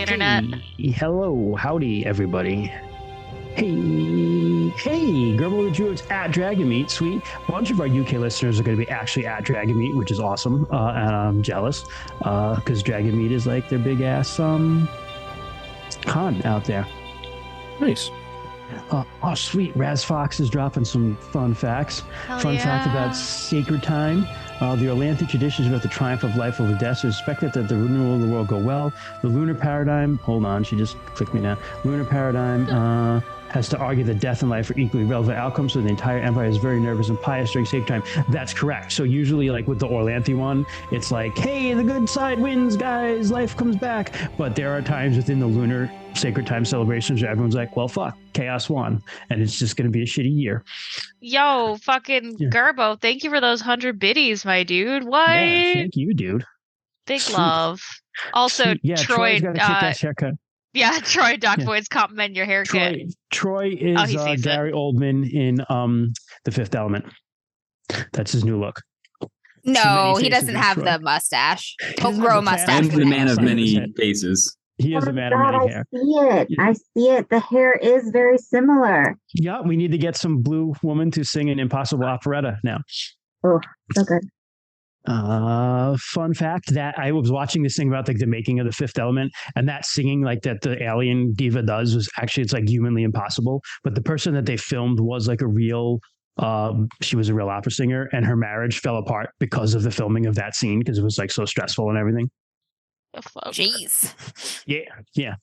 internet. Hello, howdy, everybody. Hey, Gerbil the Druid's at Dragon Meat. Sweet. A bunch of our UK listeners are going to be actually at Dragon Meat, which is awesome. And I'm jealous because Dragon Meat is like their big ass con out there. Nice. Oh, sweet. Raz Fox is dropping some fun facts. Fun fact about Sacred Time. The Orlanthic traditions about the triumph of life over death is expected that the renewal of the world go well. The lunar paradigm, hold on, she just clicked me now. Lunar paradigm has to argue that death and life are equally relevant outcomes, so the entire empire is very nervous and pious during Sacred Time. That's correct. So usually, like with the Orlanthe one, it's like, hey, the good side wins, guys, life comes back. But there are times within the lunar Sacred Time celebrations where everyone's like, well, fuck, chaos won, and it's just going to be a shitty year. Yo, fucking Gerbo, thank you for those 100 biddies, my dude. What? Yeah, thank you, dude. Big love. Also, yeah, Troy, Troy's got a kick-ass haircut. Yeah, Troy Dockvoid's compliment your haircut. Troy is Gary Oldman in The Fifth Element. That's his new look. No, he doesn't have the mustache. He'll grow a mustache. I'm the man of many faces. He is a man of many hair. I see it. The hair is very similar. Yeah, we need to get some blue woman to sing an impossible operetta now. Oh, so good. Fun fact that I was watching this thing about like the making of The Fifth Element, and that singing like that the alien diva does was actually, it's like humanly impossible. But the person that they filmed was like a real, she was a real opera singer, and her marriage fell apart because of the filming of that scene because it was like so stressful and everything. Jeez. Yeah.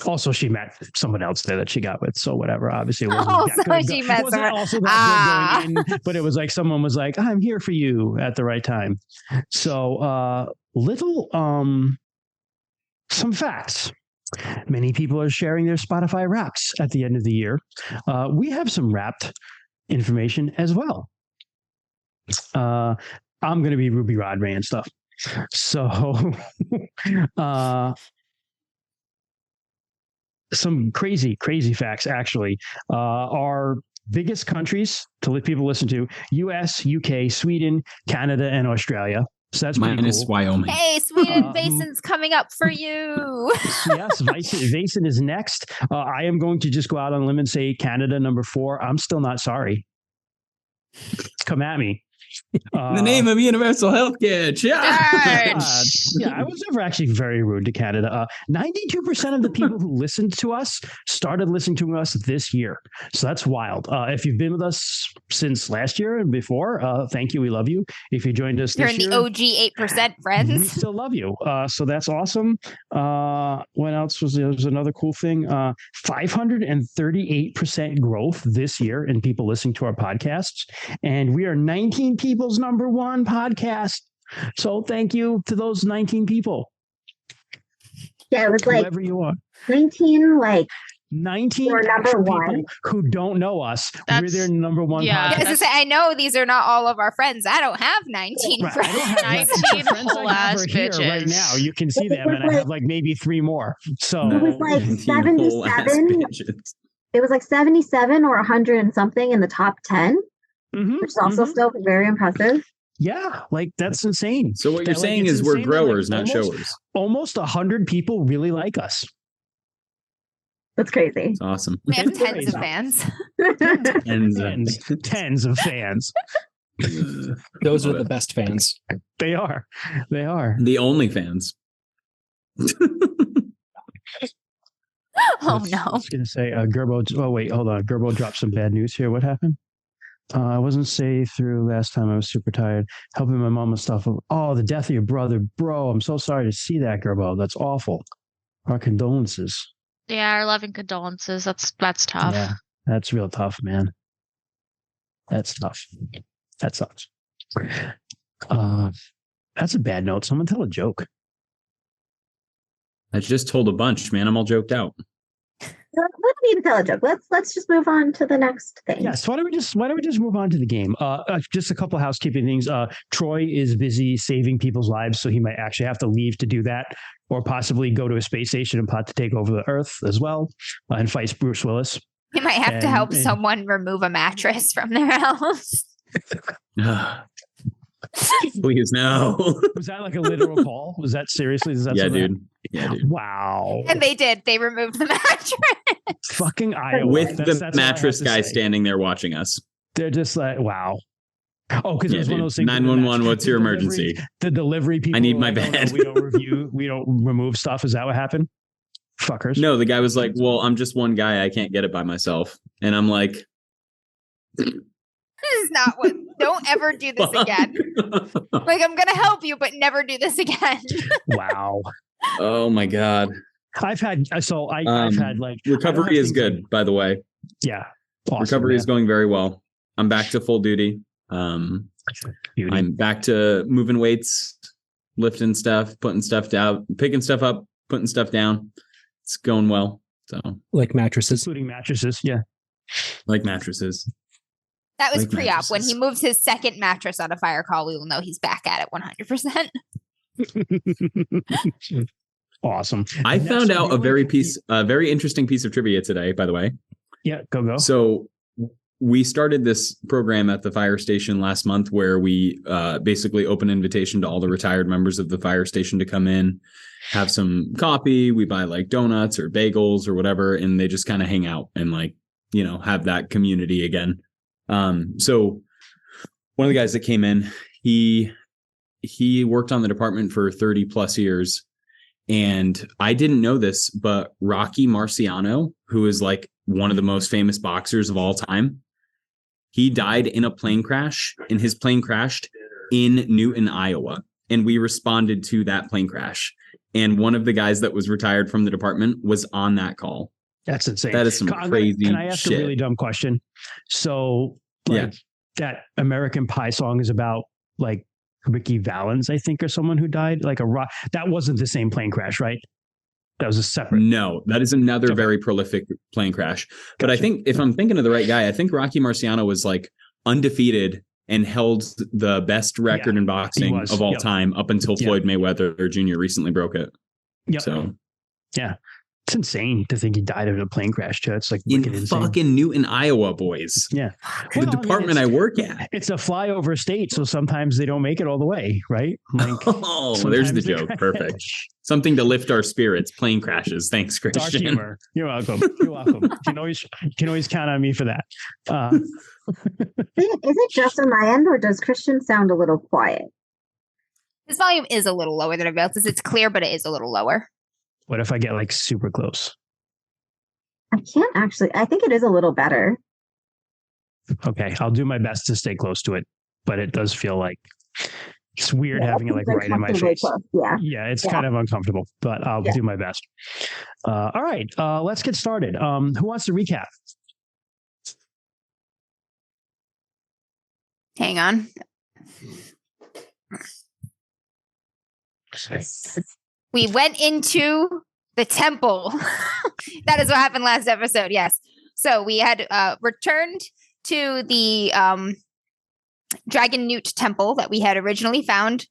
Also, she met someone else there that she got with, so whatever. Obviously, it wasn't she met someone. Also that good going in, but it was like someone was like, "I'm here for you" at the right time. So, some facts. Many people are sharing their Spotify Wraps at the end of the year. We have some Wrapped information as well. I'm going to be Ruby Rod Ray and stuff. So, some crazy facts, actually. Our biggest countries to let people listen to: US, UK, Sweden, Canada, and Australia. So that's minus cool. Wyoming. Hey, Sweden, Vason's coming up for you. Yes, Vason is next. I am going to just go out on a limb and say Canada number 4. I'm still not sorry. Come at me. In the name of universal healthcare, yeah, I was never actually very rude to Canada. 92% of the people who listened to us started listening to us this year. So that's wild. If you've been with us since last year and before, thank you. We love you. If you joined us this year, you're in the OG 8%, friends. We still love you. So that's awesome. What else was there? Was another cool thing? 538% growth this year in people listening to our podcasts. And we are 19 people's number 1 podcast. So thank you to those 19 people. Yeah, it was like whoever you are. 19 number 1 who don't know us. We're their number 1 podcast. I know these are not all of our friends. I don't have 19 friends. I don't have 19 whole ass bitches right now. You can see them, and I have like maybe 3 more. So it was like 77. It was like 77 or 100 and something in the top 10. Which is also still very impressive. Yeah, like that's insane. So what you're saying is we're growers, not showers. Almost 100 people really like us. That's crazy. It's awesome. We have tens of fans. Tens of fans. Those are the best fans. They are. The only fans. Oh no. I was going to say, Gerbo. Oh, wait, hold on. Gerbo dropped some bad news here. What happened? I wasn't safe through last time. I was super tired. Helping my mom with stuff. Oh, the death of your brother. Bro, I'm so sorry to see that, Gerbo. That's awful. Our condolences. Yeah, our loving condolences. That's tough. Yeah, that's real tough, man. That's tough. That sucks. That's a bad note. Someone tell a joke. I just told a bunch, man. I'm all joked out. We don't need to tell a joke. Let's just move on to the next thing. Yes. Why don't we just move on to the game? Just a couple of housekeeping things. Troy is busy saving people's lives, so he might actually have to leave to do that, or possibly go to a space station and plot to take over the Earth as well, and fight Bruce Willis. He might have to help someone remove a mattress from their house. Please, no. Was that like a literal call? Was that seriously? Is that Yeah, something dude. Yeah, dude. Wow. And they did. They removed the mattress. Fucking Iowa. With That's the all I have mattress to guy say. standing there watching us. They're just like, wow. Oh, because it was one of those things. 911, what's your emergency? The delivery people. I need my like, bed. No, we don't remove stuff. Is that what happened? Fuckers. No, the guy was like, well, I'm just one guy. I can't get it by myself. And I'm like, this is not what. Don't ever do this again. Like, I'm gonna help you, but never do this again. Wow. Oh my God. I've had like recovery is good, by the way. Yeah. Awesome, recovery is going very well. I'm back to full duty. I'm back to moving weights, lifting stuff, putting stuff down, picking stuff up, putting stuff down. It's going well. So like mattresses, including mattresses. Yeah. Like mattresses. That was pre-op. When he moves his second mattress on a fire call, we will know he's back at it 100%. Awesome. I found out a very interesting piece of trivia today, by the way. Yeah, go. So we started this program at the fire station last month where we basically open invitation to all the retired members of the fire station to come in, have some coffee. We buy like donuts or bagels or whatever, and they just kind of hang out and like, you know, have that community again. So one of the guys that came in, he worked on the department for 30 plus years. And I didn't know this, but Rocky Marciano, who is like one of the most famous boxers of all time, he died in a plane crash, and his plane crashed in Newton, Iowa. And we responded to that plane crash. And one of the guys that was retired from the department was on that call. That's insane. That is some crazy Can I ask shit. a really dumb question? So, like, that American Pie song is about like Ricky Valens, I think, or someone who died. Like that wasn't the same plane crash, right? That was a separate. No, that is another very prolific plane crash. But I think if I'm thinking of the right guy, I think Rocky Marciano was like undefeated and held the best record in boxing of all time up until Floyd Mayweather Jr. recently broke it. Yep. So, yeah. It's insane to think he died in a plane crash, too. It's like in fucking Newton, Iowa, boys. Yeah. The department I work at. It's a flyover state, so sometimes they don't make it all the way, right? Like, oh, there's the joke. Perfect. Something to lift our spirits. Plane crashes. Thanks, Christian. Dark humor. You're welcome. You're welcome. You can always count on me for that. Is it just on my end, or does Christian sound a little quiet? His volume is a little lower than everybody else's. It's clear, but it is a little lower. What if I get like super close? I can't actually. I think it is a little better. Okay, I'll do my best to stay close to it, but it does feel like it's weird having it like right in my face. Yeah, it's kind of uncomfortable, but I'll do my best. All right, let's get started. Who wants to recap? Hang on. We went into the temple. That is what happened last episode. Yes. So we had returned to the Dragon Newt temple that we had originally found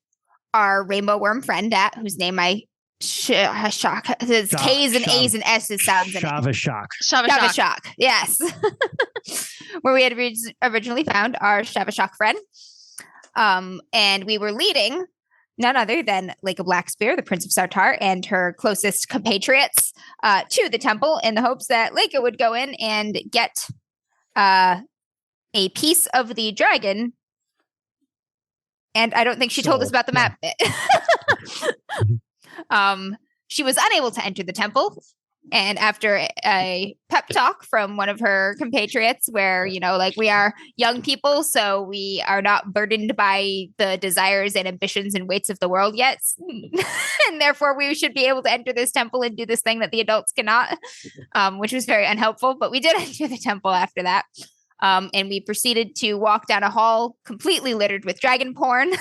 our rainbow worm friend at, whose name I shock. His K's and A's and S's sounds in it. Shavashak. Yes. Where we had originally found our Shavashak friend. And we were leading none other than Lake of Blackspear, the Prince of Sartar, and her closest compatriots to the temple in the hopes that Leica would go in and get a piece of the dragon. And I don't think she told us about the map bit. She was unable to enter the temple. And after a pep talk from one of her compatriots where, you know, like, we are young people, so we are not burdened by the desires and ambitions and weights of the world yet. And therefore we should be able to enter this temple and do this thing that the adults cannot, which was very unhelpful. But we did enter the temple after that. And we proceeded to walk down a hall completely littered with dragon porn.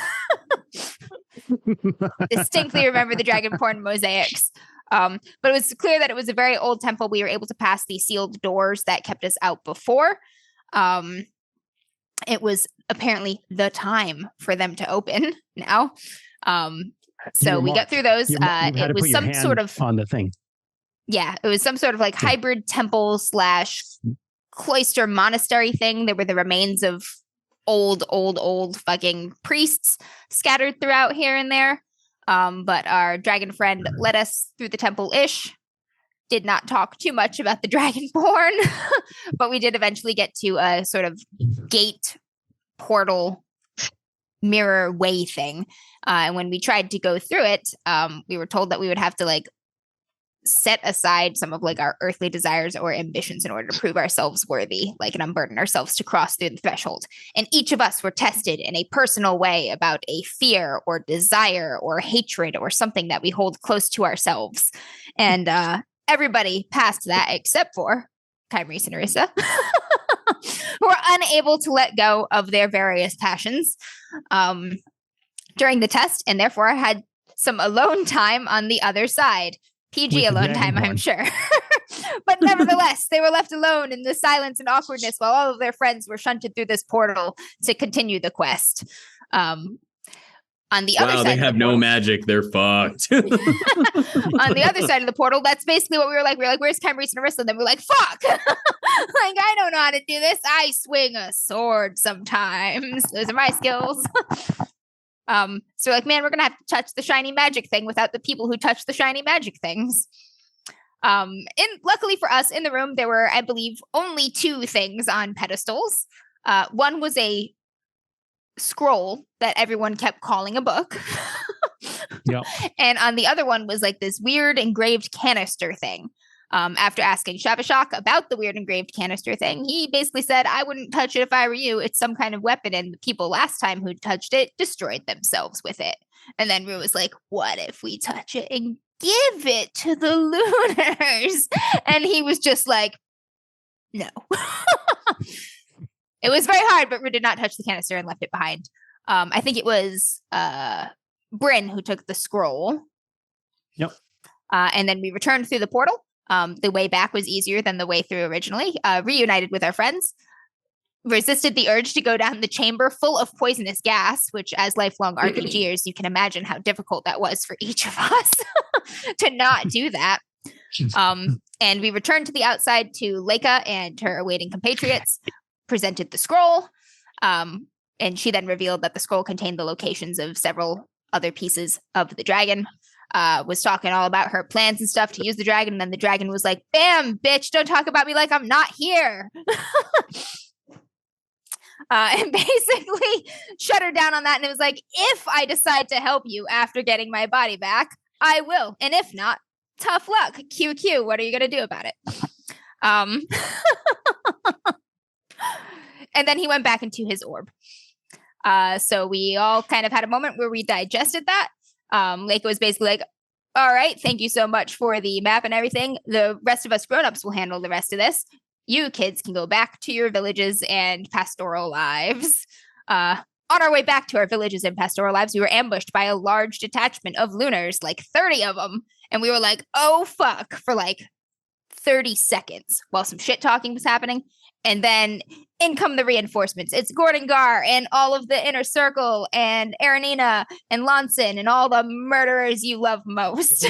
Distinctly remember the dragon porn mosaics. But it was clear that it was a very old temple. We were able to pass the sealed doors that kept us out before. It was apparently the time for them to open now. So we got through those. It was some sort of on the thing. Yeah, it was some sort of like hybrid temple / cloister monastery thing. There were the remains of old fucking priests scattered throughout here and there. But our dragon friend led us through the temple-ish. Did not talk too much about the Dragonborn, but we did eventually get to a sort of gate portal mirror way thing. And when we tried to go through it, we were told that we would have to like set aside some of like our earthly desires or ambitions in order to prove ourselves worthy, like, and unburden ourselves to cross through the threshold. And each of us were tested in a personal way about a fear or desire or hatred or something that we hold close to ourselves. And everybody passed that except for Kyrese and Arissa, who were unable to let go of their various passions during the test, and therefore had some alone time on the other side. PG alone time, I'm sure. But nevertheless, they were left alone in the silence and awkwardness while all of their friends were shunted through this portal to continue the quest. On the other side, they have no magic. They're fucked. On the other side of the portal, that's basically what we were like. We were like, where's Kyrese and Arissa? And then we're like, fuck. Like, I don't know how to do this. I swing a sword sometimes. Those are my skills. So like, man, we're going to have to touch the shiny magic thing without the people who touch the shiny magic things. And luckily for us in the room, there were, I believe, only 2 things on pedestals. One was a scroll that everyone kept calling a book. Yep. And on the other one was like this weird engraved canister thing. After asking Shavashak about the weird engraved canister thing, he basically said, I wouldn't touch it if I were you. It's some kind of weapon, and the people last time who touched it destroyed themselves with it. And then Rue was like, what if we touch it and give it to the Lunars? And he was just like, no. It was very hard, but Rue did not touch the canister and left it behind. I think it was Bryn who took the scroll. Yep. And then we returned through the portal. The way back was easier than the way through originally. Reunited with our friends. Resisted the urge to go down the chamber full of poisonous gas, which as lifelong RPGers, you can imagine how difficult that was for each of us to not do that. And we returned to the outside to Leica and her awaiting compatriots, presented the scroll, and she then revealed that the scroll contained the locations of several other pieces of the dragon. Was talking all about her plans and stuff to use the dragon, and then the dragon was like, bam, bitch, don't talk about me like I'm not here. And basically shut her down on that, and it was like, if I decide to help you after getting my body back, I will, and if not, tough luck. QQ, what are you going to do about it? And then he went back into his orb. So we all kind of had a moment where we digested that. Leica was basically like, all right, thank you so much for the map and everything. The rest of us grown-ups will handle the rest of this. You kids can go back to your villages and pastoral lives. On our way back to our villages and pastoral lives, we were ambushed by a large detachment of Lunars, like 30 of them. And we were like, oh, fuck, for like 30 seconds while some shit talking was happening. And then in come the reinforcements. It's Gordengar and all of the inner circle and Aranina and Lonson and all the murderers you love most.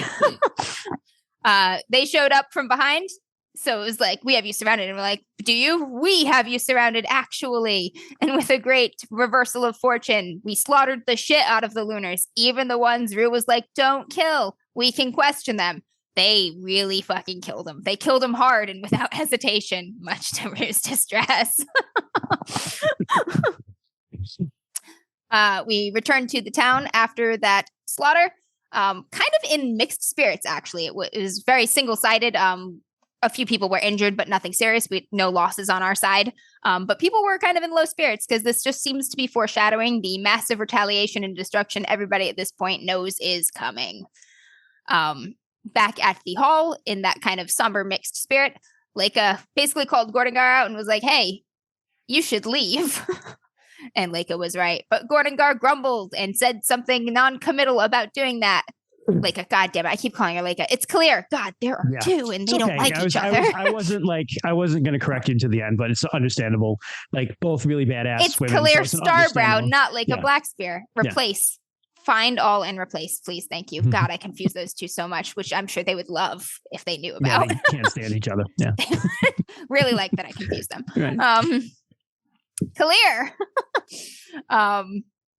They showed up from behind. So it was like, we have you surrounded. And we're like, do you? We have you surrounded, actually. And with a great reversal of fortune, we slaughtered the shit out of the Lunars. Even the ones Rue was like, don't kill. We can question them. They really fucking killed him. They killed him hard and without hesitation, much to Rue's distress. We returned to the town after that slaughter, kind of in mixed spirits, actually. It was very single-sided. A few people were injured, but nothing serious. No losses on our side. But people were kind of in low spirits because this just seems to be foreshadowing the massive retaliation and destruction everybody at this point knows is coming. Back at the hall, in that kind of somber mixed spirit, Leica basically called Gordengar out and was like, hey, you should leave. And Leica was right. But Gordengar grumbled and said something non-committal about doing that. Leica, God damn it, I keep calling her Leica. It's clear. God, there are 2 and they don't like each other. I wasn't going to correct you to the end, but it's understandable. Like, both really badass it's women. Clear Starbrow, not Leica Blackspear. Replace. Find all and replace, please. Thank you. God, I confuse those 2 so much, which I'm sure they would love if they knew about. Yeah, they can't stand each other. Yeah. Really like that I confuse them. Right. Kalir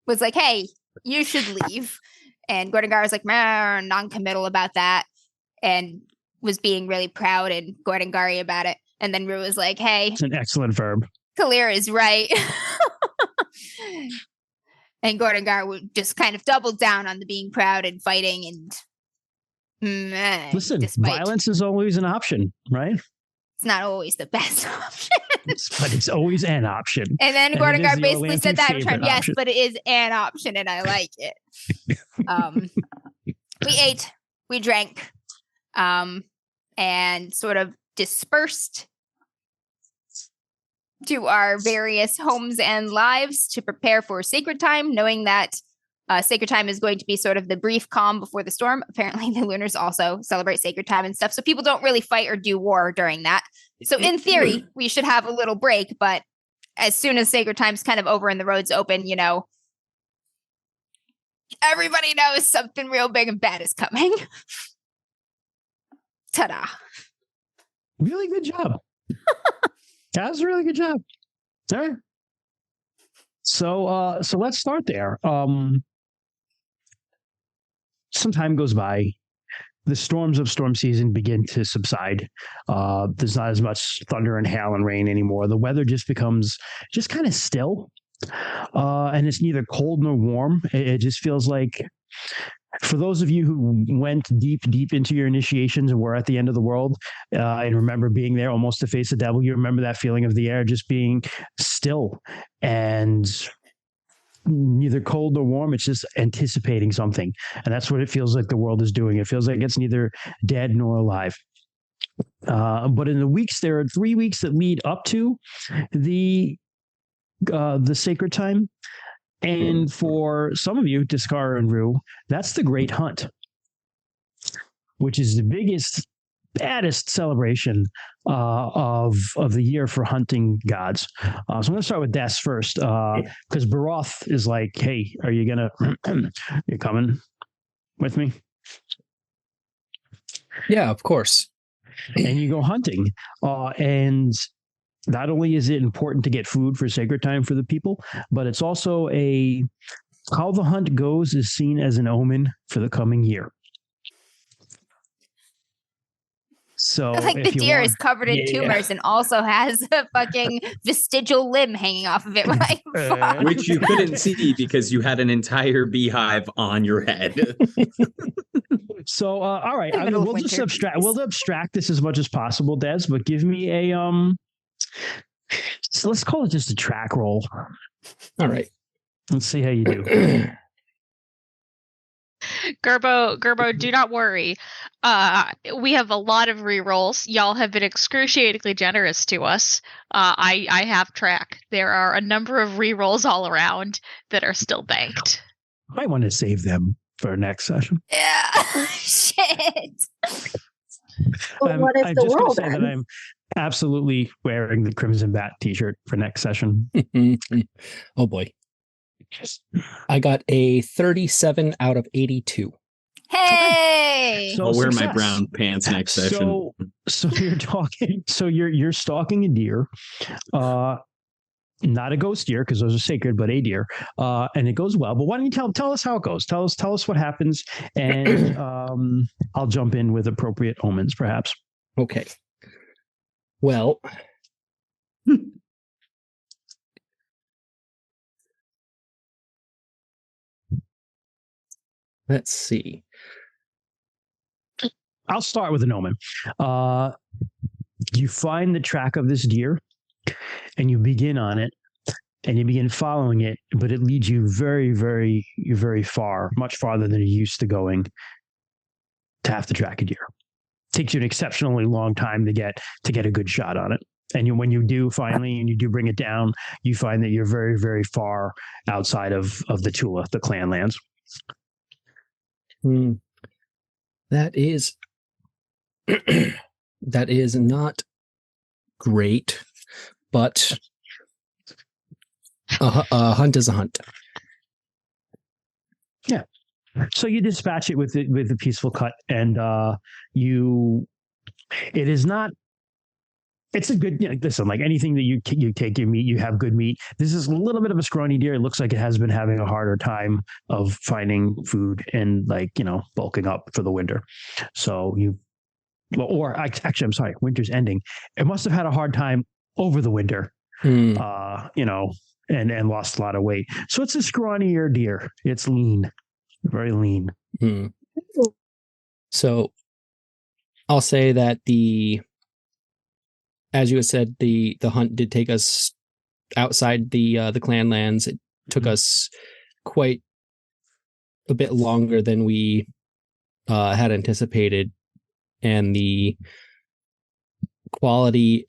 was like, hey, you should leave. And Gordengar was like, non-committal about that. And was being really proud and Gordengari about it. And then Rue was like, hey. It's an excellent verb. Kalir is right. And Gordengar just kind of doubled down on the being proud and fighting and listen, violence is always an option, right? It's not always the best option. But it's always an option. And then Gordengar basically said that in return. Yes, but it is an option and I like it. We ate, we drank, and sort of dispersed to our various homes and lives to prepare for sacred time, knowing that sacred time is going to be sort of the brief calm before the storm. Apparently the Lunars also celebrate sacred time and stuff. So people don't really fight or do war during that. So in theory, we should have a little break, but as soon as sacred time's kind of over and the roads open, everybody knows something real big and bad is coming. Ta-da. Really good job. That was a really good job. All right. So let's start there. Some time goes by. The storms of storm season begin to subside. There's not as much thunder and hail and rain anymore. The weather just becomes just kind of still. And it's neither cold nor warm. It just feels like, for those of you who went deep into your initiations and were at the end of the world, and remember being there almost to face the devil, you remember that feeling of the air just being still and neither cold nor warm. It's just anticipating something. And that's what it feels like the world is doing. It feels like it's neither dead nor alive. But in the weeks, there are 3 weeks that lead up to the sacred time. And for some of you, Discar and Rue, that's the Great Hunt, which is the biggest, baddest celebration of the year for hunting gods. So I'm going to start with Des first, because Baroth is like, hey, are you you coming with me? Yeah, of course. And you go hunting, and not only is it important to get food for sacred time for the people, but it's also how the hunt goes is seen as an omen for the coming year. So like the deer is covered in tumors and also has a fucking vestigial limb hanging off of it. Which you couldn't see because you had an entire beehive on your head. So, all right, we'll just abstract this as much as possible, Des, but give me a so let's call it just a track roll. All right. Let's see how you do. Gerbo, do not worry. We have a lot of rerolls. Y'all have been excruciatingly generous to us. I have track. There are a number of rerolls all around that are still banked. I want to save them for next session. Yeah. Shit. Well, what is the world say that I'm absolutely wearing the Crimson Bat t-shirt for next session. Oh boy. I got a 37 out of 82. Hey! So I'll wear my brown pants next session. So you're talking. So you're stalking a deer, not a ghost deer because those are sacred, but a deer, and it goes well. But why don't you tell us how it goes? Tell us what happens, and I'll jump in with appropriate omens, perhaps. Okay. Well. Let's see. I'll start with an omen. You find the track of this deer and you begin on it and you begin following it, but it leads you very, very, very far, much farther than you're used to going to have to track a deer. It takes you an exceptionally long time to get a good shot on it. And when you do finally, and you do bring it down, you find that you're very, very far outside of the Tula, the clan lands. That is not great, but a hunt is a hunt. Yeah. So you dispatch it with the peaceful cut, and it is not it's a good, listen, like anything that you take your meat, you have good meat. This is a little bit of a scrawny deer. It looks like it has been having a harder time of finding food and bulking up for the winter. So actually, I'm sorry, winter's ending. It must have had a hard time over the winter, and lost a lot of weight. So it's a scrawnier deer. It's lean, very lean. So I'll say that as you had said, the hunt did take us outside the clan lands. It took us quite a bit longer than we had anticipated, and the quality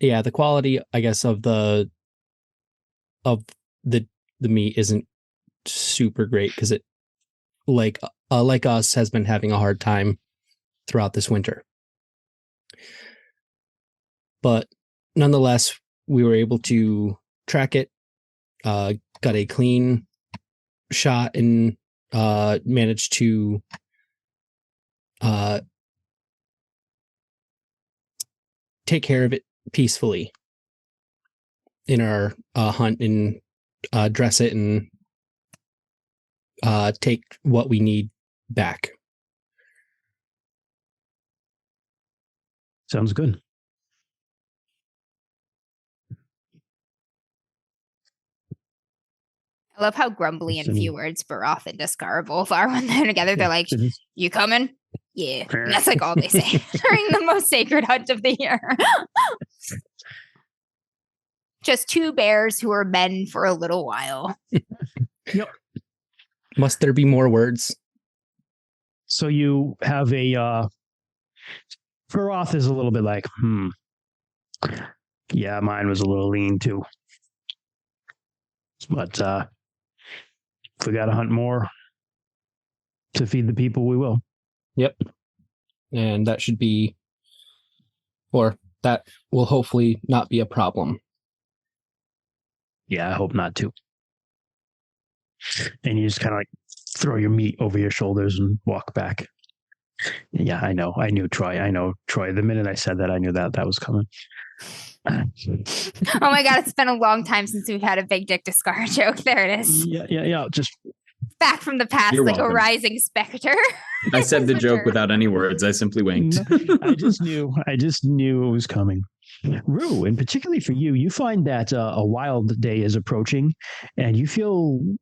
the quality, I guess, of the meat isn't super great because it, like us, has been having a hard time throughout this winter. But nonetheless, we were able to track it, got a clean shot, and managed to take care of it peacefully in our hunt, and dress it and take what we need back. Sounds good. I love how grumbly in few words Baroth and Discar both are when they're together. They're like, "You coming?" Yeah. And that's like all they say during the most sacred hunt of the year. Just two bears who are men for a little while. Yep. Must there be more words? So you have Baroth is a little bit like, yeah, mine was a little lean too. But if we got to hunt more to feed the people, we will. Yep. And that will hopefully not be a problem. Yeah, I hope not too. And you just kind of like throw your meat over your shoulders and walk back. Yeah, I know. I knew Troy. The minute I said that, I knew that was coming. Oh my God, it's been a long time since we've had a big dick to scar joke. There it is. Yeah. Just back from the past, You're like welcome. A rising specter. I said the joke without any words. I simply winked. I just knew it was coming. Rue, and particularly for you, you find that a wild day is approaching, and you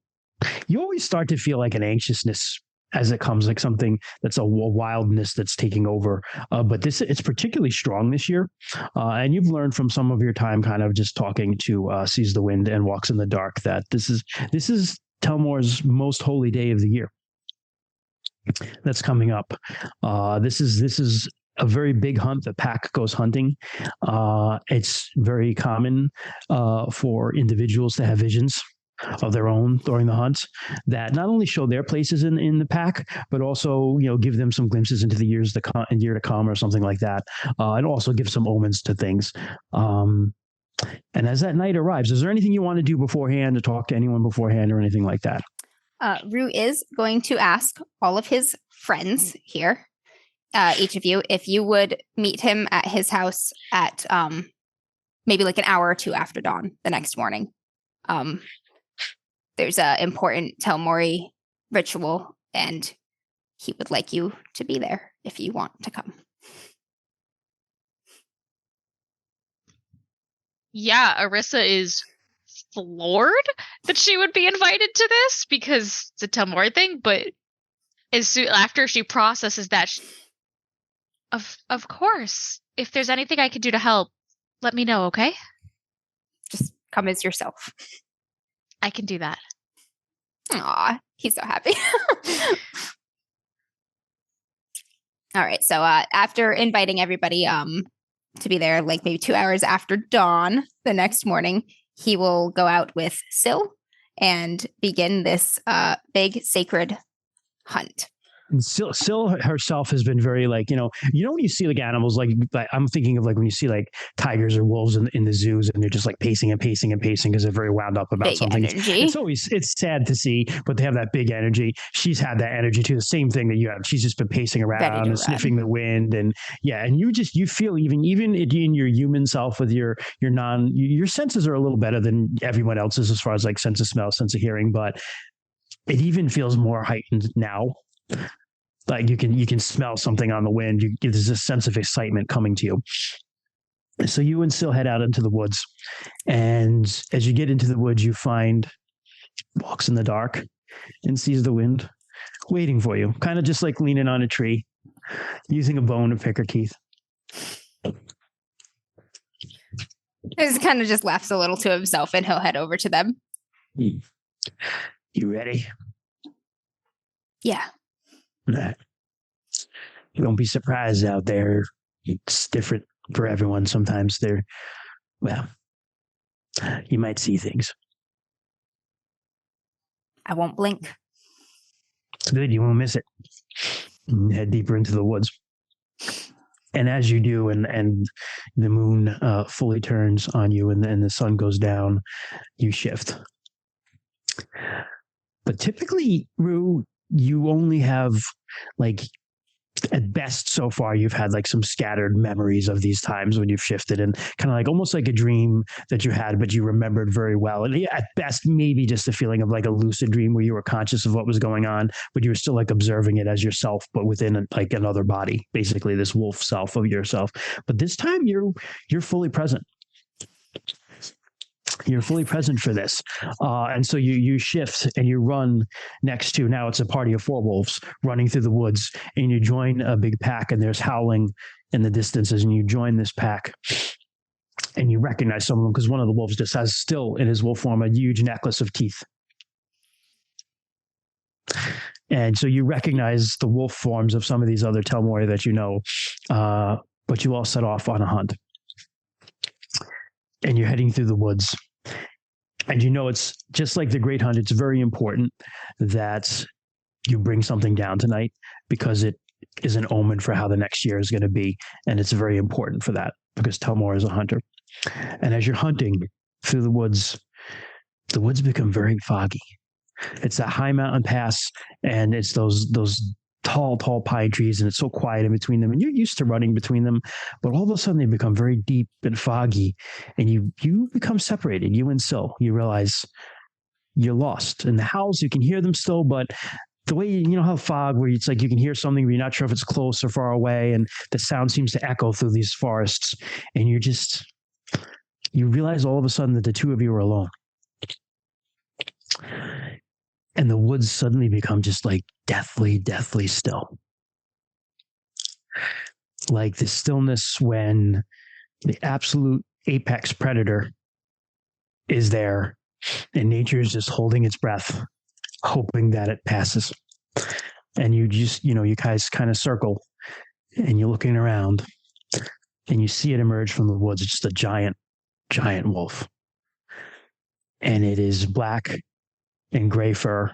always start to feel like an anxiousness as it comes, like something that's a wildness that's taking over. But it's particularly strong this year. And you've learned from some of your time kind of just talking to Sees the Wind and Walks in the Dark that this is Telmor's most holy day of the year. That's coming up. This is a very big hunt. The pack goes hunting. It's very common for individuals to have visions of their own during the hunt that not only show their places in the pack, but also give them some glimpses into the year to come or something like that, and also give some omens to things. And as that night arrives, is there anything you want to do beforehand, to talk to anyone beforehand or anything like that? Rue is going to ask all of his friends here, each of you, if you would meet him at his house at maybe like an hour or two after dawn the next morning. There's an important Telmori ritual, and he would like you to be there if you want to come. Yeah, Arissa is floored that she would be invited to this because it's a Telmori thing, but as soon after she processes that, of course, if there's anything I could do to help, let me know, okay? Just come as yourself. I can do that. Aw, he's so happy. All right, so after inviting everybody to be there, like maybe 2 hours after dawn the next morning, he will go out with Syl and begin this big sacred hunt. And Syl herself has been very like, when you see like animals, like I'm thinking of like when you see like tigers or wolves in the zoos and they're just like pacing and pacing and pacing because they're very wound up about Big something. energy. It's sad to see, but they have that big energy. She's had that energy too. The same thing that you have. She's just been pacing around and sniffing the wind. And yeah. And you feel even in your human self with your senses are a little better than everyone else's as far as like sense of smell, sense of hearing, but it even feels more heightened now. Like you can smell something on the wind. There's this sense of excitement coming to you. So you and Syl head out into the woods. And as you get into the woods, you walks in the dark and sees the wind waiting for you, kind of just like leaning on a tree, using a bone to pick her teeth. He kind of just laughs a little to himself and he'll head over to them. You ready? Yeah. You don't be surprised out there. It's different for everyone. Sometimes you might see things. I won't blink. Good, you won't miss it. Head deeper into the woods. And as you do, and the moon fully turns on you and the sun goes down, you shift. But typically, Rue, you only have like, at best so far, you've had like some scattered memories of these times when you've shifted and kind of like almost like a dream that you had, but you remembered very well. And at best, maybe just a feeling of like a lucid dream where you were conscious of what was going on, but you were still like observing it as yourself, but within like another body, basically this wolf self of yourself. But this time you're fully present. You're fully present for this. And so you shift and you run next to, now it's a party of 4 wolves running through the woods, and you join a big pack, and there's howling in the distances, and you join this pack and you recognize some of them because one of the wolves just has still in his wolf form a huge necklace of teeth. And so you recognize the wolf forms of some of these other Telmori that you know, but you all set off on a hunt. And you're heading through the woods. And it's just like the Great Hunt, it's very important that you bring something down tonight because it is an omen for how the next year is going to be. And it's very important for that because Telmor is a hunter. And as you're hunting through the woods become very foggy. It's that high mountain pass, and it's those tall pine trees, and it's so quiet in between them, and you're used to running between them, but all of a sudden they become very deep and foggy, and you become separated, you and Syl. You realize you're lost. And the howls, you can hear them still, but the way, you know how fog, where it's like you can hear something, but you're not sure if it's close or far away, and the sound seems to echo through these forests, and you realize all of a sudden that the two of you are alone. And the woods suddenly become just like deathly still. Like the stillness when the absolute apex predator is there and nature is just holding its breath, hoping that it passes. And you just, you guys kind of circle and you're looking around and you see it emerge from the woods. It's just a giant wolf. And it is black and gray fur.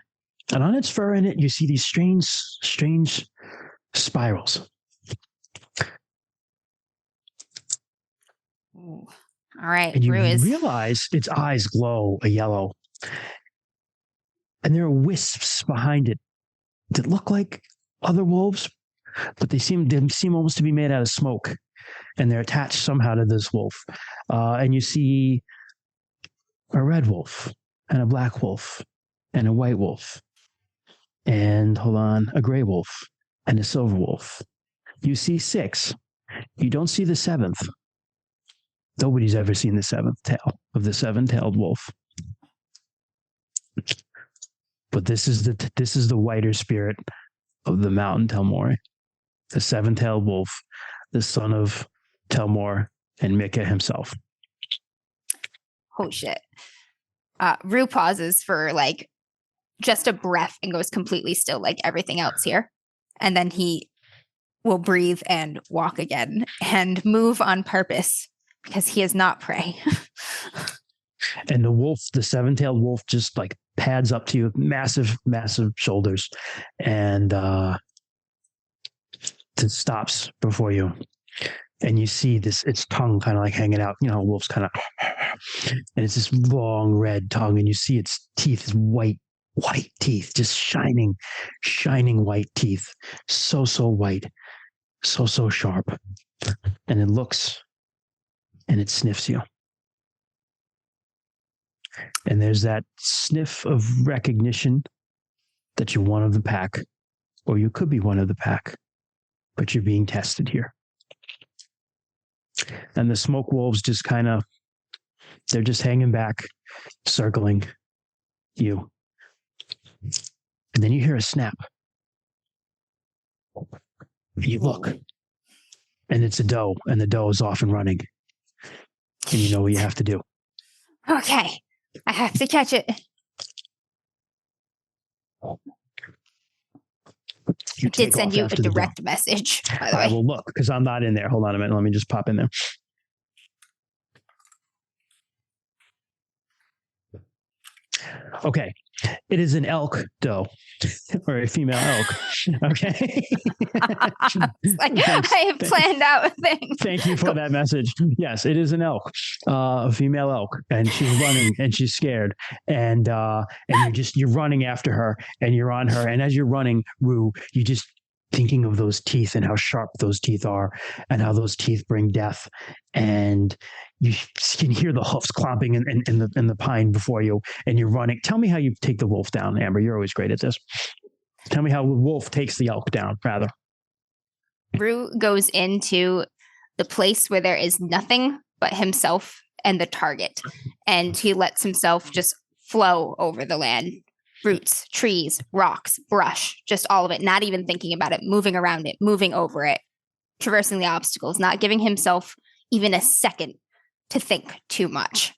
And on its fur in it, you see these strange spirals. Ooh. All right. And you realize its eyes glow a yellow. And there are wisps behind it that look like other wolves, but they seem almost to be made out of smoke. And they're attached somehow to this wolf. And you see a red wolf and a black wolf and a white wolf, and a gray wolf and a silver wolf. You see 6. You don't see the 7th. Nobody's ever seen the 7th tail of the 7-tailed wolf. But this is the whiter spirit of the mountain Telmor, the 7-tailed wolf, the son of Telmor and Mika himself. Oh shit. Rue pauses for like just a breath and goes completely still, like everything else here. And then he will breathe and walk again and move on purpose because he is not prey. And the wolf, the 7-tailed wolf, just like pads up to you with massive shoulders. And stops before you. And you see its tongue kind of like hanging out, you know, wolf's kind of, and it's this long red tongue, and you see its teeth, white teeth, just shining white teeth. So white, so sharp. And it looks and it sniffs you. And there's that sniff of recognition that you're one of the pack, or you could be one of the pack, but you're being tested here. And the smoke wolves just they're just hanging back, circling you. And then you hear a snap. You look, and it's a doe, and the doe is off and running. And you know what you have to do. Okay, I have to catch it. I did send you a direct message, by the way. I will look, because I'm not in there. Hold on a minute. Let me just pop in there. Okay. It is an elk doe, or a female elk. Okay. I have planned out a thing. Thank you for that message. Yes, it is an elk, a female elk, and she's running and she's scared, and you're running after her, and you're on her, and as you're running, Rue, you just thinking of those teeth and how sharp those teeth are, and how those teeth bring death, and you can hear the hoofs clomping in the pine before you, and you're running. Tell me how you take the wolf down, Amber. You're always great at this. Tell me how the wolf takes the elk down, rather. Rue goes into the place where there is nothing but himself and the target, and he lets himself just flow over the land. Roots, trees, rocks, brush, just all of it, not even thinking about it, moving around it, moving over it, traversing the obstacles, not giving himself even a second to think too much.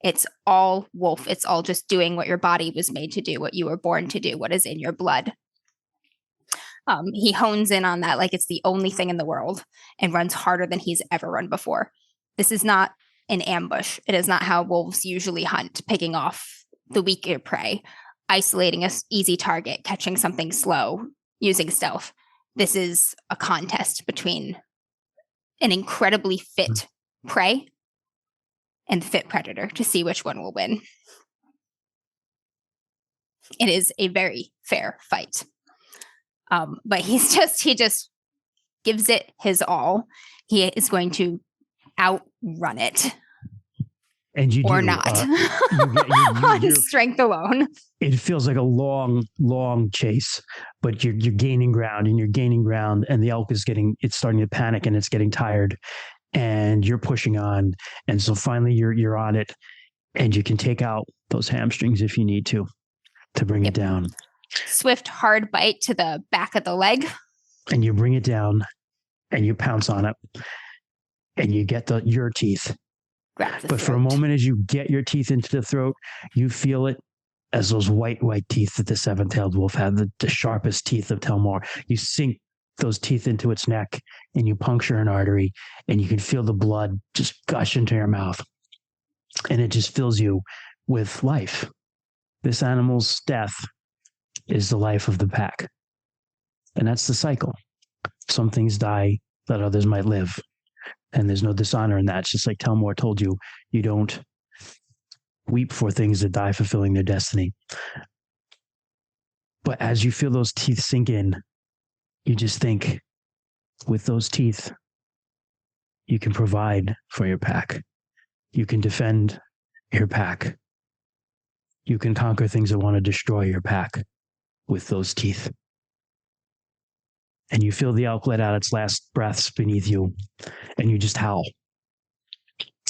It's all wolf. It's all just doing what your body was made to do, what you were born to do, what is in your blood. He hones in on that like it's the only thing in the world, and runs harder than he's ever run before. This is not an ambush. It is not how wolves usually hunt, picking off the weaker prey, isolating an easy target, catching something slow, using stealth. This is a contest between an incredibly fit prey and the fit predator to see which one will win. It is a very fair fight. But he just gives it his all. He is going to outrun it. And you or do, not on strength alone. It feels like a long chase, but you're gaining ground, and the elk is it's starting to panic, and it's getting tired, and you're pushing on, and so finally you're on it, and you can take out those hamstrings if you need to bring it down. Swift, hard bite to the back of the leg, and you bring it down, and you pounce on it, and you get your teeth. But for a moment, as you get your teeth into the throat, you feel it as those white teeth that the seven-tailed wolf had, the sharpest teeth of Telmore. You sink those teeth into its neck, and you puncture an artery, and you can feel the blood just gush into your mouth. And it just fills you with life. This animal's death is the life of the pack. And that's the cycle. Some things die that others might live. And there's no dishonor in that. It's just like Telmore told you, you don't weep for things that die fulfilling their destiny. But as you feel those teeth sink in, you just think, with those teeth, you can provide for your pack. You can defend your pack. You can conquer things that want to destroy your pack with those teeth. And you feel the elk let out its last breaths beneath you, and you just howl.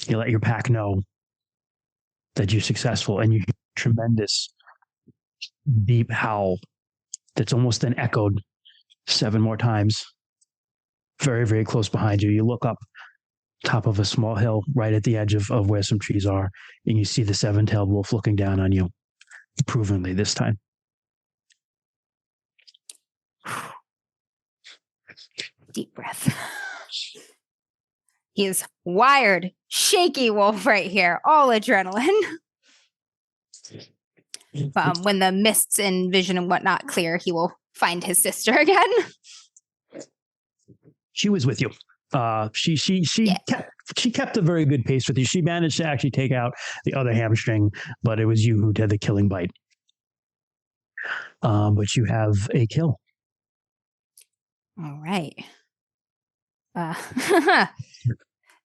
You let your pack know that you're successful, and you hear a tremendous, deep howl that's almost then echoed 7 more times, very, very close behind you. You look up top of a small hill right at the edge of where some trees are, and you see the seven-tailed wolf looking down on you, approvingly this time. Deep breath. He is wired, shaky wolf right here, all adrenaline. When the mists and vision and whatnot clear, he will find his sister again. She was with you. She kept a very good pace with you. She managed to actually take out the other hamstring, but it was you who did the killing bite. But you have a kill. All right.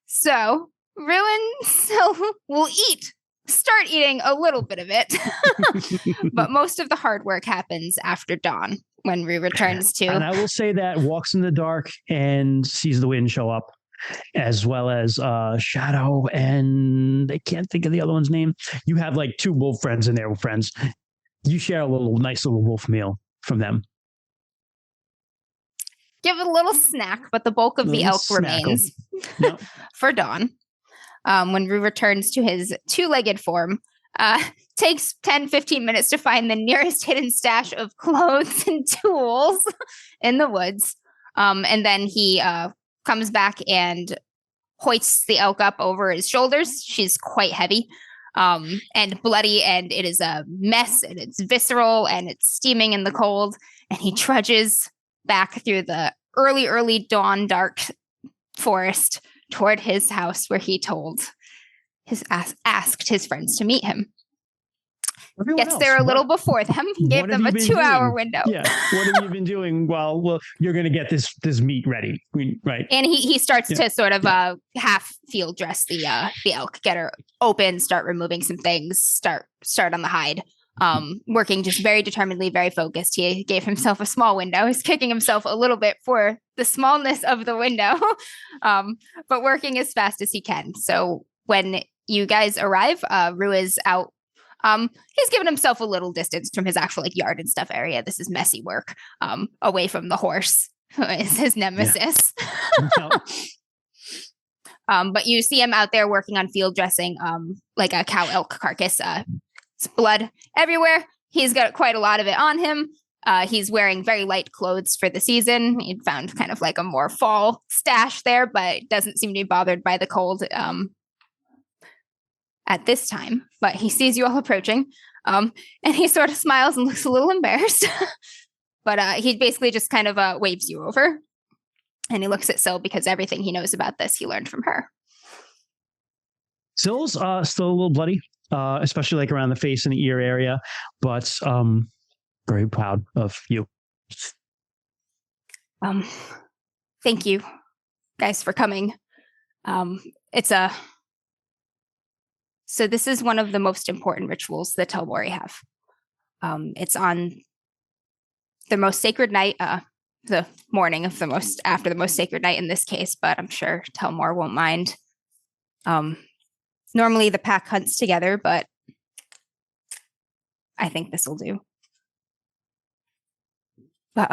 So Ruin will start eating a little bit of it, but most of the hard work happens after dawn when Rue returns to. And I will say that walks in the dark and sees the wind show up, as well as Shadow, and I can't think of the other one's name. You have like 2 wolf friends and their friends. You share a nice little wolf meal from them. Give it a little snack, but the bulk of the elk remains for dawn. When Rue returns to his 2-legged form, takes 10-15 minutes to find the nearest hidden stash of clothes and tools in the woods. And then he comes back and hoists the elk up over his shoulders. She's quite heavy and bloody, and it is a mess, and it's visceral, and it's steaming in the cold. And he trudges back through the early dawn dark forest toward his house, where he asked his friends to meet him. Gets there a little before them. He gave them a 2-hour window. Yeah. What have you been doing? Well, you're going to get this meat ready, right? And he starts to sort of half field dress the elk, get her open, start removing some things, start on the hide. Working just very determinedly, very focused. He gave himself a small window. He's kicking himself a little bit for the smallness of the window, but working as fast as he can. So when you guys arrive, Rue is out. He's given himself a little distance from his actual yard and stuff area. This is messy work, away from the horse, who is his nemesis. But you see him out there working on field dressing, like a cow elk carcass. Blood everywhere. He's got quite a lot of it on him. He's wearing very light clothes for the season. He found kind of like a more fall stash there, but doesn't seem to be bothered by the cold at this time. But he sees you all approaching, and he sort of smiles and looks a little embarrassed. But he basically just kind of waves you over, and he looks at Syl, because everything he knows about this he learned from her. Syl's still a little bloody. Especially like around the face and the ear area, but very proud of you. Thank you guys for coming. So this is one of the most important rituals the Telmori have. It's on the most sacred night, the morning of after the most sacred night in this case, but I'm sure Telmor won't mind. Normally the pack hunts together, but I think this will do. But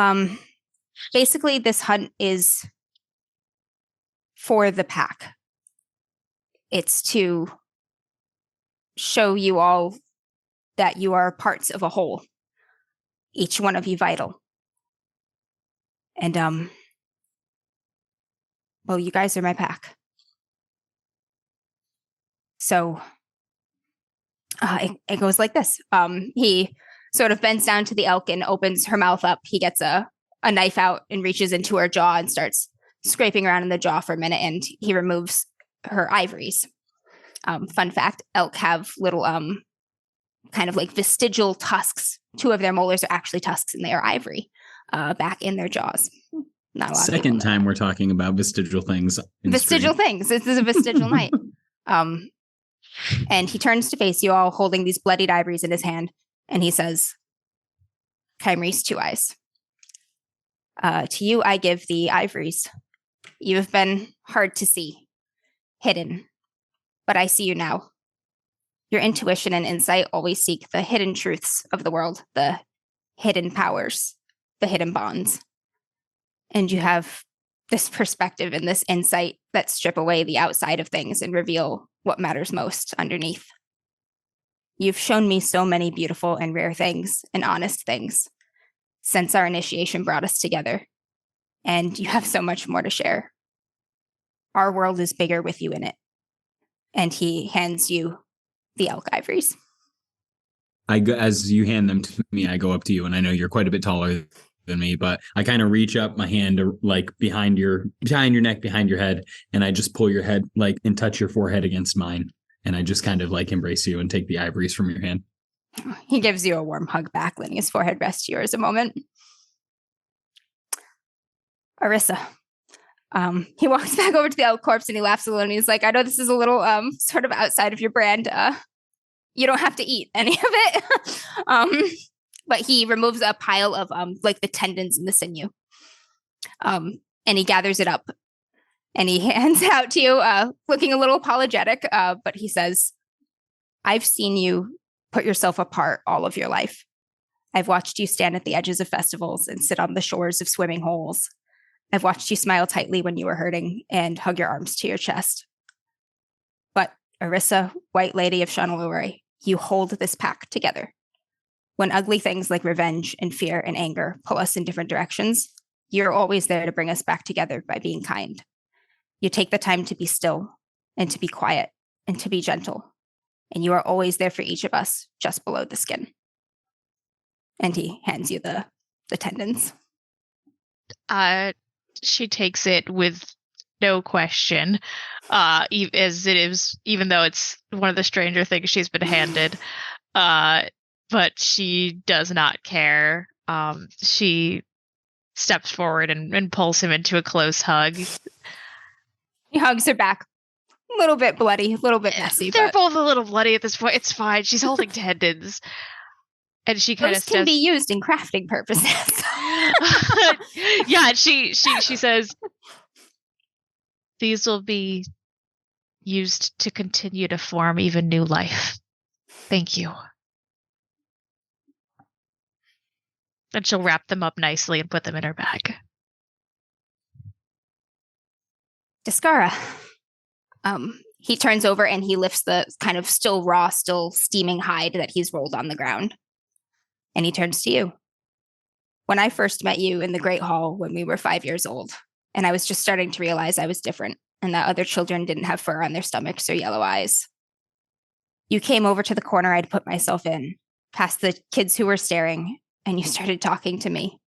basically this hunt is for the pack. It's to show you all that you are parts of a whole, each one of you vital. And well, you guys are my pack. So it goes like this. He sort of bends down to the elk and opens her mouth up. He gets a knife out and reaches into her jaw and starts scraping around in the jaw for a minute, and he removes her ivories. Fun fact, elk have little kind of like vestigial tusks. 2 of their molars are actually tusks, and they are ivory back in their jaws. Not a lot. Second time we're talking about vestigial things. Vestigial things. This is a vestigial night. And he turns to face you all, holding these bloodied ivories in his hand, and he says, Kymri's 2 eyes. To you, I give the ivories. You have been hard to see, hidden, but I see you now. Your intuition and insight always seek the hidden truths of the world, the hidden powers, the hidden bonds. And you have this perspective and this insight that strip away the outside of things and reveal what matters most underneath. You've shown me so many beautiful and rare things and honest things since our initiation brought us together. And you have so much more to share. Our world is bigger with you in it. And he hands you the elk ivories. As you hand them to me, I go up to you, and I know you're quite a bit taller than me, but I kind of reach up my hand to, like behind your neck, behind your head, and I just pull your head like and touch your forehead against mine, and I just kind of like embrace you and take the ivories from your hand. He gives you a warm hug back, letting his forehead rest to yours a moment. Arissa. He walks back over to the elk corpse and he laughs a little and he's like, I know this is a little sort of outside of your brand. You don't have to eat any of it. But he removes a pile of like the tendons and the sinew. And he gathers it up and he hands it out to you, looking a little apologetic, but he says, I've seen you put yourself apart all of your life. I've watched you stand at the edges of festivals and sit on the shores of swimming holes. I've watched you smile tightly when you were hurting and hug your arms to your chest. But Arissa, White Lady of Shonaluri, you hold this pack together. When ugly things like revenge and fear and anger pull us in different directions, you're always there to bring us back together by being kind. You take the time to be still and to be quiet and to be gentle. And you are always there for each of us, just below the skin. And he hands you the tendons. She takes it with no question, as it is, even though it's one of the stranger things she's been handed. But she does not care. She steps forward and pulls him into a close hug. He hugs her back. A little bit bloody, a little bit messy. They're both a little bloody at this point. It's fine. She's holding tendons. And she kind of can be used in crafting purposes. Yeah, she says, these will be used to continue to form even new life. Thank you. And she'll wrap them up nicely and put them in her bag. Daskara. He turns over and he lifts the kind of still raw, still steaming hide that he's rolled on the ground. And he turns to you. When I first met you in the Great Hall when we were 5 years old, and I was just starting to realize I was different and that other children didn't have fur on their stomachs or yellow eyes. You came over to the corner I'd put myself in, past the kids who were staring, and you started talking to me.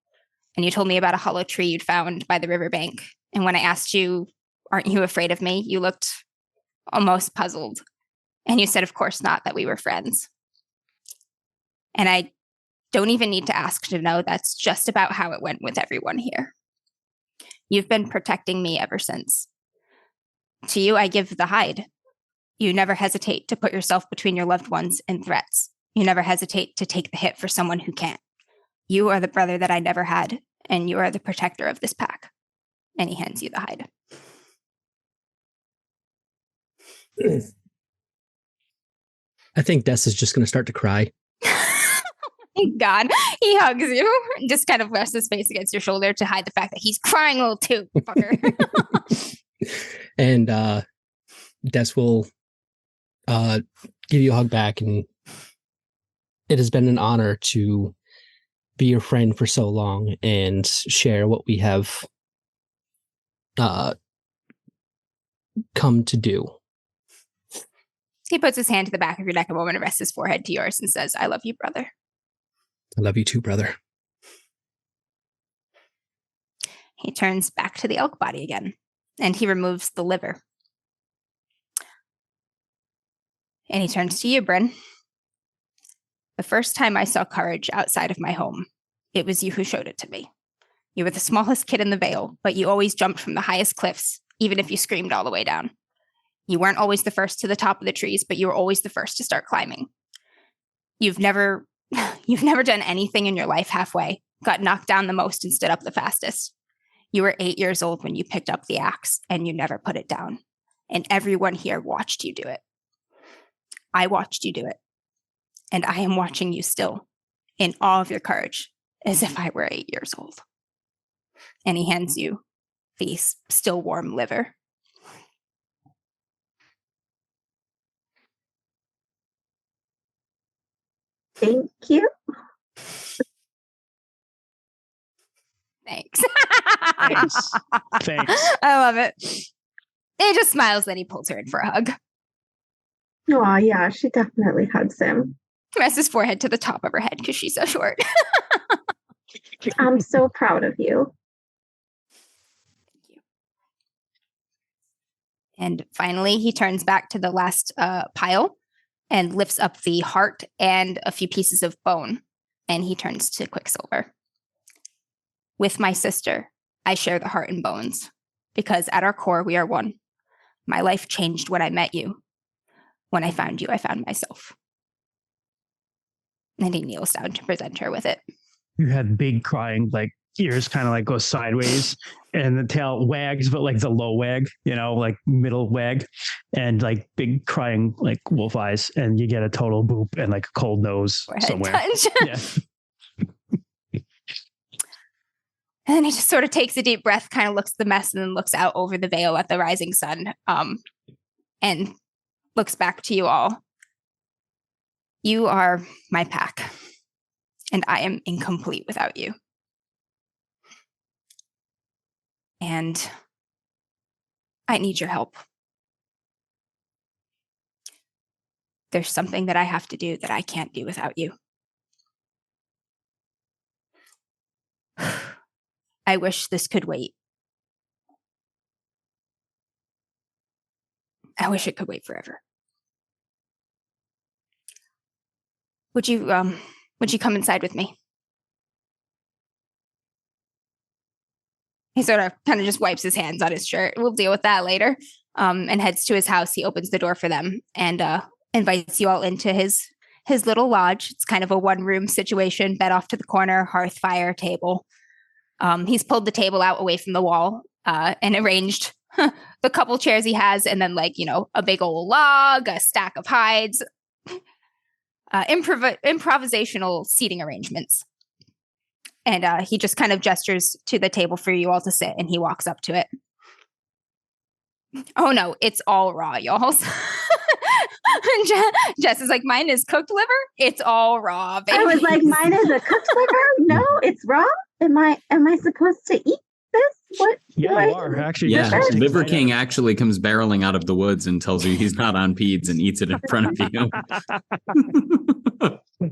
And you told me about a hollow tree you'd found by the riverbank. And when I asked you, aren't you afraid of me? You looked almost puzzled. And you said, of course not, that we were friends. And I don't even need to ask to know that's just about how it went with everyone here. You've been protecting me ever since. To you, I give the hide. You never hesitate to put yourself between your loved ones and threats. You never hesitate to take the hit for someone who can't. You are the brother that I never had, and you are the protector of this pack. And he hands you the hide. I think Des is just going to start to cry. Thank God. He hugs you and just kind of rests his face against your shoulder to hide the fact that he's crying a little too, fucker. And Des will give you a hug back, and it has been an honor to be your friend for so long and share what we have come to do. He puts his hand to the back of your neck a moment and rests his forehead to yours and says, I love you, brother. I love you too, brother. He turns back to the elk body again, and he removes the liver. And he turns to you, Bryn. The first time I saw courage outside of my home, it was you who showed it to me. You were the smallest kid in the Vale, but you always jumped from the highest cliffs, even if you screamed all the way down. You weren't always the first to the top of the trees, but you were always the first to start climbing. You've never done anything in your life halfway, got knocked down the most and stood up the fastest. You were 8 years old when you picked up the axe and you never put it down. And everyone here watched you do it. I watched you do it. And I am watching you still in awe of your courage, as if I were 8 years old. And he hands you the still warm liver. Thank you. Thanks. Thanks. I love it. He just smiles, then he pulls her in for a hug. Oh, yeah, she definitely hugs him. He rests his forehead to the top of her head because she's so short. I'm so proud of you. Thank you. And finally, he turns back to the last pile and lifts up the heart and a few pieces of bone. And he turns to Quicksilver. With my sister, I share the heart and bones, because at our core, we are one. My life changed when I met you. When I found you, I found myself. And he kneels down to present her with it. You had big crying, like ears kind of like go sideways, and the tail wags, but like the low wag, like middle wag, and like big crying, like wolf eyes, and you get a total boop and like a cold nose somewhere. Yeah. And then he just sort of takes a deep breath, kind of looks at the mess, and then looks out over the veil at the rising sun, and looks back to you all. You are my pack, and I am incomplete without you. And I need your help. There's something that I have to do that I can't do without you. I wish this could wait. I wish it could wait forever. Would you come inside with me? He sort of kind of just wipes his hands on his shirt. We'll deal with that later. And heads to his house. He opens the door for them and invites you all into his little lodge. It's kind of a one-room situation, bed off to the corner, hearth, fire, table. He's pulled the table out away from the wall and arranged the couple chairs he has, and then a big old log, a stack of hides, improvisational seating arrangements. And he just kind of gestures to the table for you all to sit, and he walks up to it. Oh no, it's all raw, y'all. Jess is like, mine is cooked liver. It's all raw, baby. I was like, mine is a cooked liver? No, it's raw? Am I supposed to eat this? What? Yeah, you are actually. Yeah, Liver King actually comes barreling out of the woods and tells you he's not on peds and eats it in front of you.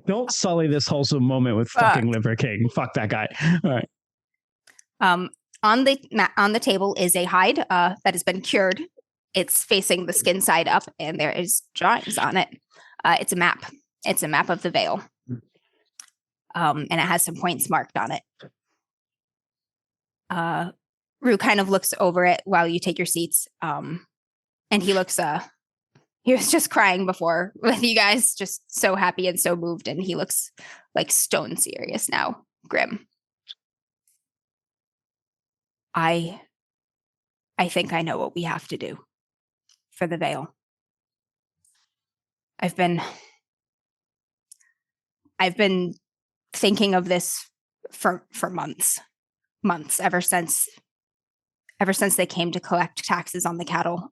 Don't sully this wholesome moment with fucking Liver King. Fuck that guy. All right. On the table is a hide that has been cured. It's facing the skin side up, and there is drawings on it. It's a map. It's a map of the Vale, and it has some points marked on it. Rue kind of looks over it while you take your seats, and he looks. He was just crying before with you guys, just so happy and so moved, and he looks like stone serious now, grim. I think I know what we have to do for the Vale. I've been thinking of this for months, ever since they came to collect taxes on the cattle.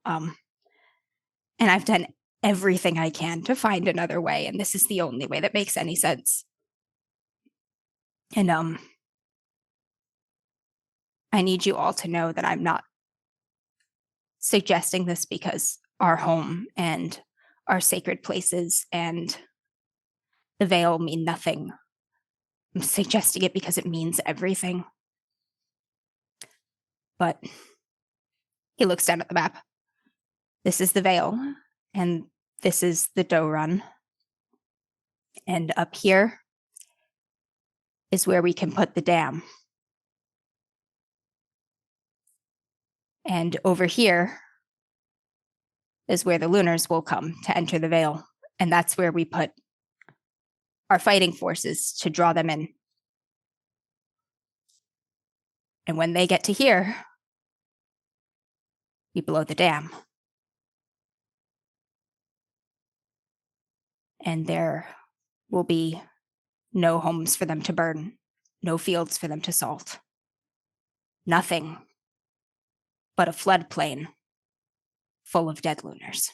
And I've done everything I can to find another way, and this is the only way that makes any sense. And I need you all to know that I'm not suggesting this because our home and our sacred places and the Vale mean nothing. I'm suggesting it because it means everything. But he looks down at the map. This is the Vale, and this is the dough run. And up here is where we can put the dam. And over here is where the Lunars will come to enter the Vale. And that's where we put our fighting forces to draw them in. And when they get to here, we blow the dam. And there will be no homes for them to burn, no fields for them to salt. Nothing but a floodplain full of dead Lunars.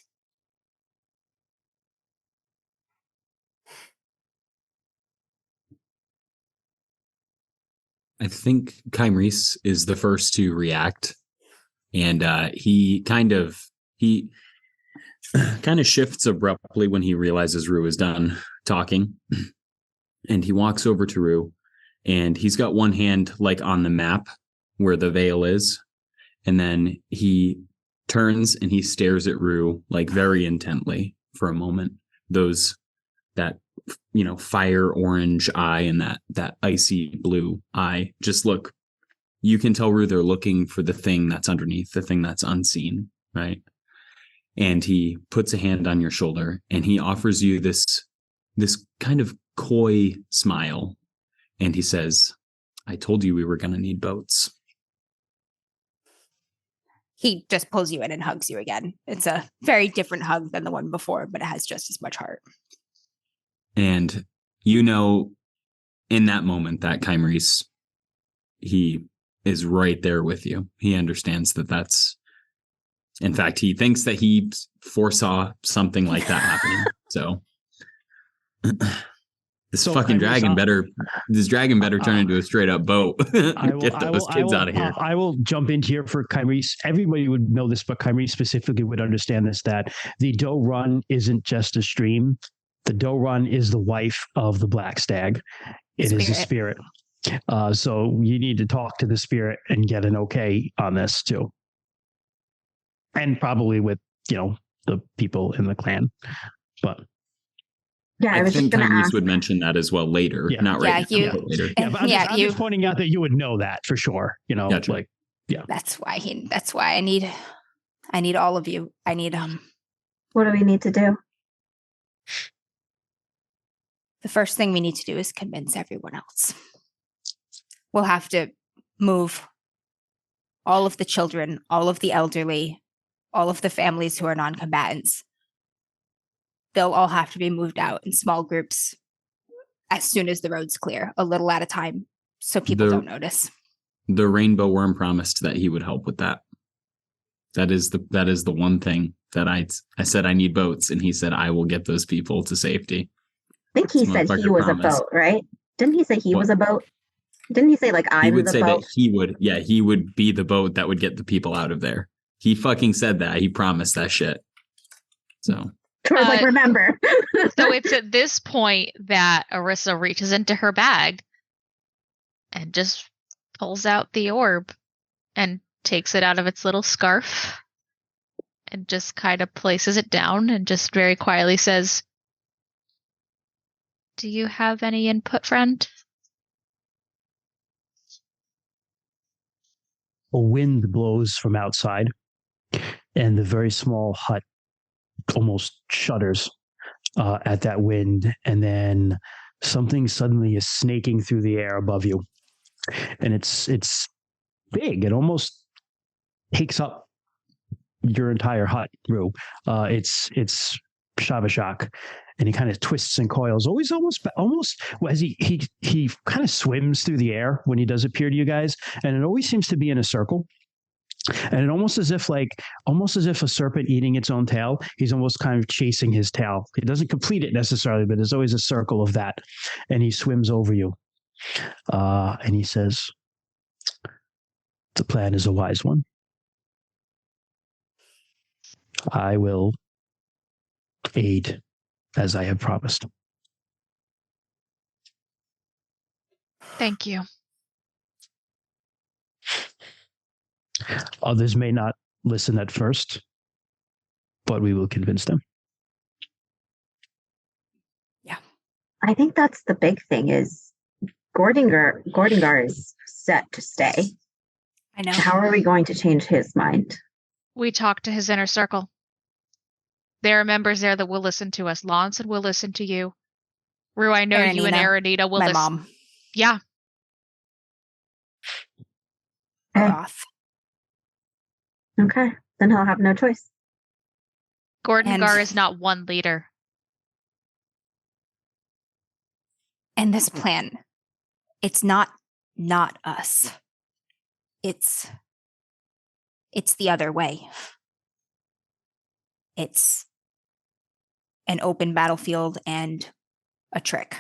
I think Kymreese is the first to react, and he kind of shifts abruptly when he realizes Rue is done talking, and he walks over to Rue and he's got one hand like on the map where the veil is, and then he turns and he stares at Rue like very intently for a moment. That fire orange eye and that icy blue eye just look. You can tell Rue they're looking for the thing that's underneath, the thing that's unseen, right? And he puts a hand on your shoulder and he offers you this kind of coy smile. And he says, I told you we were going to need boats. He just pulls you in and hugs you again. It's a very different hug than the one before, but it has just as much heart. And in that moment, that Kymrese, he is right there with you. He understands that's, in fact, he thinks that he foresaw something like that happening. So this dragon better turn into a straight up boat. Get those kids out of here. I will jump into here for Kymrese. Everybody would know this, but Kymrese specifically would understand this, that the Doe Run isn't just a stream. The Doe Run is the wife of the Black Stag. It is a spirit. So you need to talk to the spirit and get an okay on this too. And probably with, the people in the clan. But yeah, I think Kymrese would mention that as well later. Yeah. Not right now, but later. Yeah, but I'm just pointing out that you would know that for sure. Gotcha. That's why I need all of you. I need What do we need to do? The first thing we need to do is convince everyone else. We'll have to move all of the children, all of the elderly, all of the families who are non-combatants. They'll all have to be moved out in small groups as soon as the road's clear, a little at a time, so people don't notice. The Rainbow Worm promised that he would help with that. That is the one thing that I said I need boats, and he said I will get those people to safety. I think he said he was a boat, right? Didn't he say he was a boat? Didn't he say I'm the boat? He would say that he would be the boat that would get the people out of there. He fucking said that. He promised that shit. So remember. So it's at this point that Orisa reaches into her bag and just pulls out the orb and takes it out of its little scarf and just kind of places it down and just very quietly says, "Do you have any input, friend?" A wind blows from outside, and the very small hut almost shudders at that wind, and then something suddenly is snaking through the air above you, and it's big. It almost takes up your entire hut, Rue. It's Shavashak, and he kind of twists and coils, almost as he kind of swims through the air when he does appear to you guys, and it always seems to be in a circle. And it almost as if a serpent eating its own tail, he's almost kind of chasing his tail. He doesn't complete it necessarily, but there's always a circle of that. And he swims over you. And he says, "The plan is a wise one. I will aid as I have promised." Thank you. Others may not listen at first, but we will convince them. Yeah. I think that's the big thing is Gordinger is set to stay. I know. How are we going to change his mind? We talked to his inner circle. There are members there that will listen to us. Lonson will listen to you. Rue, I know you and Aranita will listen. My mom. Yeah. Roth. Okay, then he'll have no choice. Gordinger is not one leader. And this plan, it's not us. It's the other way. It's an open battlefield and a trick.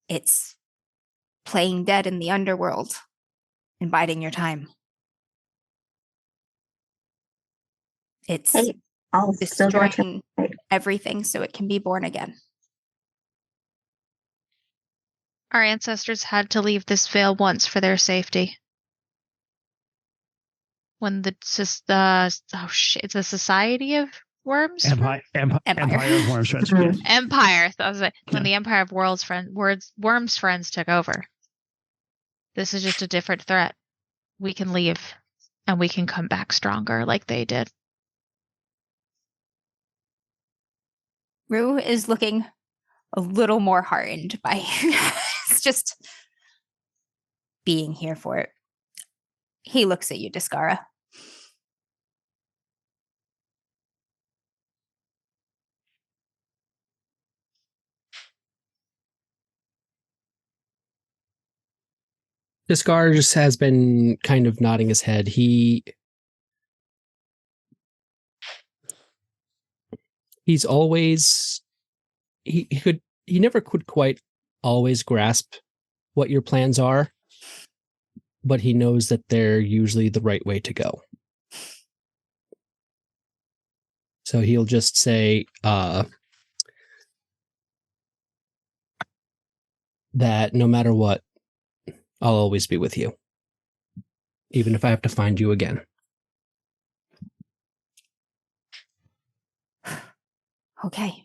It's playing dead in the underworld and biding your time. It's destroying everything so it can be born again. Our ancestors had to leave this vale once for their safety. When the Society of Worms? Empire of Worms Friends. Yes. Empire. When the Empire of Worms Friends took over. This is just a different threat. We can leave, and we can come back stronger like they did. Rue is looking a little more heartened by it's just being here for it. He looks at you, Discara. Discar just has been kind of nodding his head. He's always he never could quite always grasp what your plans are, but he knows that they're usually the right way to go. So he'll just say that no matter what, I'll always be with you, even if I have to find you again. Okay.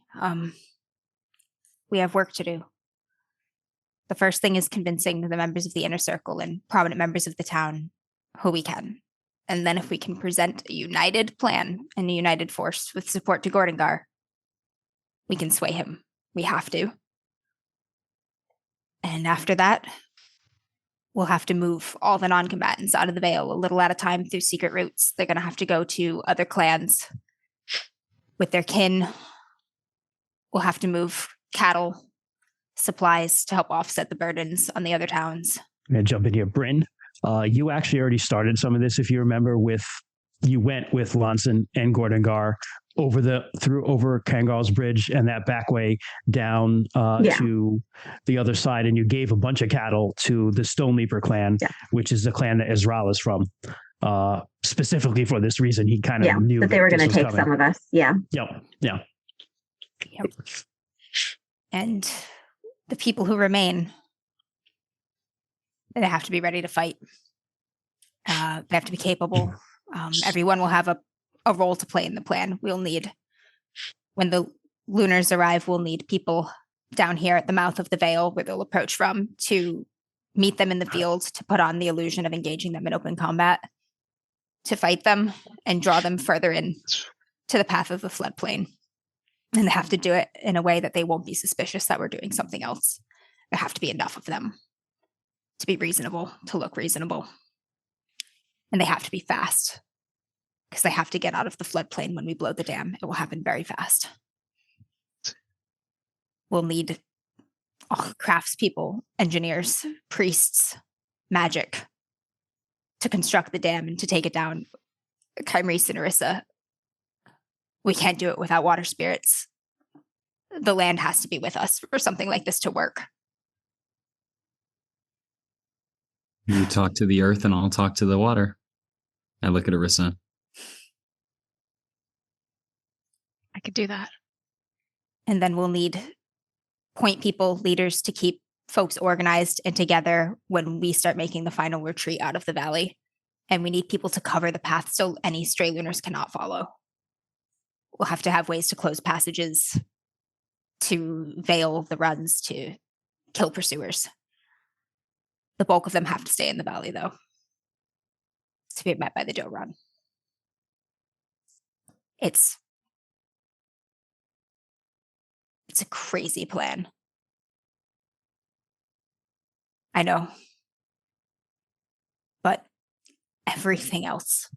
We have work to do. The first thing is convincing the members of the inner circle and prominent members of the town who we can. And then if we can present a united plan and a united force with support to Gordengar, we can sway him. We have to. And after that, we'll have to move all the non-combatants out of the Vale a little at a time through secret routes. They're going to have to go to other clans with their kin. We'll have to move cattle, supplies to help offset the burdens on the other towns. I'm going to jump in here. Bryn, you actually already started some of this, if you remember, you went with Lonson and Gordengar over Kangarl's Bridge and that back way down to the other side, and you gave a bunch of cattle to the Stoneleaper clan, which is the clan that Ezreal is from. Specifically for this reason, he kind of knew that they were going to take some of us. Yeah. Yep. And the people who remain, they have to be ready to fight. They have to be capable. Everyone will have a role to play in the plan. When the Lunars arrive, we'll need people down here at the mouth of the Vale where they'll approach from to meet them in the field, to put on the illusion of engaging them in open combat, to fight them and draw them further in to the path of the floodplain. And they have to do it in a way that they won't be suspicious that we're doing something else. There have to be enough of them to be reasonable, to look reasonable. And they have to be fast, because they have to get out of the floodplain when we blow the dam. It will happen very fast. We'll need craftspeople, engineers, priests, magic to construct the dam and to take it down. Kymrese and Orissa, we can't do it without water spirits. The land has to be with us for something like this to work. You talk to the earth and I'll talk to the water. I look at Orissa. I could do that. And then we'll need point people, leaders, to keep folks organized and together when we start making the final retreat out of the valley. And we need people to cover the path so any stray Lunars cannot follow. We'll have to have ways to close passages, to veil the runs, to kill pursuers. The bulk of them have to stay in the valley, though, to be met by the Doe Run. It's a crazy plan. I know. But everything else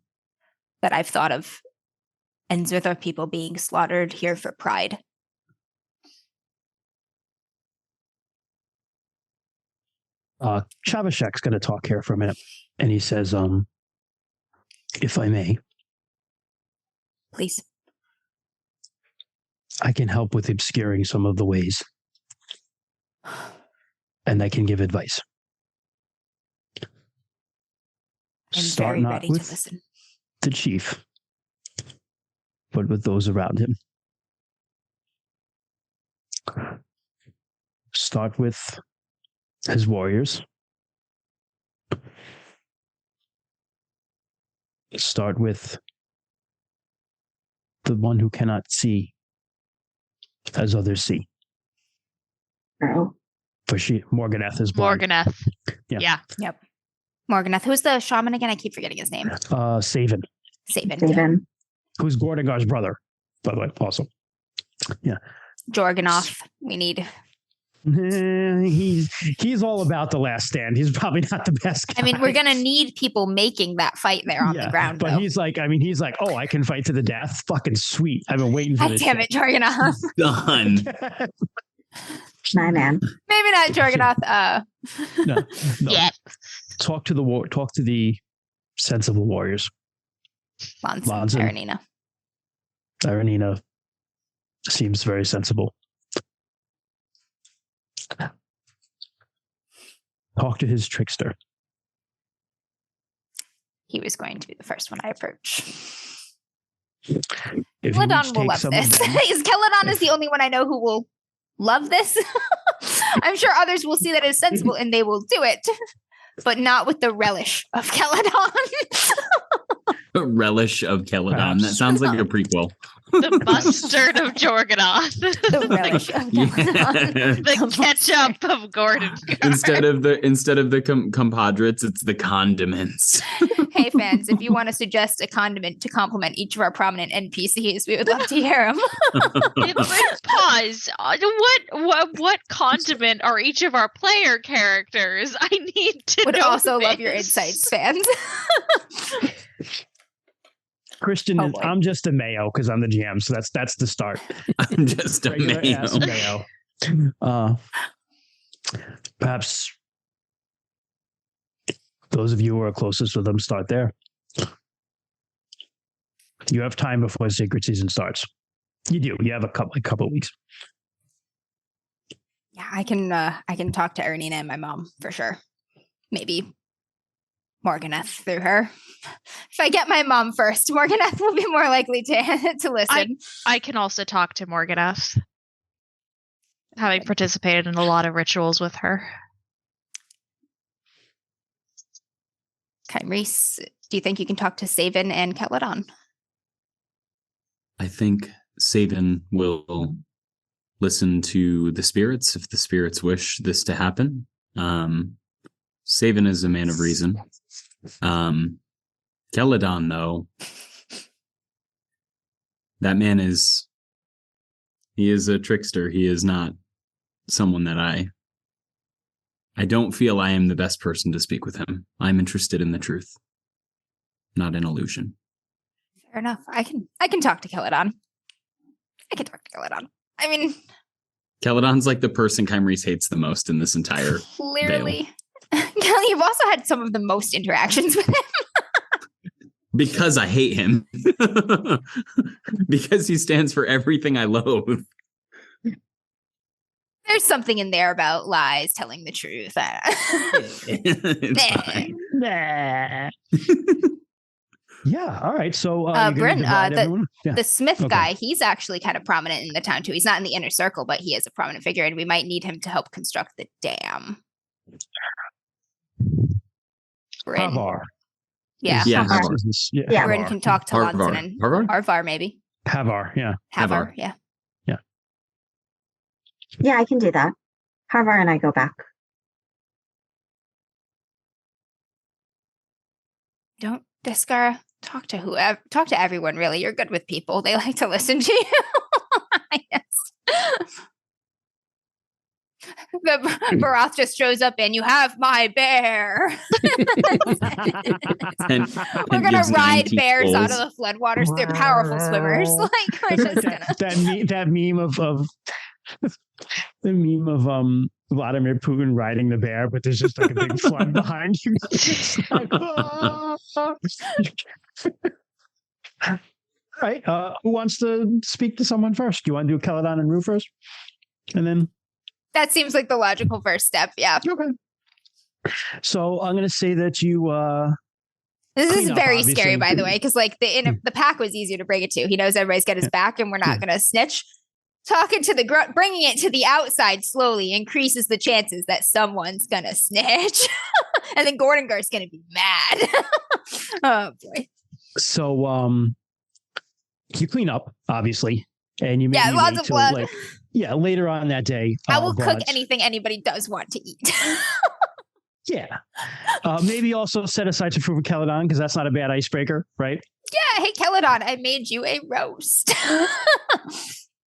that I've thought of ends with our people being slaughtered here for pride. Chavashek's going to talk here for a minute, and he says, if I may. Please. I can help with obscuring some of the ways. And I can give advice. I'm Start very not ready to with listen. the chief, but with those around him. Start with his warriors. Start with the one who cannot see as others see. Oh. For Morganeth is blind. Morganeth. Yeah. Yep. Morganeth. Who's the shaman again? I keep forgetting his name. Saven. Saven. Who's Gordagar's brother, by the way, also. Yeah. Jorganoth. We need. He's all about the last stand. He's probably not the best guy. I mean, we're gonna need people making that fight there on the ground. But though. he's like, oh, I can fight to the death. Fucking sweet. I've been waiting for God this. damn it, Jorganoth. Done. My man. Maybe not Jorganoth. No. Yeah. Talk to the sensible warriors. Lonson. Aranina. Aranina seems very sensible. Talk to his trickster. He was going to be the first one I approach. If Celadon will love this. Celadon is the only one I know who will love this. I'm sure others will see that as sensible and they will do it, but not with the relish of Celadon. Relish of Celadon. That sounds like a prequel. The mustard of Jorganoth. The relish of Celadon. The ketchup of Gordon. Instead of the compadres, it's the condiments. Hey fans, if you want to suggest a condiment to complement each of our prominent NPCs, we would love to hear them. Pause. What condiment are each of our player characters? I need to Would know also this. love your insights, fans. Christian, I'm just a mayo because I'm the GM, so that's the start. I'm just a mayo. Perhaps those of you who are closest with them start there. You have time before Sacred Season starts. You do. You have a couple of weeks. Yeah, I can talk to Aranina and my mom for sure. Maybe Morganeth through her. If I get my mom first, Morganeth will be more likely to listen. I can also talk to Morganeth, having participated in a lot of rituals with her. Reese, do you think you can talk to Saven and Celadon? I think Saven will listen to the spirits if the spirits wish this to happen. Saven is a man of reason. Celadon, though, that man is a trickster. He is not someone that I don't feel I am the best person to speak with him. I'm interested in the truth, not in illusion. Fair enough. I can talk to Celadon. I mean, Celadon's like the person Kymrese hates the most in this entire clearly. Kelly, you've also had some of the most interactions with him. Because I hate him. Because he stands for everything I loathe. There's something in there about lies, telling the truth. It's fine. Yeah, all right. So, Bryn, the Smith guy, he's actually kind of prominent in the town too. He's not in the inner circle, but he is a prominent figure, and we might need him to help construct the dam. Bryn. Havar. Yeah. Havar. Bryn can talk to Lonson and Harvar, maybe. Havar, yeah. Havar, yeah. Yeah. Yeah, I can do that. Harvar and I go back. Don't, Descara, talk to everyone, really. You're good with people. They like to listen to you. Yes. The Barath just shows up and you have my bear. We're gonna ride bears goals. out of the floodwaters. They're powerful swimmers. Like we're just gonna that meme of the meme of Vladimir Putin riding the bear, but there's just like a big flood behind you. Like, oh. Right. Who wants to speak to someone first? Do you want to do Celadon and Rue first? And then that seems like the logical first step. Yeah. Okay. So I'm going to say that you. This is very scary, by the way, because like the pack was easier to break it to. He knows everybody's got his back, and we're not going to snitch. talking to the grunt, bringing it to the outside slowly increases the chances that someone's gonna snitch. And then Gordongar's gonna be mad. Oh boy. So you clean up, obviously, and you maybe lots of blood. Like, later on that day. I will cook anything anybody does want to eat. Yeah. Maybe also set aside some food for Caledon, because that's not a bad icebreaker, right? Yeah. Hey, Caledon, I made you a roast.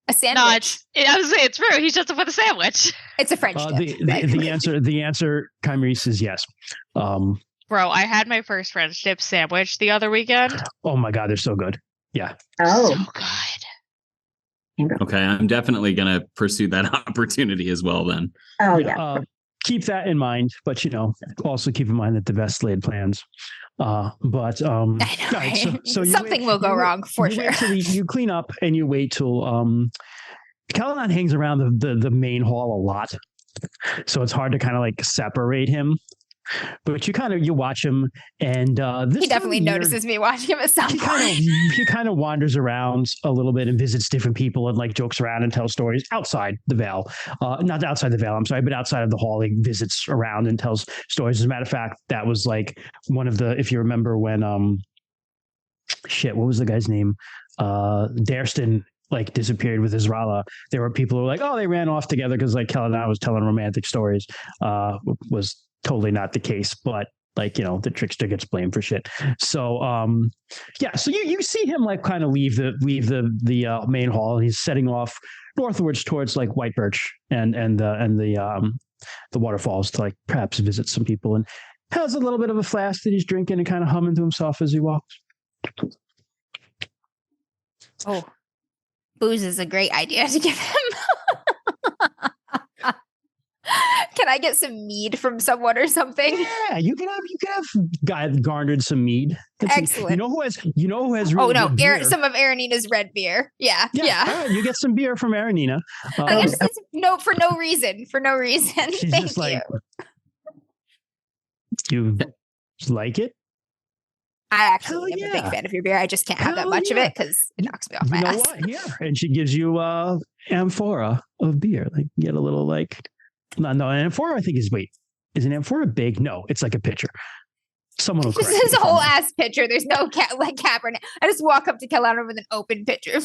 A sandwich. No, I was saying it's true. He's just with a sandwich. It's a French dip. The answer, Kymrese, is yes. Bro, I had my first French dip sandwich the other weekend. Oh my God, they're so good. Yeah. Oh. So good. Okay, I'm definitely going to pursue that opportunity as well then. Oh, yeah. Keep that in mind, but also keep in mind that the best laid plans. I know, right? So something will go wrong for sure. You clean up and you wait till Caledon hangs around the main hall a lot, so it's hard to kind of like separate him. But you watch him, and he definitely notices me watching him at some point. He kind of wanders around a little bit and visits different people and like jokes around and tells stories outside the Vale. Not outside the Vale, I'm sorry, but outside of the hall. He visits around and tells stories. As a matter of fact, that was like one of the, if you remember when what was the guy's name? Dareston like disappeared with Israela. There were people who were like, oh, they ran off together because like Caledon was telling romantic stories. Was totally not the case, but like, the trickster gets blamed for shit. So, so you see him like kind of leave the main hall, and he's setting off northwards towards like White Birch and the waterfalls to like perhaps visit some people, and has a little bit of a flask that he's drinking and kind of humming to himself as he walks. Oh, booze is a great idea to give him. Can I get some mead from someone or something? Yeah, you can have garnered some mead. Excellent. You know who has really good beer? Some of Aranina's red beer. Yeah. All right, you get some beer from Aranina. I guess it's for no reason. She's Thank just like, you like it? I actually am a big fan of your beer. I just can't have that much of it because it knocks me off my ass. What? Here, and she gives you amphora of beer. Like, you get a little like. No, an amphora I think is an amphora big? No, it's like a pitcher. Someone will correct This is a whole ass pitcher. There's no Cabernet. I just walk up to Caledon with an open pitcher.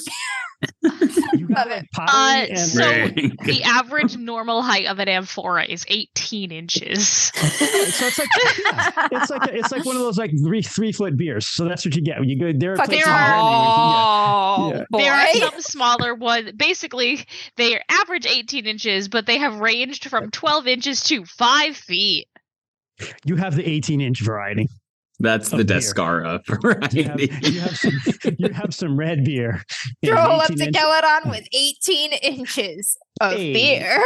Love it. The average normal height of an amphora is 18 inches. So it's like one of those like 3-foot beers. So that's what you get when you go there. There are some smaller ones. Basically, they average 18 inches, but they have ranged from 12 inches to 5 feet. You have the 18-inch variety. That's the Descara variety. You have some red beer. Roll up to Caledon with 18 inches of beer.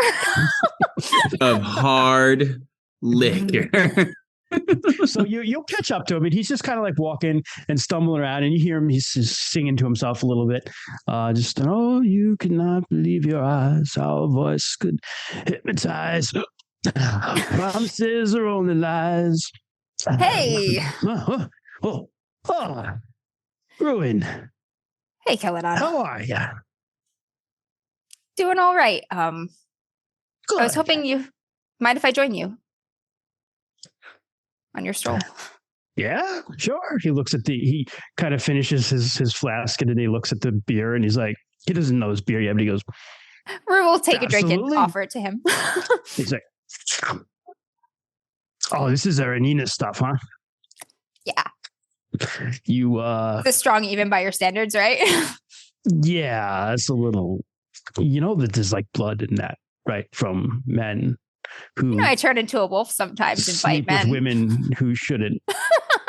Of hard liquor. So you'll catch up to him, and he's just kind of like walking and stumbling around, and you hear him, he's just singing to himself a little bit. You could not believe your eyes, our voice could hypnotize. Promises are only lies. Hey. Ruin. Hey, Caledon. How are you? Doing all right. Good. I was hoping you mind if I join you on your stroll. Yeah, sure. He kind of finishes his flask, and then he looks at the beer, and he's like, he doesn't know his beer yet, but he goes, Rue will take a drink and offer it to him. He's like, oh, this is Aranina's stuff, huh? Yeah. You it's strong even by your standards, right? Yeah, it's a little, that there's like blood in that, right? From men who I turn into a wolf sometimes and fight men. With women who shouldn't.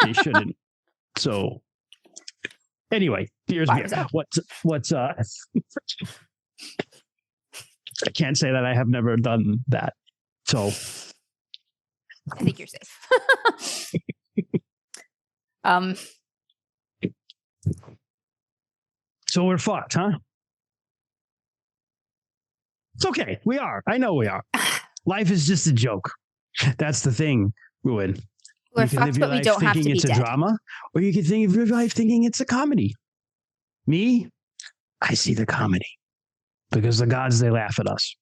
They shouldn't. So anyway, here's beer. What's I can't say that I have never done that. So I think you're safe. So we're fucked, huh? It's okay. We are. I know we are. Life is just a joke. That's the thing, Ruin. We're fucked, but we don't have to be it's dead. A drama, or you can think of your life thinking it's a comedy. Me, I see the comedy. because the gods, they laugh at us.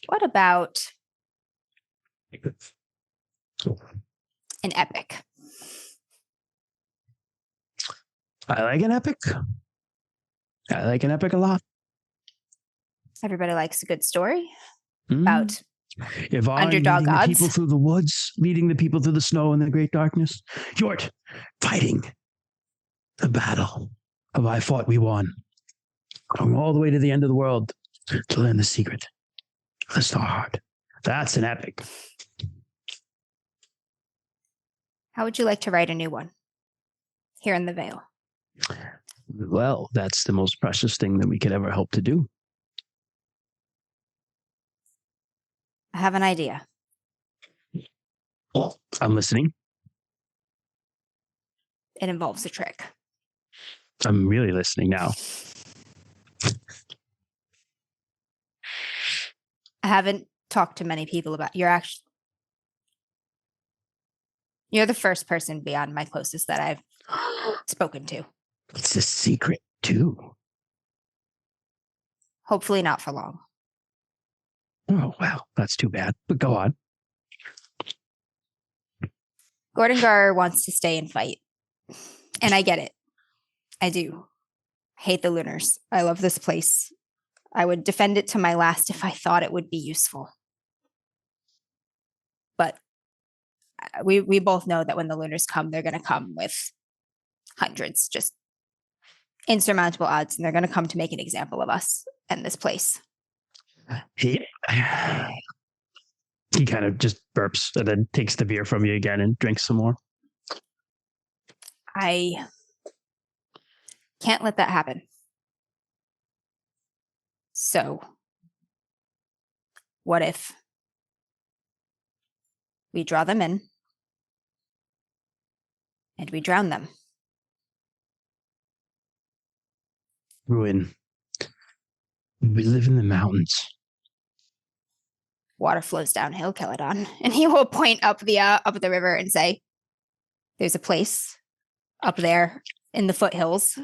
What about an epic? I like an epic. I like an epic a lot. Everybody likes a good story about if I'm underdog leading gods. the people through the woods, leading the people through the snow and the great darkness, Yort fighting the battle of I fought, we won, going all the way to the end of the world to learn the secret of the Star Heart. That's an epic. How would you like to write a new one here in the Vale? Well, that's the most precious thing that we could ever hope to do. I have an idea. I'm listening. It involves a trick. I'm really listening now. I haven't talked to many people about you're the first person beyond my closest that I've spoken to. It's a secret too. Hopefully not for long. Oh, well, that's too bad. But go on. Gordengar wants to stay and fight. And I get it. I do. I hate the Lunars. I love this place. I would defend it to my last if I thought it would be useful. But we both know that when the Lunars come, they're going to come with hundreds, just insurmountable odds, and they're going to come to make an example of us and this place. He kind of just burps and then takes the beer from you again and drinks some more. I can't let that happen. So, what if we draw them in and we drown them? Ruin. We live in the mountains. Water flows downhill, Celadon, and he will point up the river and say, "There's a place up there in the foothills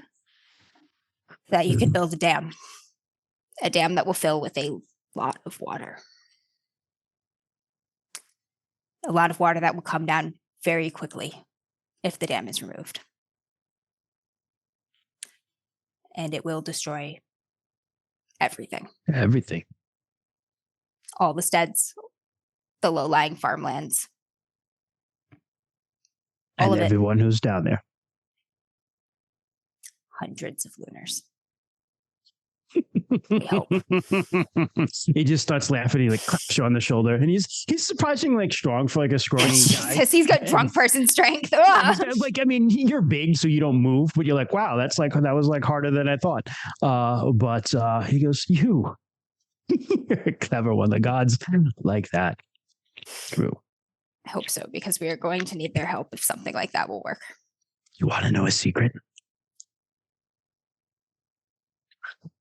that you could build a dam that will fill with a lot of water. A lot of water that will come down very quickly if the dam is removed. And it will destroy everything. Everything. All the steads, the low-lying farmlands. All And of everyone who's down there. Hundreds of Lunars. We hope. He just starts laughing. He like claps you on the shoulder, and he's surprisingly like strong for like a scrawny guy. Jesus, he's got drunk person strength. Like, I mean, you're big, so you don't move, but you're like, wow, that was like harder than I thought. But he goes, you're a clever one. The gods like that. True. I hope so, because we are going to need their help if something like that will work. You want to know a secret?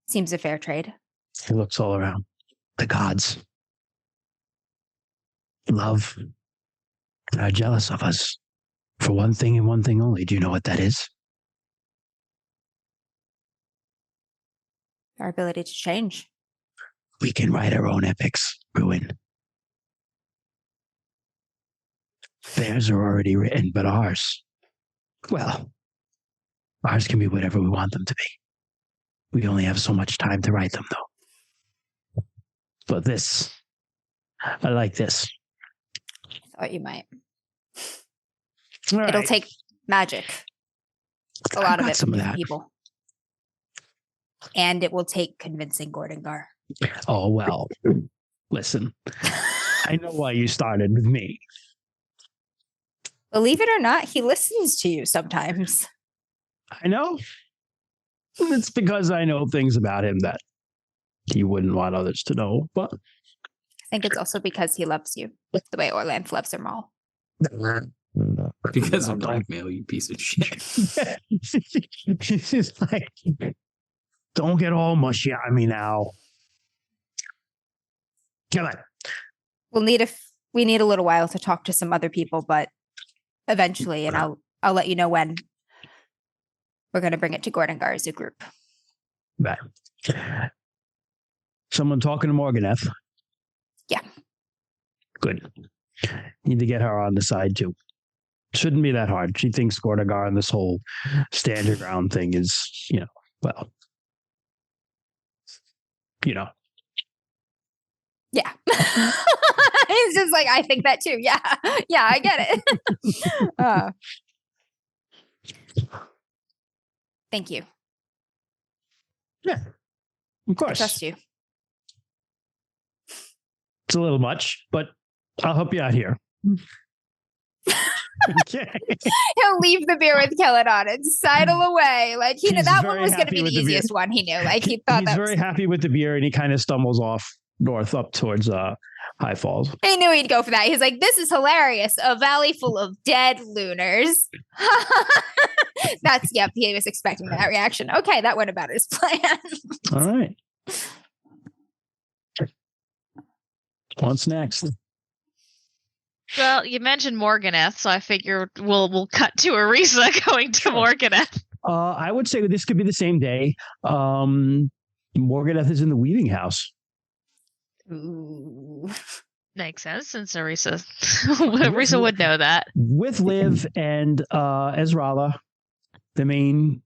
Seems a fair trade. He looks all around. The gods love and are jealous of us for one thing and one thing only. Do you know what that is? Our ability to change. We can write our own epics, Ruin. Theirs are already written, but ours, well, ours can be whatever we want them to be. We only have so much time to write them, though. But this, I like this. I thought you might. All It'll right. take magic. A lot of it from people. And it will take convincing Gordengar. Oh, well, listen, I know why you started with me. Believe it or not, he listens to you sometimes. I know. It's because I know things about him that he wouldn't want others to know, but I think it's also because he loves you the way Orlanth loves them all. Because of blackmail, you piece of shit. She's just like, don't get all mushy on me now. Come on. We need a little while to talk to some other people, but eventually, and I'll let you know when. we're going to bring it to Gordengar as a group. Right. Someone talking to Morganeth? Yeah. Good. Need to get her on the side too. Shouldn't be that hard. She thinks Gordengar and this whole stand your ground thing is, well, Yeah. It's just like, I think that too. Yeah. Yeah, I get it. Thank you. Yeah, of course. I trust you. It's a little much, but I'll help you out here. Okay. He'll leave the beer with Kelladon and sidle away. Like that one was going to be the easiest one. He knew. Like he thought he's very happy with the beer, and he kind of stumbles off north up towards High Falls. He knew he'd go for that. He's like, "This is hilarious! A valley full of dead lunars." He was expecting that reaction. Okay, that went about his plan. All right. What's next? Well, you mentioned Morganeth, so I figure we'll cut to Arisa going to Morganeth. I would say this could be the same day. Morganeth is in the weaving house. Ooh. Makes sense, since Arisa would know that. With Liv and Ezrala, the main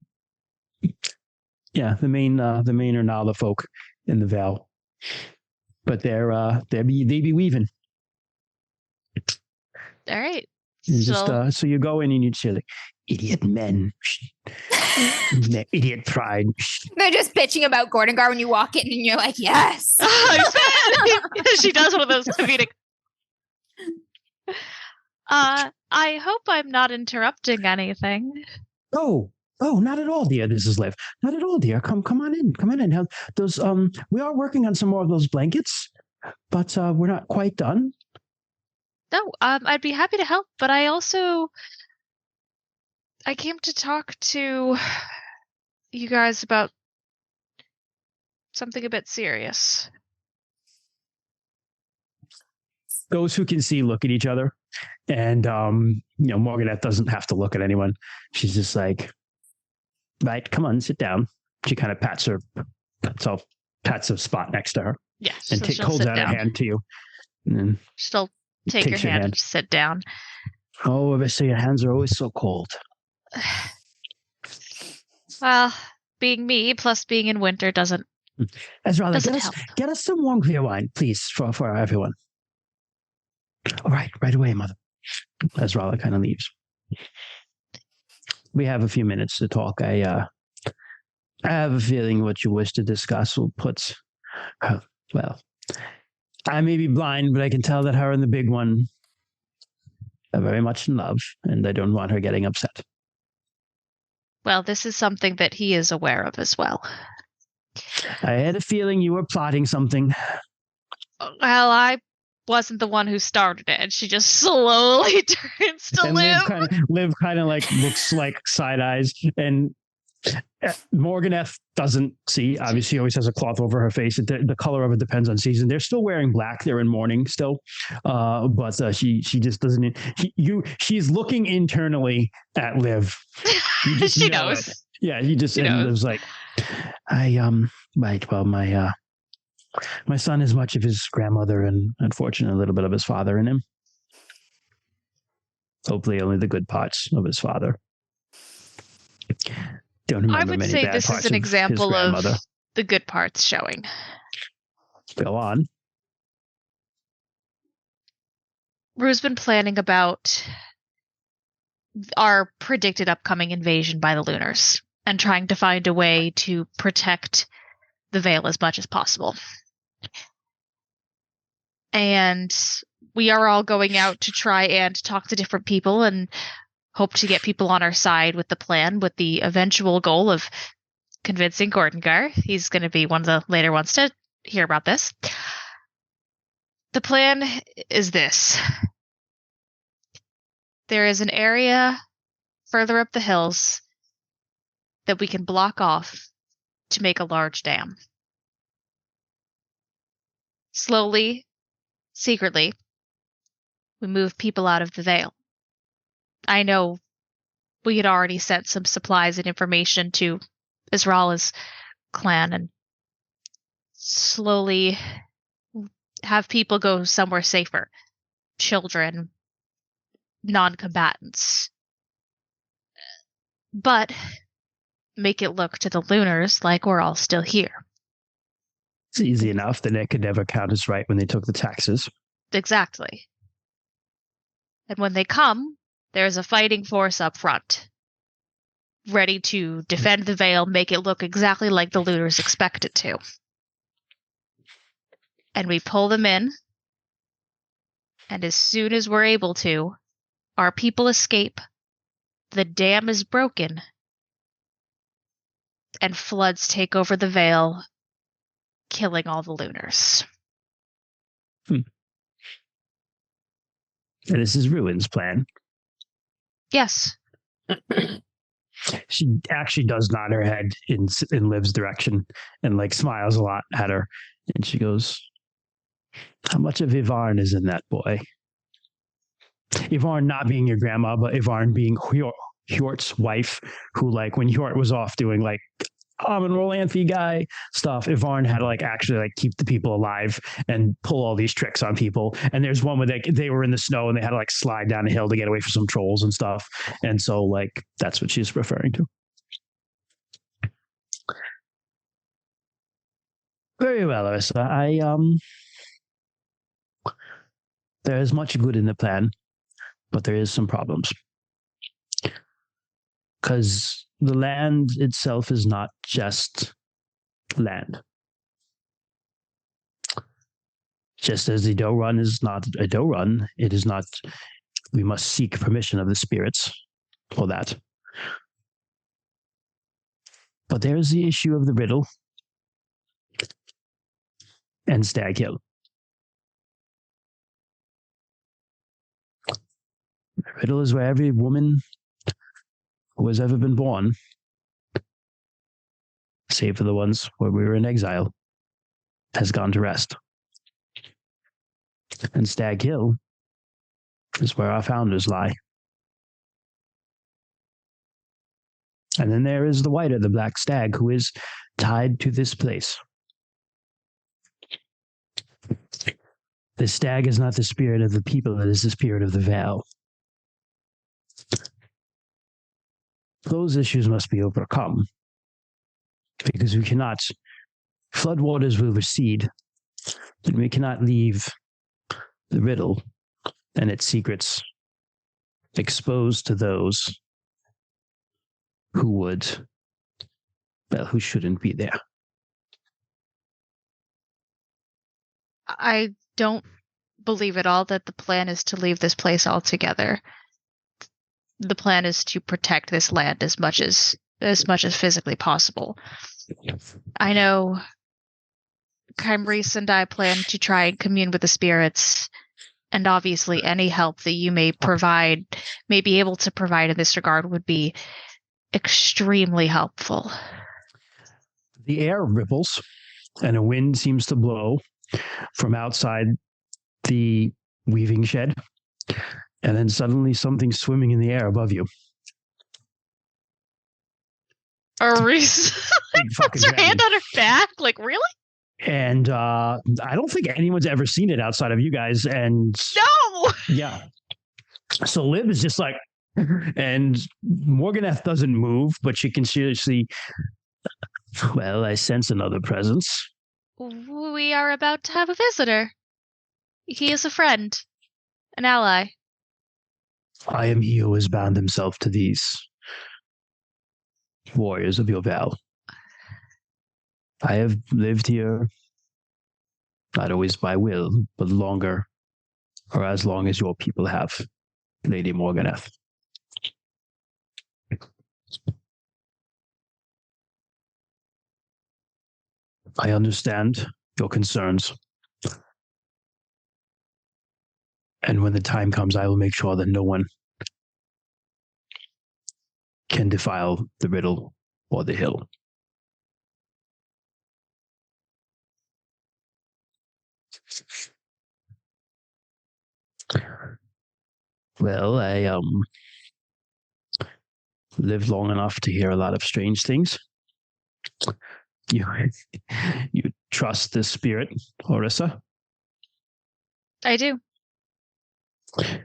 are now the folk in the Vale. But they be weaving. All right. So you go in and you say, like, idiot men, idiot pride. They're just bitching about Gordengar when you walk in, and you're like, yes. She does one of those comedic. I hope I'm not interrupting anything. Oh, not at all, dear. This is Liv. Not at all, dear. Come on in. Come on in. Those we are working on some more of those blankets, but we're not quite done. No, I'd be happy to help, but I came to talk to you guys about something a bit serious. Those who can see look at each other, and Morganeth doesn't have to look at anyone. She's just like, right, come on, sit down. She kind of pats a spot next to her. Yes, and holds out a hand to you. And then she'll take your hand and sit down. Oh, Arisa, your hands are always so cold. Well, being me plus being in winter doesn't help. Get us some warm clear wine, please, for everyone. All right away, mother. Ezrala kind of leaves. We have a few minutes to talk. I have a feeling what you wish to discuss will put, well, I may be blind, but I can tell that her and the big one are very much in love, and I don't want her getting upset. Well, this is something that he is aware of as well. I had a feeling you were plotting something. Well, I wasn't the one who started it. She just slowly turns to Liv. Liv kind of like looks like side eyes, and Morganeth doesn't see. Obviously, she always has a cloth over her face. The color of it depends on season. They're still wearing black. They're in mourning still, but she just doesn't. She's looking internally at Liv. She knows. Yeah, Liv's like, right. Well, my son has much of his grandmother and unfortunately a little bit of his father in him. Hopefully only the good parts of his father. Don't remember I would many say bad this parts is an of example his of the good parts showing. Go on. Rue's been planning about our predicted upcoming invasion by the Lunars and trying to find a way to protect the Vale as much as possible. And we are all going out to try and talk to different people and hope to get people on our side with the plan, with the eventual goal of convincing Gordengar. He's going to be one of the later ones to hear about this. The plan is this. There is an area further up the hills that we can block off to make a large dam. Slowly, secretly, we move people out of the Vale. I know we had already sent some supplies and information to Israel's clan and slowly have people go somewhere safer. Children, non-combatants. But make it look to the Lunars like we're all still here. It's easy enough. The net could never count as right when they took the taxes. Exactly. And when they come, there's a fighting force up front, ready to defend the Vale, make it look exactly like the Lunars expect it to. And we pull them in, and as soon as we're able to, our people escape, the dam is broken, and floods take over the Vale, killing all the Lunars. And this is Ruin's plan. Yes. She actually does nod her head in Liv's direction and like smiles a lot at her. And she goes, how much of Ivarn is in that boy? Ivarn not being your grandma, but Ivarn being Hjort's wife, who like when Hjort was off doing like common Rolanthy guy stuff, Ivarn had to like actually like keep the people alive and pull all these tricks on people. And there's one where they were in the snow and they had to like slide down a hill to get away from some trolls and stuff. And so like that's what she's referring to. Very well, Arissa. There is much good in the plan, but there is some problems. Because the land itself is not just land. Just as the dough run is not a dough run, it is not, we must seek permission of the spirits for that. But there is the issue of the riddle and Stag Hill. The riddle is where every woman who has ever been born, save for the ones where we were in exile, has gone to rest. And Stag Hill is where our founders lie. And then there is the whiter, the black stag, who is tied to this place. The stag is not the spirit of the people, it is the spirit of the Vale. Those issues must be overcome, because we cannot, floodwaters will recede, and we cannot leave the riddle and its secrets exposed to those who would, well, who shouldn't be there. I don't believe at all that the plan is to leave this place altogether. The plan is to protect this land as much as physically possible. I know Kymreese and I plan to try and commune with the spirits, and obviously any help that you may be able to provide in this regard would be extremely helpful. The air ripples, and a wind seems to blow from outside the weaving shed, and then suddenly something's swimming in the air above you. Reese puts her hand on her back, like, really? And I don't think anyone's ever seen it outside of you guys. And no, yeah. So Liv is just like, and Morganeth doesn't move, but she can seriously. Well, I sense another presence. We are about to have a visitor. He is a friend, an ally. I am he who has bound himself to these warriors of your Val. I have lived here, not always by will, but longer, or as long as your people have, Lady Morganeth. I understand your concerns. And when the time comes, I will make sure that no one can defile the riddle or the hill. Well, lived long enough to hear a lot of strange things. You trust the spirit, Orissa? I do.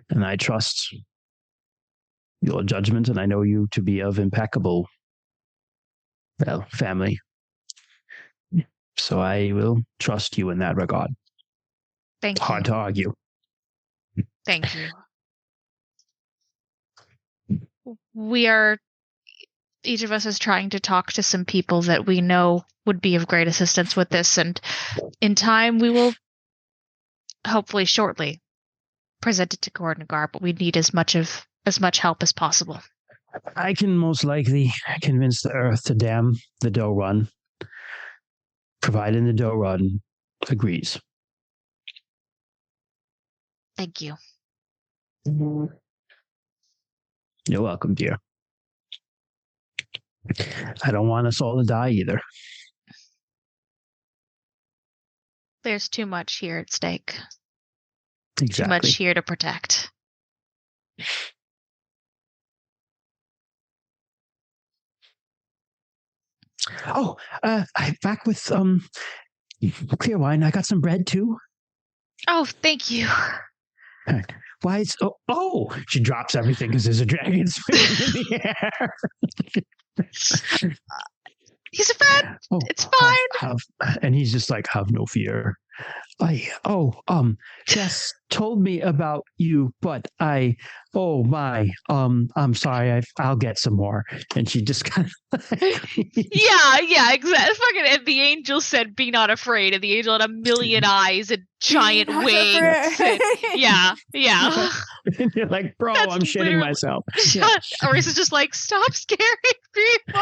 And I trust your judgment, and I know you to be of impeccable, family. So I will trust you in that regard. Thank you. Hard to argue. Thank you. Each of us is trying to talk to some people that we know would be of great assistance with this, and in time we will, hopefully shortly, present it to Gordongar, but we need as much help as possible. I can most likely convince the Earth to dam the Doe Run, providing the Doe Run agrees. Thank you. You're welcome, dear. I don't want us all to die either. There's too much here at stake. Exactly. Too much here to protect. Oh, I'm back with clear wine. I got some bread too. Oh, thank you. Why is she drops everything because there's a dragon spinning in the air. He's a friend. It's fine. And he's just like, have no fear. Jess told me about you, but I'm sorry. I'll get some more. And she just kind of yeah, exactly. Fucking, and the angel said, "Be not afraid." And the angel had a million eyes and giant wings. And, yeah. And you're like, bro, I'm shitting myself. Yeah. Orissa's just like, stop scaring people.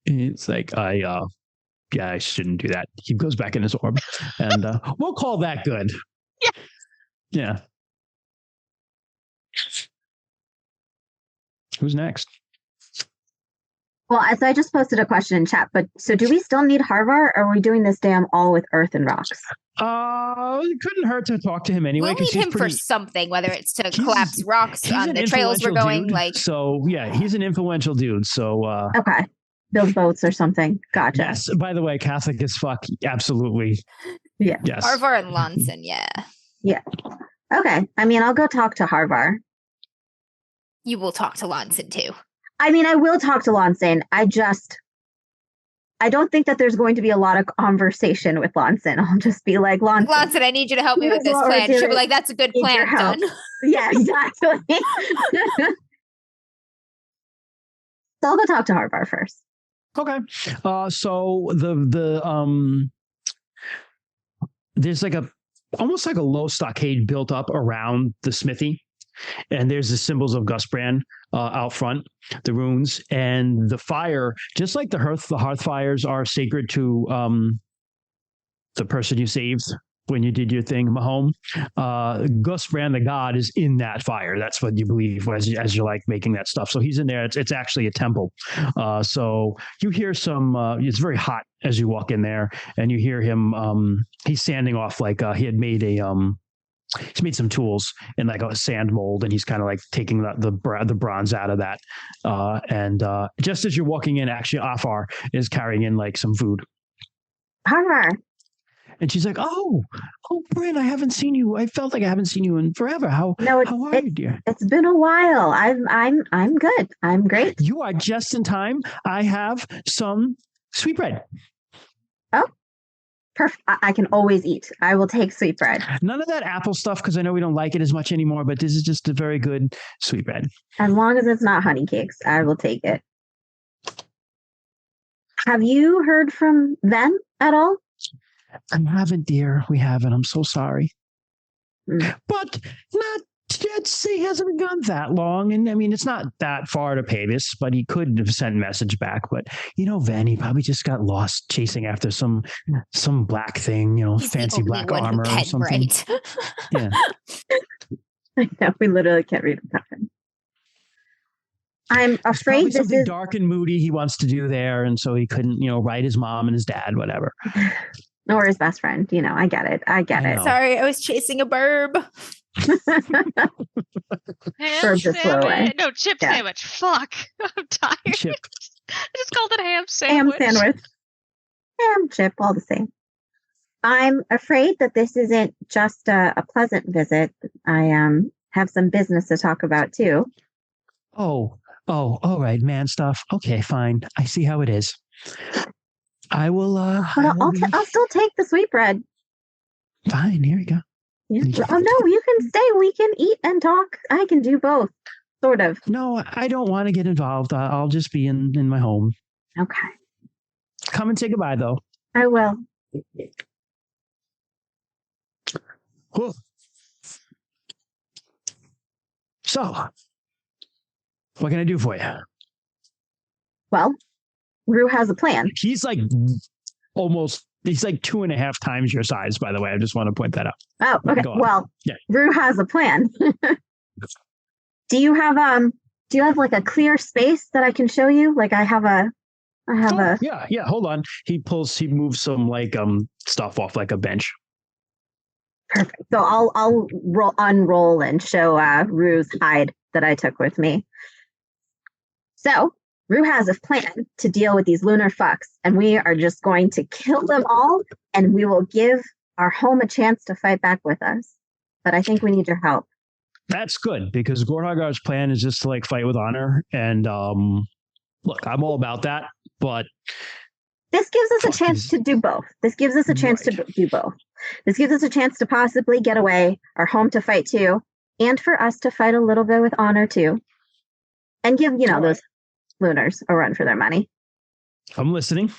It's like, I shouldn't do that. He goes back in his orb, and we'll call that good. Yeah. Who's next? Well, so I just posted a question in chat, but so do we still need Harvar, or are we doing this dam all with earth and rocks? It couldn't hurt to talk to him anyway. We'll need him for something, whether it's to collapse rocks on the trails we're going. So yeah, he's an influential dude. So okay. Build boats or something. Gotcha. Yes. By the way, Catholic as fuck. Absolutely. Yeah. Yes. Harvar and Lonson. Yeah. Yeah. Okay. I mean, I'll go talk to Harvar. You will talk to Lonson too. I mean, I will talk to Lonson. I don't think that there's going to be a lot of conversation with Lonson. I'll just be like, Lonson, I need you to help me with this plan. She'll be like, that's a good plan, done. Yeah, exactly. So I'll go talk to Harvar first. Okay. So there's like almost like a low stockade built up around the smithy, and there's the symbols of Gusbrand out front, the runes, and the fire, just like the hearth fires are sacred to the person you saved when you did your thing, Mahome. Gusbrand, the god, is in that fire. That's what you believe as you're like making that stuff. So he's in there. It's actually a temple. So you hear some, it's very hot as you walk in there, and you hear him, he's sanding off like he had made he's made some tools in like a sand mold, and he's kind of like taking the bronze out of that. And just as you're walking in, actually Afar is carrying in like some food. Harvar. And she's like, oh, Bryn, I haven't seen you. I felt like I haven't seen you in forever. How are you, dear? It's been a while. I'm good. I'm great. You are just in time. I have some sweetbread. Oh, perfect. I can always eat. I will take sweetbread. None of that apple stuff, because I know we don't like it as much anymore, but this is just a very good sweetbread. As long as it's not honey cakes, I will take it. Have you heard from them at all? I haven't, dear. We haven't. I'm so sorry. But not yet. He hasn't gone that long. And I mean, it's not that far to pay this, but he could have sent a message back. But, Ven, he probably just got lost chasing after some black thing, He's fancy black armor or something. Right? Yeah. I know. We literally can't read nothing. I'm afraid this is dark and moody he wants to do there. And so he couldn't, write his mom and his dad, whatever. Or his best friend. I get it. I get it. Sorry, I was chasing a burb. Ham just flew away. sandwich. No, chip Yeah. sandwich. Fuck. I'm tired. Chip. I just called it ham Ham sandwich. sandwich. Ham chip, all the same. I'm afraid that this isn't just a pleasant visit. I have some business to talk about too. Oh, all right, man stuff. Okay, fine. I see how it is. I will. But I'll still take the sweetbread. Fine. Here you go. Yeah. Oh no, you can stay. We can eat and talk. I can do both, sort of. No, I don't want to get involved. I'll just be in my home. Okay, Come and say goodbye, though. I will. Cool. So, what can I do for you? Well, Rue has a plan. He's like he's like 2.5 times your size, by the way. I just want to point that out. Oh, okay. Go on. Well, Yeah. Rue has a plan. Do you have like a clear space that I can show you? Like I have a Yeah. Hold on. He moves some like stuff off like a bench. perfect. So I'll unroll and show Rue's hide that I took with me. So Rue has a plan to deal with these lunar fucks, and we are just going to kill them all, and we will give our home a chance to fight back with us. But I think we need your help. That's good because Gorhagar's plan is just to like fight with honor. And look, I'm all about that, but this gives us a chance to do both. This gives us a chance to do both. This gives us a chance to possibly get away, our home to fight too, and for us to fight a little bit with honor too. And give, those lunars a run for their money. I'm listening.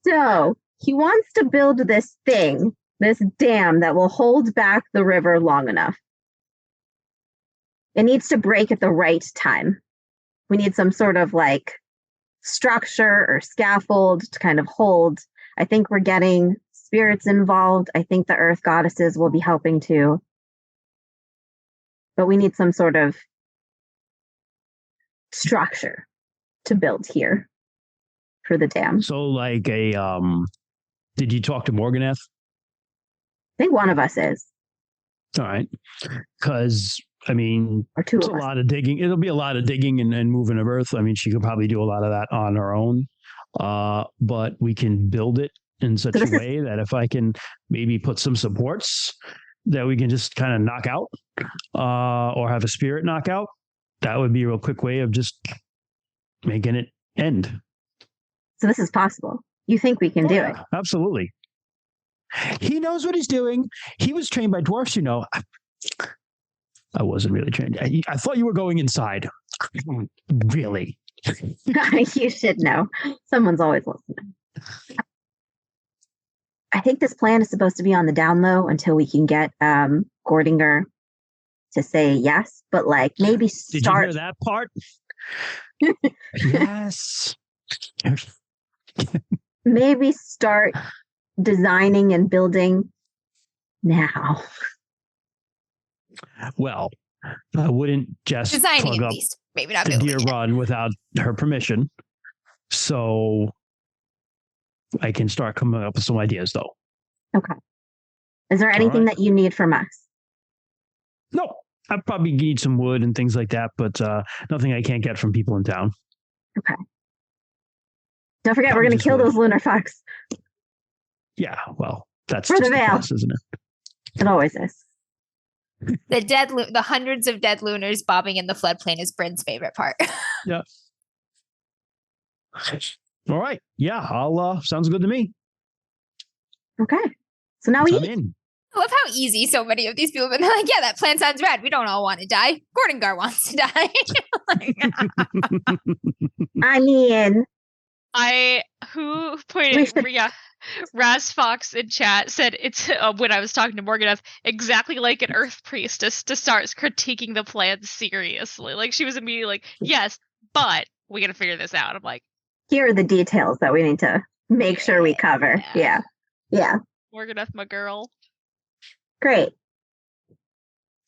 So he wants to build this dam that will hold back the river long enough. It needs to break at the right time. We need some sort of like structure or scaffold to kind of hold. I think we're getting spirits involved. I think the earth goddesses will be helping too. But we need some sort of structure to build here for the dam. So like did you talk to Morganeth? I think one of us is. All right. Because, I mean, Or two it's of a us. lot of digging. It'll be a lot of digging and moving of earth. I mean, she could probably do a lot of that on her own. But we can build it in such a way that if I can maybe put some supports that we can just kind of knock out or have a spirit knockout, that would be a real quick way of just making it end. So this is possible. You think we can do it? Absolutely. He knows what he's doing. He was trained by dwarfs, I wasn't really trained. I thought you were going inside. Really? You should know. Someone's always listening. I think this plan is supposed to be on the down low until we can get Gordinger to say yes, but like maybe start. Did you hear that part? Yes. Maybe start designing and building now. Well, I wouldn't just Designing plug at up least. Maybe not the building deer it. run without her permission. So I can start coming up with some ideas, though. Okay. Is there anything right. that you need from us? No, I probably need some wood and things like that, but nothing I can't get from people in town. Okay. Don't forget, we're going to kill those lunar fucks. Yeah, well, that's For just the the veil. plus, isn't it? It always is. The hundreds of dead lunars bobbing in the floodplain is Bryn's favorite part. Yeah. All right. Yeah, I'll sounds good to me. Okay. So now we I'm eat. in. I love how easy so many of these people have been like, yeah, that plan sounds rad. We don't all want to die. Gordinger wants to die. I'm in. Who pointed? Yeah, Raz Fox in chat said it's when I was talking to Morganeth, exactly like an Earth Priestess to start critiquing the plan seriously. Like she was immediately like, "Yes, but we got to figure this out." I'm like, Here are the details that we need to make sure we cover. Yeah. Morganeth, my girl. Great.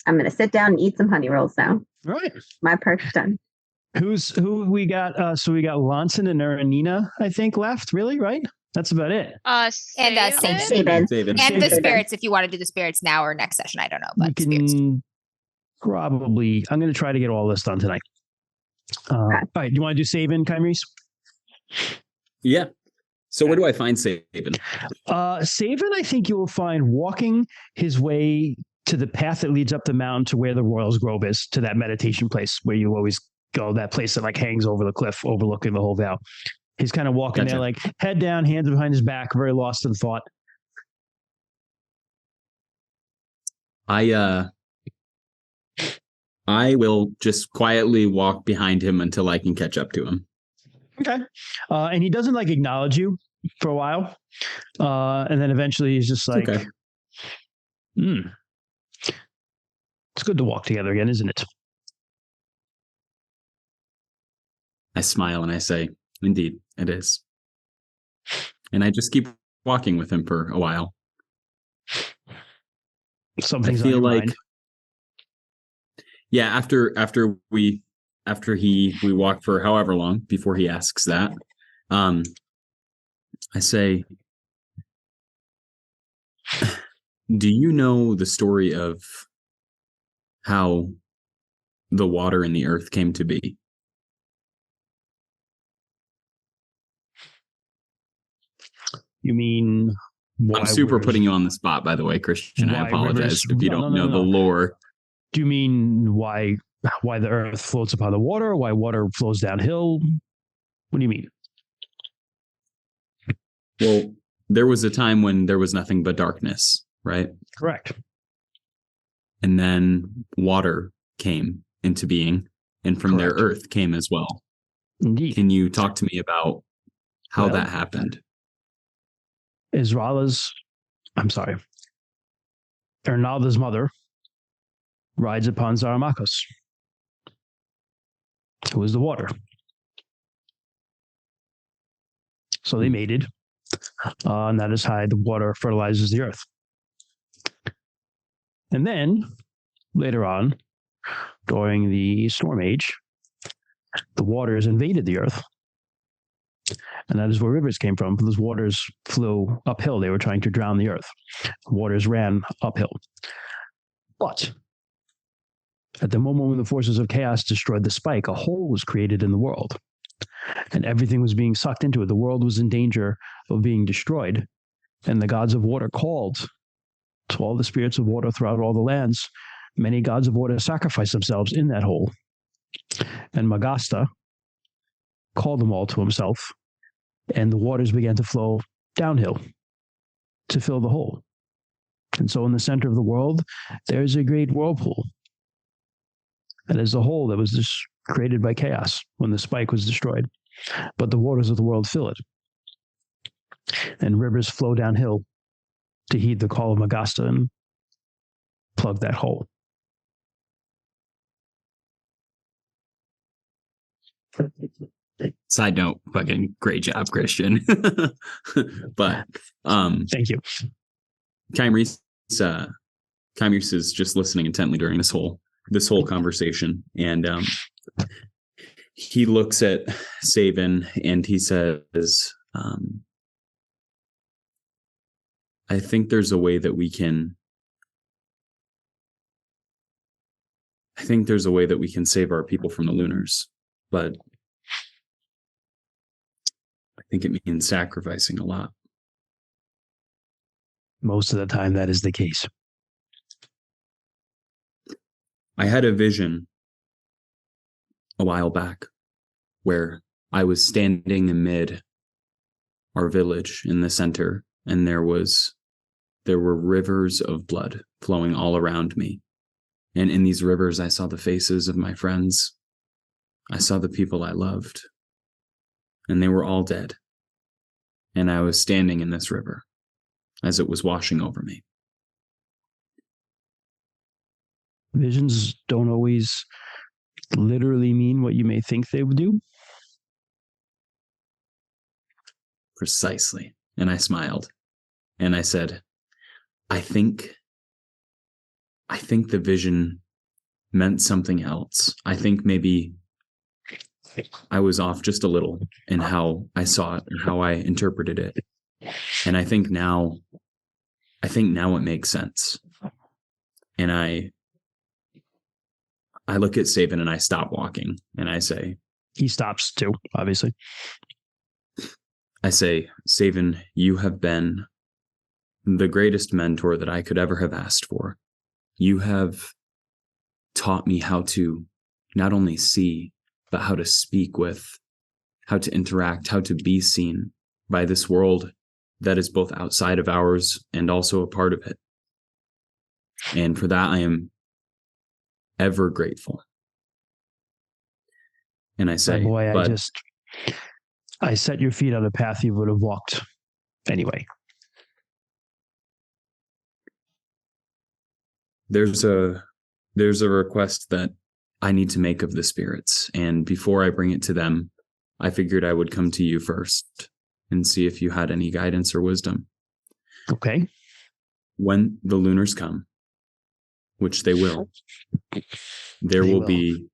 I'm going to sit down and eat some honey rolls now. All right. My part's done. Who we got? So we got Lonson and Nina, I think, left. Really, right? That's about it. And Saban? Saban. And the spirits, if you want to do the spirits now or next session, I don't know. But We can probably. I'm going to try to get all this done tonight. All right. Do you want to do Saban, Kymries? Yeah. So where do I find Saban? Saban, I think you will find walking his way to the path that leads up the mountain to where the Royals Grove is, to that meditation place where you always go, that place that like hangs over the cliff overlooking the whole vale. He's kind of walking there, like head down, hands behind his back, very lost in thought. I will just quietly walk behind him until I can catch up to him. Okay. And he doesn't like acknowledge you for a while. And then eventually he's just like, okay. It's good to walk together again, isn't it? I smile and I say, indeed, it is. And I just keep walking with him for a while. Something's I feel on your like, mind. yeah, after we walk for however long before he asks that, I say, do you know the story of how the water and the earth came to be? You mean I'm super putting you on the spot, by the way, Christian. I apologize if you don't know the lore. Do you mean why the earth floats upon the water? Why water flows downhill? What do you mean? Well, there was a time when there was nothing but darkness, right? Correct. And then water came into being, and from there, earth came as well. Indeed. Can you talk to me about how that happened? Ernalda's mother rides upon Zaramakos, who is the water. So they mated, and that is how the water fertilizes the earth. And then, later on, during the Storm Age, the waters invaded the earth. And that is where rivers came from. Those waters flew uphill. They were trying to drown the earth. Waters ran uphill. But at the moment when the forces of chaos destroyed the spike, a hole was created in the world. And everything was being sucked into it. The world was in danger of being destroyed. And the gods of water called to all the spirits of water throughout all the lands. Many gods of water sacrificed themselves in that hole. And Magasta called them all to himself, and the waters began to flow downhill to fill the hole. And so in the center of the world, there's a great whirlpool. And there's a hole that was just created by chaos when the spike was destroyed. But the waters of the world fill it. And rivers flow downhill to heed the call of Magasta and plug that hole. Side note, fucking great job, Christian. But thank you. Kymries is just listening intently during this whole conversation, and he looks at Saban and he says, I think there's a way that we can save our people from the Lunars, but I think it means sacrificing a lot. Most of the time, that is the case. I had a vision a while back where I was standing amid our village in the center, and there were rivers of blood flowing all around me. And in these rivers, I saw the faces of my friends. I saw the people I loved. And they were all dead. And I was standing in this river as it was washing over me. Visions don't always literally mean what you may think they would do. Precisely. And I smiled. And I said, I think the vision meant something else. I think maybe I was off just a little in how I saw it and how I interpreted it. And I think now it makes sense. And I look at Saban and I stop walking and I say, he stops too, obviously. I say, Saban, you have been the greatest mentor that I could ever have asked for. You have taught me how to not only see, but how to speak with, how to interact, how to be seen by this world that is both outside of ours and also a part of it. And for that, I am ever grateful. And I say, boy, I set your feet on a path you would have walked anyway. There's a request that I need to make of the spirits. And before I bring it to them, I figured I would come to you first and see if you had any guidance or wisdom. Okay. When the lunars come, which they will, there will be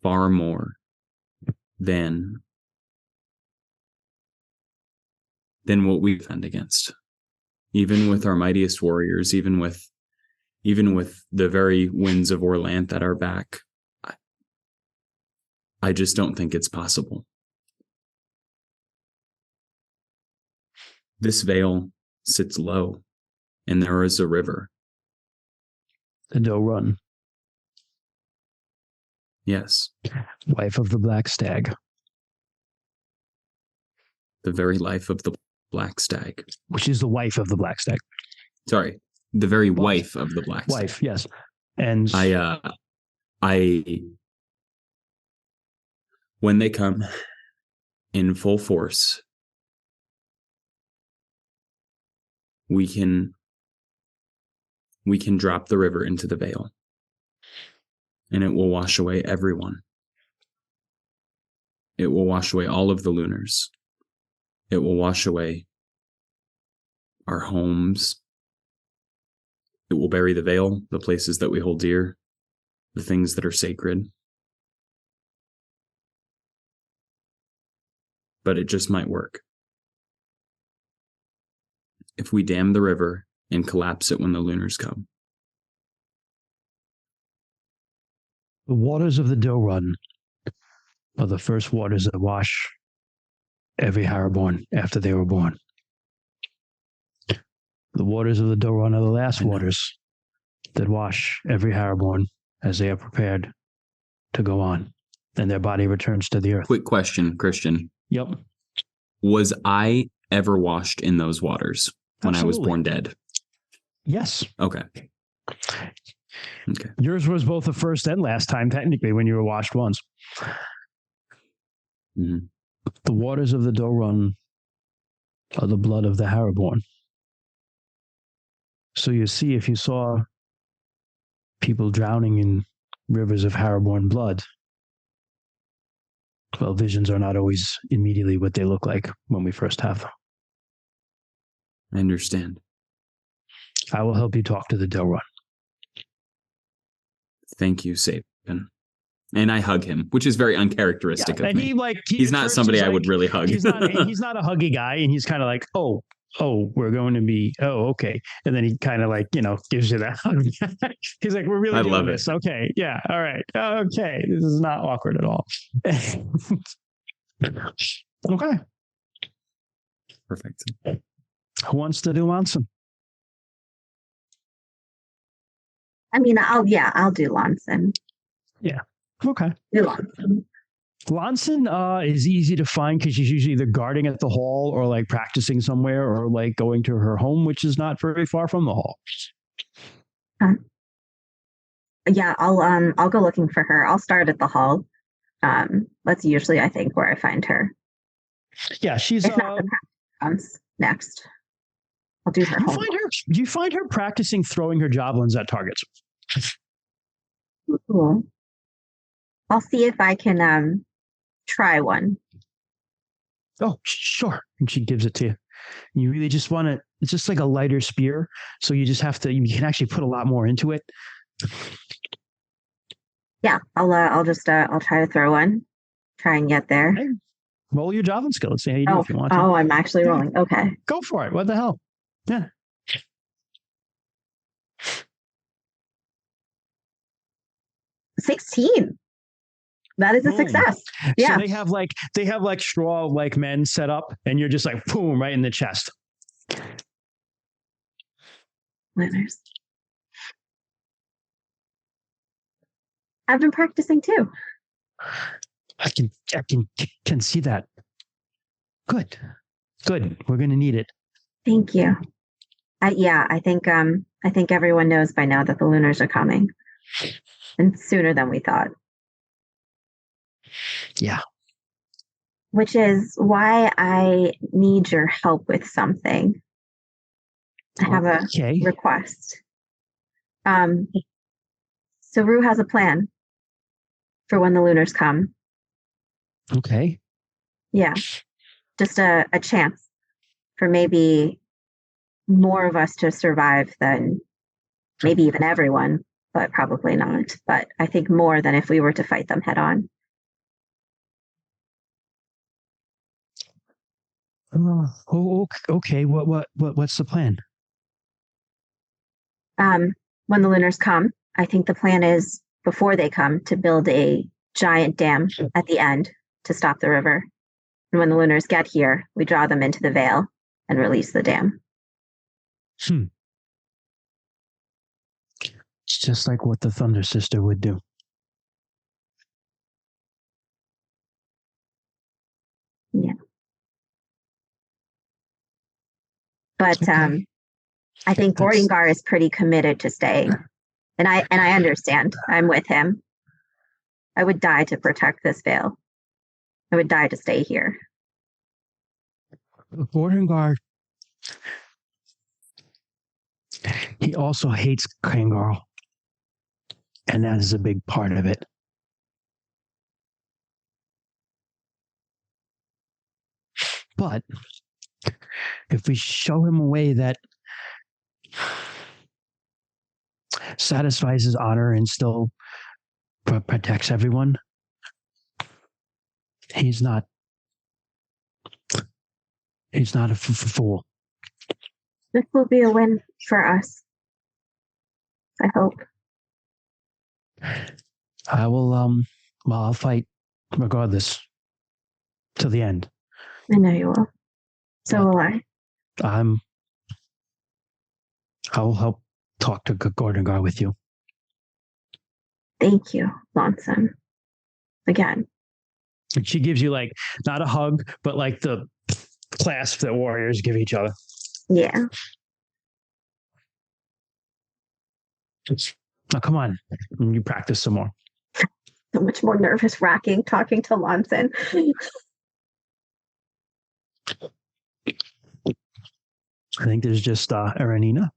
far more than what we defend against. Even with our mightiest warriors, even with the very winds of Orlanth at our back, I just don't think it's possible. This vale sits low, and there is a river. The Doe Run. Yes. Wife of the Black Stag. The very life of the Black Stag. Which is the wife of the Black Stag. Sorry. The very wife of the Black Stag. Wife, yes. And when they come in full force, we can drop the river into the vale, and it will wash away everyone. It will wash away all of the lunars. It will wash away our homes. It will bury the vale, the places that we hold dear, the things that are sacred. But it just might work. If we dam the river and collapse it when the lunars come. The waters of the Doe Run are the first waters that wash every Harraborn after they were born. The waters of the Doe Run are the last waters that wash every Harraborn as they are prepared to go on, and their body returns to the earth. Quick question, Christian. Yep. Was I ever washed in those waters when I was born dead? Yes. Okay. Yours was both the first and last time, technically, when you were washed once. Mm-hmm. The waters of the Doe Run are the blood of the Harraborn. So you see, if you saw people drowning in rivers of Harraborn blood, well, visions are not always immediately what they look like when we first have them. I understand. I will help you talk to the Doe Run. Thank you, Saban. And I hug him, which is very uncharacteristic of me. He's not somebody I would really hug. He's not a huggy guy, and he's kind of like, oh, we're going to be, okay. And then he kind of gives you that hug. He's like, we're really doing this. Okay. Yeah. All right. Okay. This is not awkward at all. Okay. Perfect. Who wants to do Lonson? I mean, I'll do Lonson. Yeah. Okay. Do Lonson. Lonson is easy to find because she's usually either guarding at the hall or practicing somewhere or going to her home, which is not very far from the hall. Yeah, I'll go looking for her. I'll start at the hall. That's usually, I think, where I find her. Yeah, she's if not, the practice comes next. I'll do her home. You find her practicing throwing her javelins at targets. Cool. I'll see if I can try one. Oh, sure. And she gives it to you. You really just want to, it's just like a lighter spear. So you just have to, you can actually put a lot more into it. Yeah, I'll try to throw one. Try and get there. roll your javelin skill. Let's see how you do if you want to. I'm actually rolling. Okay. Go for it. What the hell? Yeah. 16. That is a Boom. success. Yeah. So they have like straw like men set up, and you're just like boom right in the chest. Winners. I've been practicing too. I can see that. Good. We're gonna need it. Thank you. I think everyone knows by now that the Lunars are coming, and sooner than we thought. Yeah. Which is why I need your help with something. I have a request. So Rue has a plan for when the Lunars come. Okay. Yeah. Just a chance for maybe more of us to survive than maybe even everyone, but probably not. But I think more than if we were to fight them head on. Okay. What's the plan? When the Lunars come, I think the plan is before they come to build a giant dam at the end to stop the river. And when the Lunars get here, we draw them into the Vale and release the dam. It's just like what the Thunder Sister would do. Yeah. But okay. I think Gordingar is pretty committed to staying. And I understand. I'm with him. I would die to protect this Vale. I would die to stay here. Gordingar, he also hates Kangaroo. And that is a big part of it. But if we show him a way that satisfies his honor and still protects everyone, he's not a fool. This will be a win for us. I hope. I will I'll fight regardless till the end. I know you will. So will I. I will help talk to Gordingar with you. Thank you, Lonson. Again. And she gives you like not a hug, but like the clasp that warriors give each other. Yeah. Now come on, you practice some more. So much more nervous wracking talking to Lonson. I think there's just Aranina.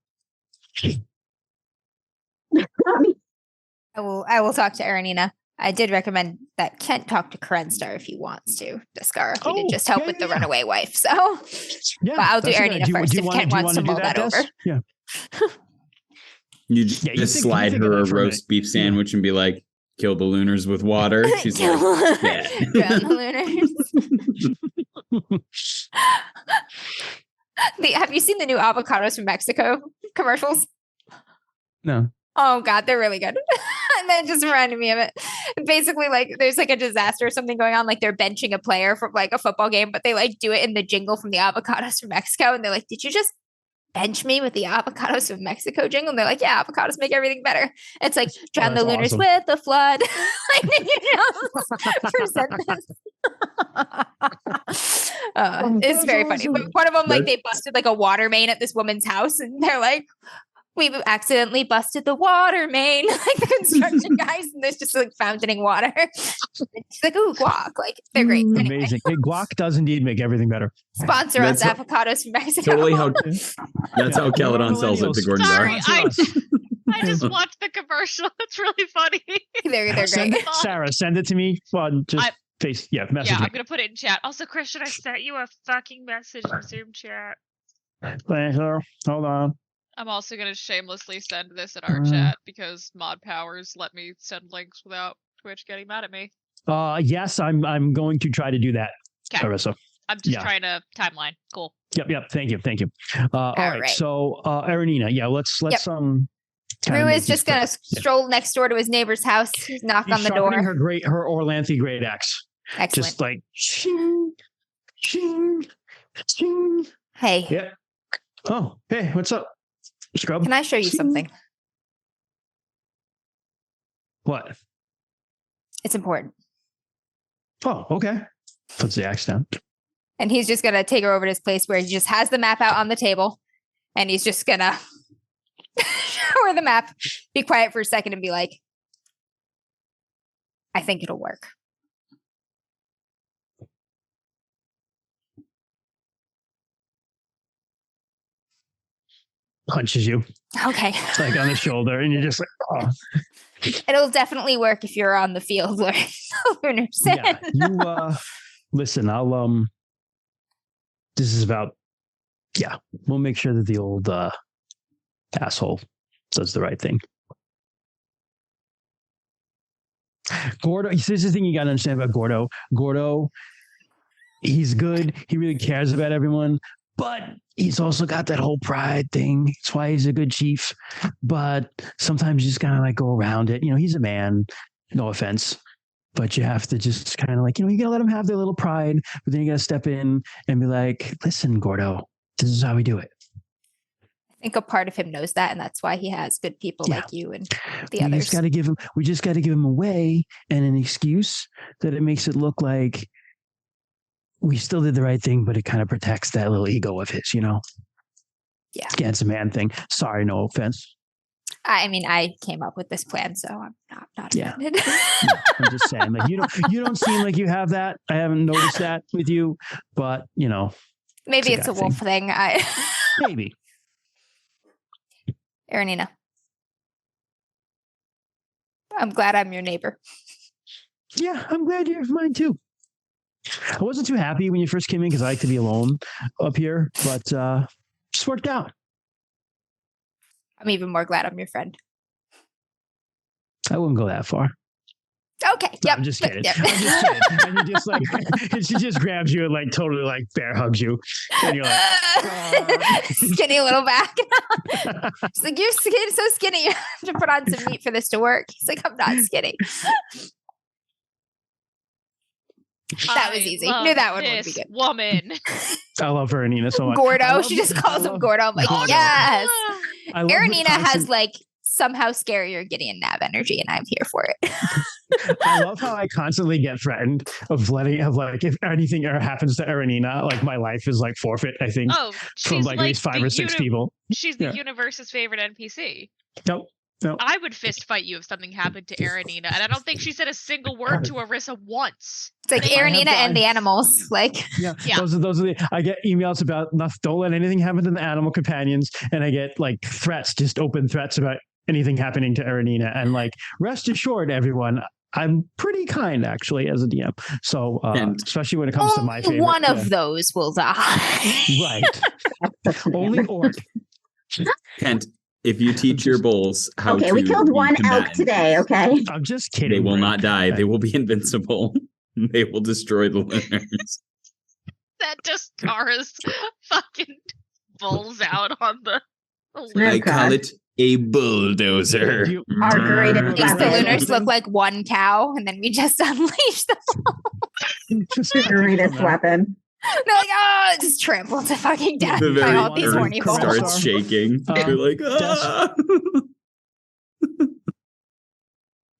I will talk to Aranina. I did recommend that Kent talk to Krenstar if he wants to. Daskar, he did just help with the runaway wife. So, but I'll do Aranina first if Kent wants to mull that over. Yeah. You just slide her a roast beef sandwich and be like, kill the Lunars with water. She's like, yeah. Drown the Lunars. Have you seen the new avocados from Mexico commercials? No. Oh God, they're really good. And that just reminded me of it. Basically, like there's like a disaster or something going on, like they're benching a player from like a football game, but they like do it in the jingle from the avocados from Mexico. And they're like, did you just bench me with the avocados from Mexico jingle? And they're like, yeah, avocados make everything better. It's like drown the Lunars with the flood. It's very funny. But one of them, like they busted like a water main at this woman's house, and they're like, we accidentally busted the water main, like the construction guys, and there's just like fountaining water. She's like, ooh, guac. Like, they're great. Anyway. Amazing. Hey, guac does indeed make everything better. Sponsor us, avocados from Mexico. Totally that's how Caledon sells it to Sorry, Gordon. I just watched the commercial. It's really funny. They're great. Sarah, send it to me. Well, just message Yeah, me. I'm going to put it in chat. Also, Christian, I sent you a fucking message in Zoom chat. Hold on. I'm also going to shamelessly send this in our chat because mod powers let me send links without Twitch getting mad at me. Yes, I'm going to try to do that. Okay. Arissa. I'm just trying to timeline. Cool. Yep. Thank you. All right. So, Aranina, let's Rue is just gonna stroll next door to his neighbor's house, knock on the door. Her Orlanthy great axe. Excellent. Just like shing, shing, shing. Hey. Yeah. Oh, hey, what's up, Scrub? Can I show you something? What? It's important. Oh, okay. Puts the axe down. And he's just gonna take her over to his place where he just has the map out on the table, and he's just gonna show her the map, be quiet for a second, and be like, I think it'll work. Punches you. Okay. Like on the shoulder, and you're just like, oh. It'll definitely work if you're on the field learning Lunar Sand. Yeah, you listen, I'll this is about we'll make sure that the old asshole does the right thing. Gordo, this is the thing you gotta understand about Gordo. Gordo, he's good, he really cares about everyone, but he's also got that whole pride thing. That's why he's a good chief. But sometimes you just kind of like go around it. He's a man, no offense. But you have to just kind of like, you gotta let them have their little pride, but then you gotta step in and be like, listen, Gordo, this is how we do it. I think a part of him knows that, and that's why he has good people like you and the others. We just gotta give him a way and an excuse that it makes it look like we still did the right thing, but it kind of protects that little ego of his, Yeah. Yeah, it's a man thing. Sorry, no offense. I mean, I came up with this plan, so I'm not offended. Yeah, I'm just saying, like you don't seem like you have that. I haven't noticed that with you, but maybe it's a wolf thing. Maybe. Aranina, I'm glad I'm your neighbor. Yeah, I'm glad you're mine too. I wasn't too happy when you first came in because I like to be alone up here, but just worked out. I'm even more glad I'm your friend. I wouldn't go that far. Okay. No, yep. I'm just kidding. Yep. I'm just kidding. And you just like, she just grabs you and like totally like bear hugs you. And you're like, skinny little back. She's like, you're so skinny. You have to put on some meat for this to work. He's like, I'm not skinny. That was easy. Knew that one would be good. Woman. I love her, Nina, so much. Gordo. She just calls him Gordo. I'm like, Gordo. yes. Aranina has constant... like somehow scarier Gideon Nav energy, and I'm here for it. I love how I constantly get threatened of if anything ever happens to Aranina, like my life is like forfeit, I think. Oh, from like at least 5 or 6 people. She's the universe's favorite NPC. Nope. I would fist fight you if something happened to Aranina, and I don't think she said a single word to Arissa once. It's like Aranina and the animals. Like, yeah. Those are the. I get emails about don't let anything happen to the animal companions, and I get like threats, just open threats about anything happening to Aranina, and like rest assured, everyone, I'm pretty kind actually as a DM. So especially when it comes to my favorite, one of those will die. Right. Only Ort. Kent, if you teach your bulls how okay, to we killed one elk today, okay? I'm just kidding. They will not die. They will be invincible. They will destroy the lunars. That just scars fucking bulls out on the... I call it a bulldozer. Our greatest Makes the lunars look like one cow, and then we just unleash them. Greatest weapon. They're like, oh, just trampled to fucking death by all these horny bulls. Starts shaking. You're like, ah.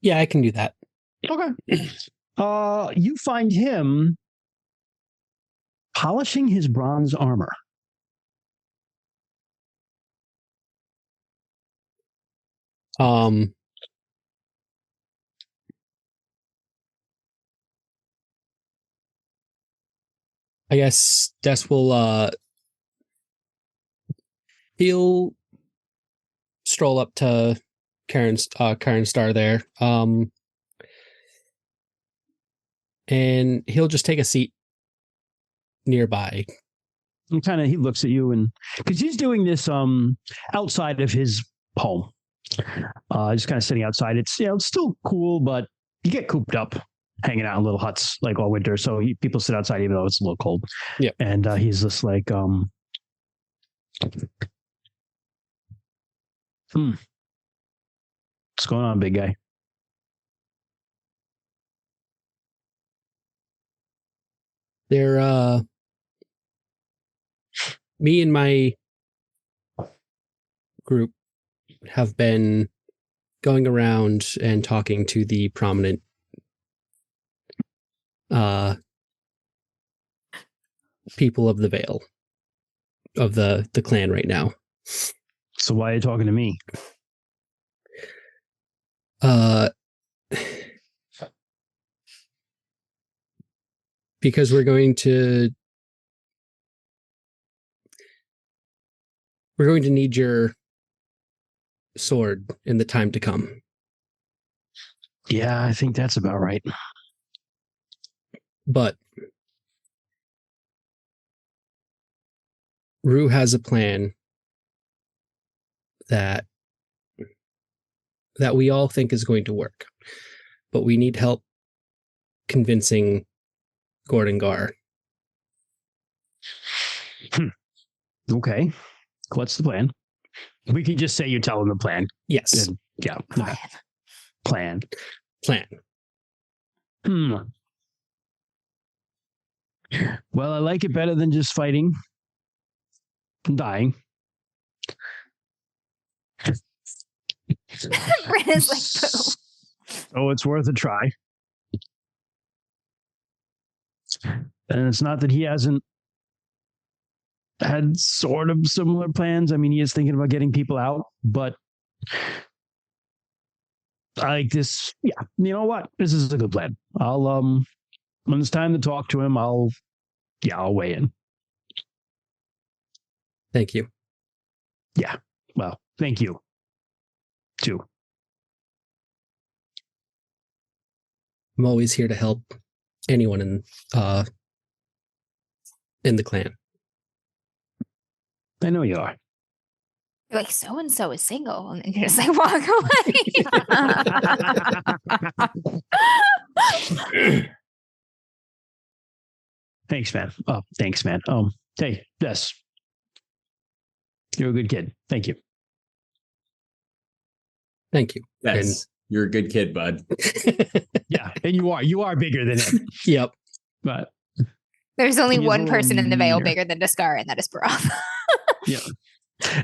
Yeah, I can do that. Okay. You find him polishing his bronze armor. I guess Des will he'll stroll up to Karen Star there. And he'll just take a seat nearby. And he looks at you, and because he's doing this outside of his home. Just kind of sitting outside. It's it's still cool, but you get cooped up hanging out in little huts like all winter. So people sit outside even though it's a little cold. Yeah. And he's just like, what's going on, big guy? They're me and my group have been going around and talking to the prominent people of the Vale, of the clan right now. So why are you talking to me? Because we're going to need your sword in the time to come. Yeah, I think that's about right. But Rue has a plan that we all think is going to work, but we need help convincing Gordon Gar. Okay. What's the plan? We can just say you're telling the plan. Yes. And, yeah. Plan. Well, I like it better than just fighting and dying. Brenna's like, boo. Oh, it's worth a try. And it's not that he hasn't had sort of similar plans. I mean, he is thinking about getting people out, but I like this. Yeah, you know what? This is a good plan. I'll when it's time to talk to him, I'll weigh in. Thank you. Yeah. Well, thank you too. I'm always here to help anyone in the clan. I know you are. You're like, so and so is single, and then you just like walk away. Thanks, man. Oh, thanks, man. Hey, yes. You're a good kid. Thank you. Thank you. Yes. You're a good kid, bud. Yeah, and you are bigger than him. Yep. But There's only he is one a little person in the Vale meaner. bigger than Daskar, and that is Baroth. Yeah.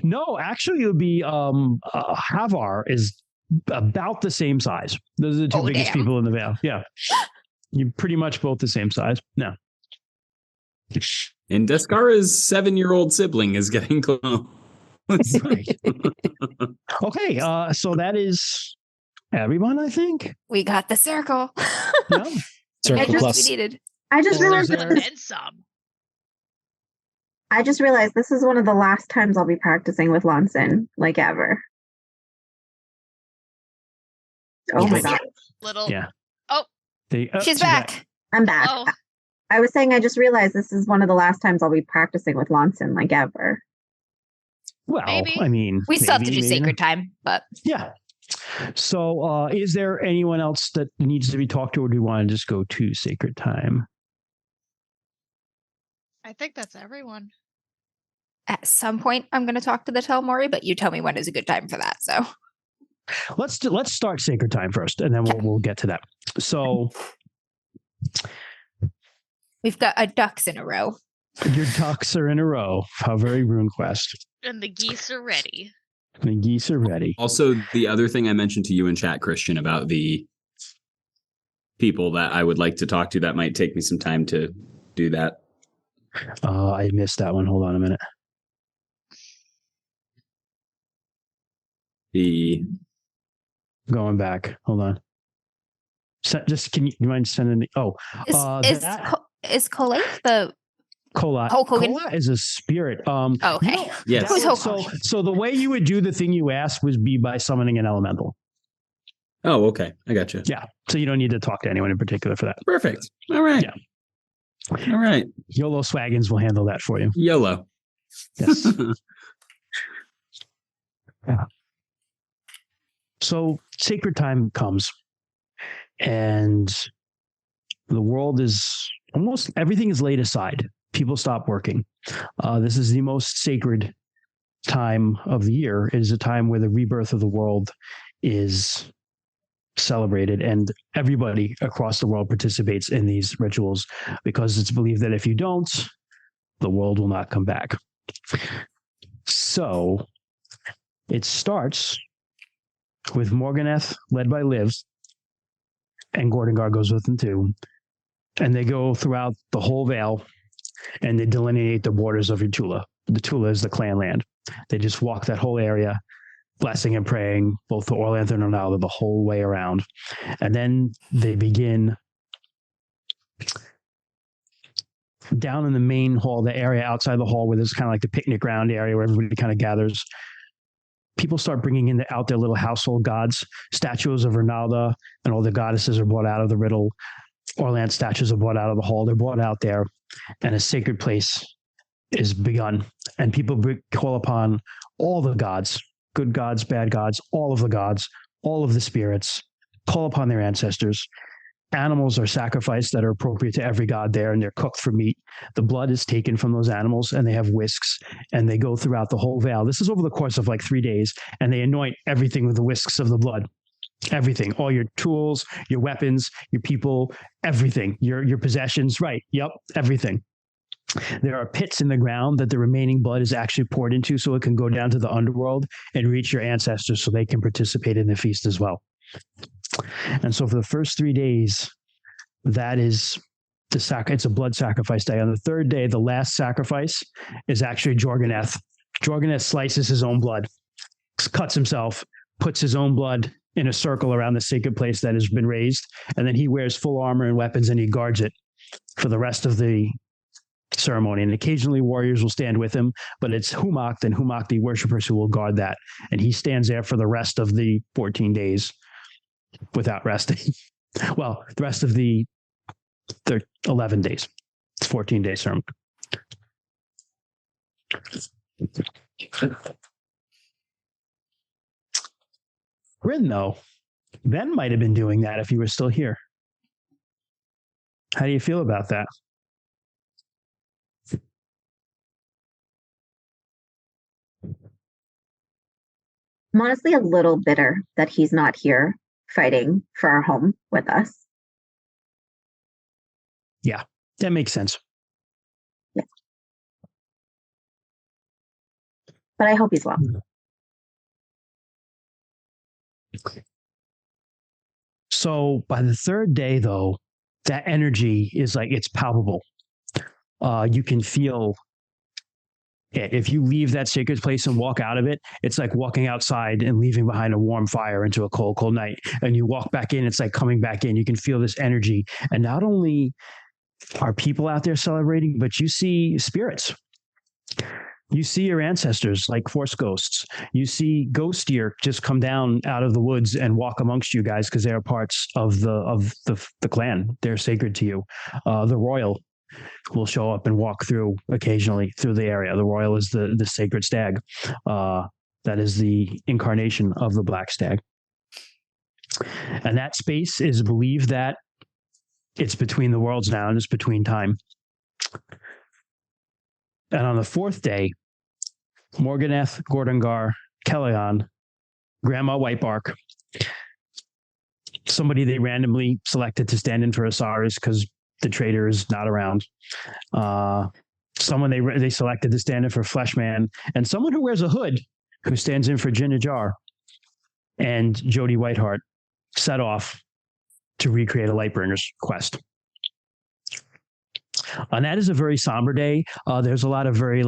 No, actually, it would be Havar is about the same size. Those are the two biggest people in the Vale. Yeah. You're pretty much both the same size. No. And Deskara's 7-year-old sibling is getting close. Right. Okay, so that is everyone, I think. We got the circle. No. Circle plus. We needed. I just realized There's this is, and some. I just realized this is one of the last times I'll be practicing with Lonson, like ever. Oh my Yes. god. Little. Yeah. Oh, She's back. I'm back. oh. I was saying I just realized this is one of the last times I'll be practicing with Lonson, like ever. Well, Maybe. I mean, We still have to maybe, do maybe sacred time, but not. Yeah. So, is there anyone else that needs to be talked to, or do you want to just go to sacred time? I think that's everyone. at some point I'm going to talk to the Telmori, but you tell me when is a good time for that. So Let's start sacred time first, and then we'll get to that. So we've got a ducks in a row. your ducks are in a row. How very RuneQuest. And the geese are ready. The geese are ready. Also, the other thing I mentioned to you in chat, Christian, about the people that I would like to talk to, that might take me some time to do that. I missed that one. Hold on a minute. The Going back. Hold on. Can you mind sending? Is Colate the Kola? Hulk Hogan? Kola is a spirit. Oh, okay. Yes. Who's Hulk So, Hogan? so the way you would do the thing you asked would be by summoning an elemental. Oh, okay. I got you. Yeah. So you don't need to talk to anyone in particular for that. Perfect. All right. Yeah. All right. YOLO Swaggins will handle that for you. YOLO. Yes. Yeah. So sacred time comes, and The world is almost everything is laid aside. People stop working. This is the most sacred time of the year. It is a time where the rebirth of the world is celebrated, and everybody across the world participates in these rituals because it's believed that if you don't, the world will not come back. So it starts with Morganeth, led by Liv, and Gordengar goes with them too. And they go throughout the whole Vale, and they delineate the borders of Utula. The Tula is the clan land. They just walk that whole area, blessing and praying, both the Orlanth and Ronaldo, the whole way around. And then they begin down in the main hall, the area outside the hall where there's kind of like the picnic ground area where everybody kind of gathers. People start bringing out their little household gods. Statues of Ronaldo and all the goddesses are brought out of the riddle. Orlanth statues are brought out of the hall. They're brought out there, and a sacred place is begun. And people call upon all the gods, good gods, bad gods, all of the gods, all of the spirits, call upon their ancestors. Animals are sacrificed that are appropriate to every god there, and they're cooked for meat. The blood is taken from those animals, and they have whisks, and they go throughout the whole Vale. This is over the course of like 3 days, and they anoint everything with the whisks of the blood. Everything, all your tools, your weapons, your people, everything, your possessions, right? Yep, everything. There are pits in the ground that the remaining blood is actually poured into so it can go down to the underworld and reach your ancestors so they can participate in the feast as well. And so for the first 3 days, that is it's a blood sacrifice day. On the third day, the last sacrifice is actually Jorganeth. Jorganeth slices his own blood, cuts himself, puts his own blood in a circle around the sacred place that has been raised, and then he wears full armor and weapons and he guards it for the rest of the ceremony. And occasionally warriors will stand with him, but it's Humacht and Humacht worshippers who will guard that. And he stands there for the rest of the 14 days without resting. Well, the rest of the 11 days. It's 14 days ceremony. Bryn, though, Ben might have been doing that if he was still here. How do you feel about that? I'm honestly a little bitter that he's not here fighting for our home with us. Yeah, that makes sense. Yeah. But I hope he's well. So by the third day, though, that energy is like, it's palpable. You can feel it. If you leave that sacred place and walk out of it, it's like walking outside and leaving behind a warm fire into a cold, cold night. And you walk back in, it's like coming back in. You can feel this energy. And not only are people out there celebrating, but you see spirits. You see your ancestors like force ghosts. You see ghost deer just come down out of the woods and walk amongst you guys because they're parts of the clan. They're sacred to you. The royal will show up and walk through occasionally through the area. The royal is the sacred stag. That is the incarnation of the black stag. And that space is believed that it's between the worlds now, and it's between time. And on the fourth day, Morganeth, Gordengar, Kellyan, Grandma Whitebark, somebody they randomly selected to stand in for Osiris because the traitor is not around. Someone they selected to stand in for Fleshman, and someone who wears a hood who stands in for Jinajar, and Jody Whiteheart set off to recreate a Lightbringer's quest. And that is a very somber day. There's a lot of very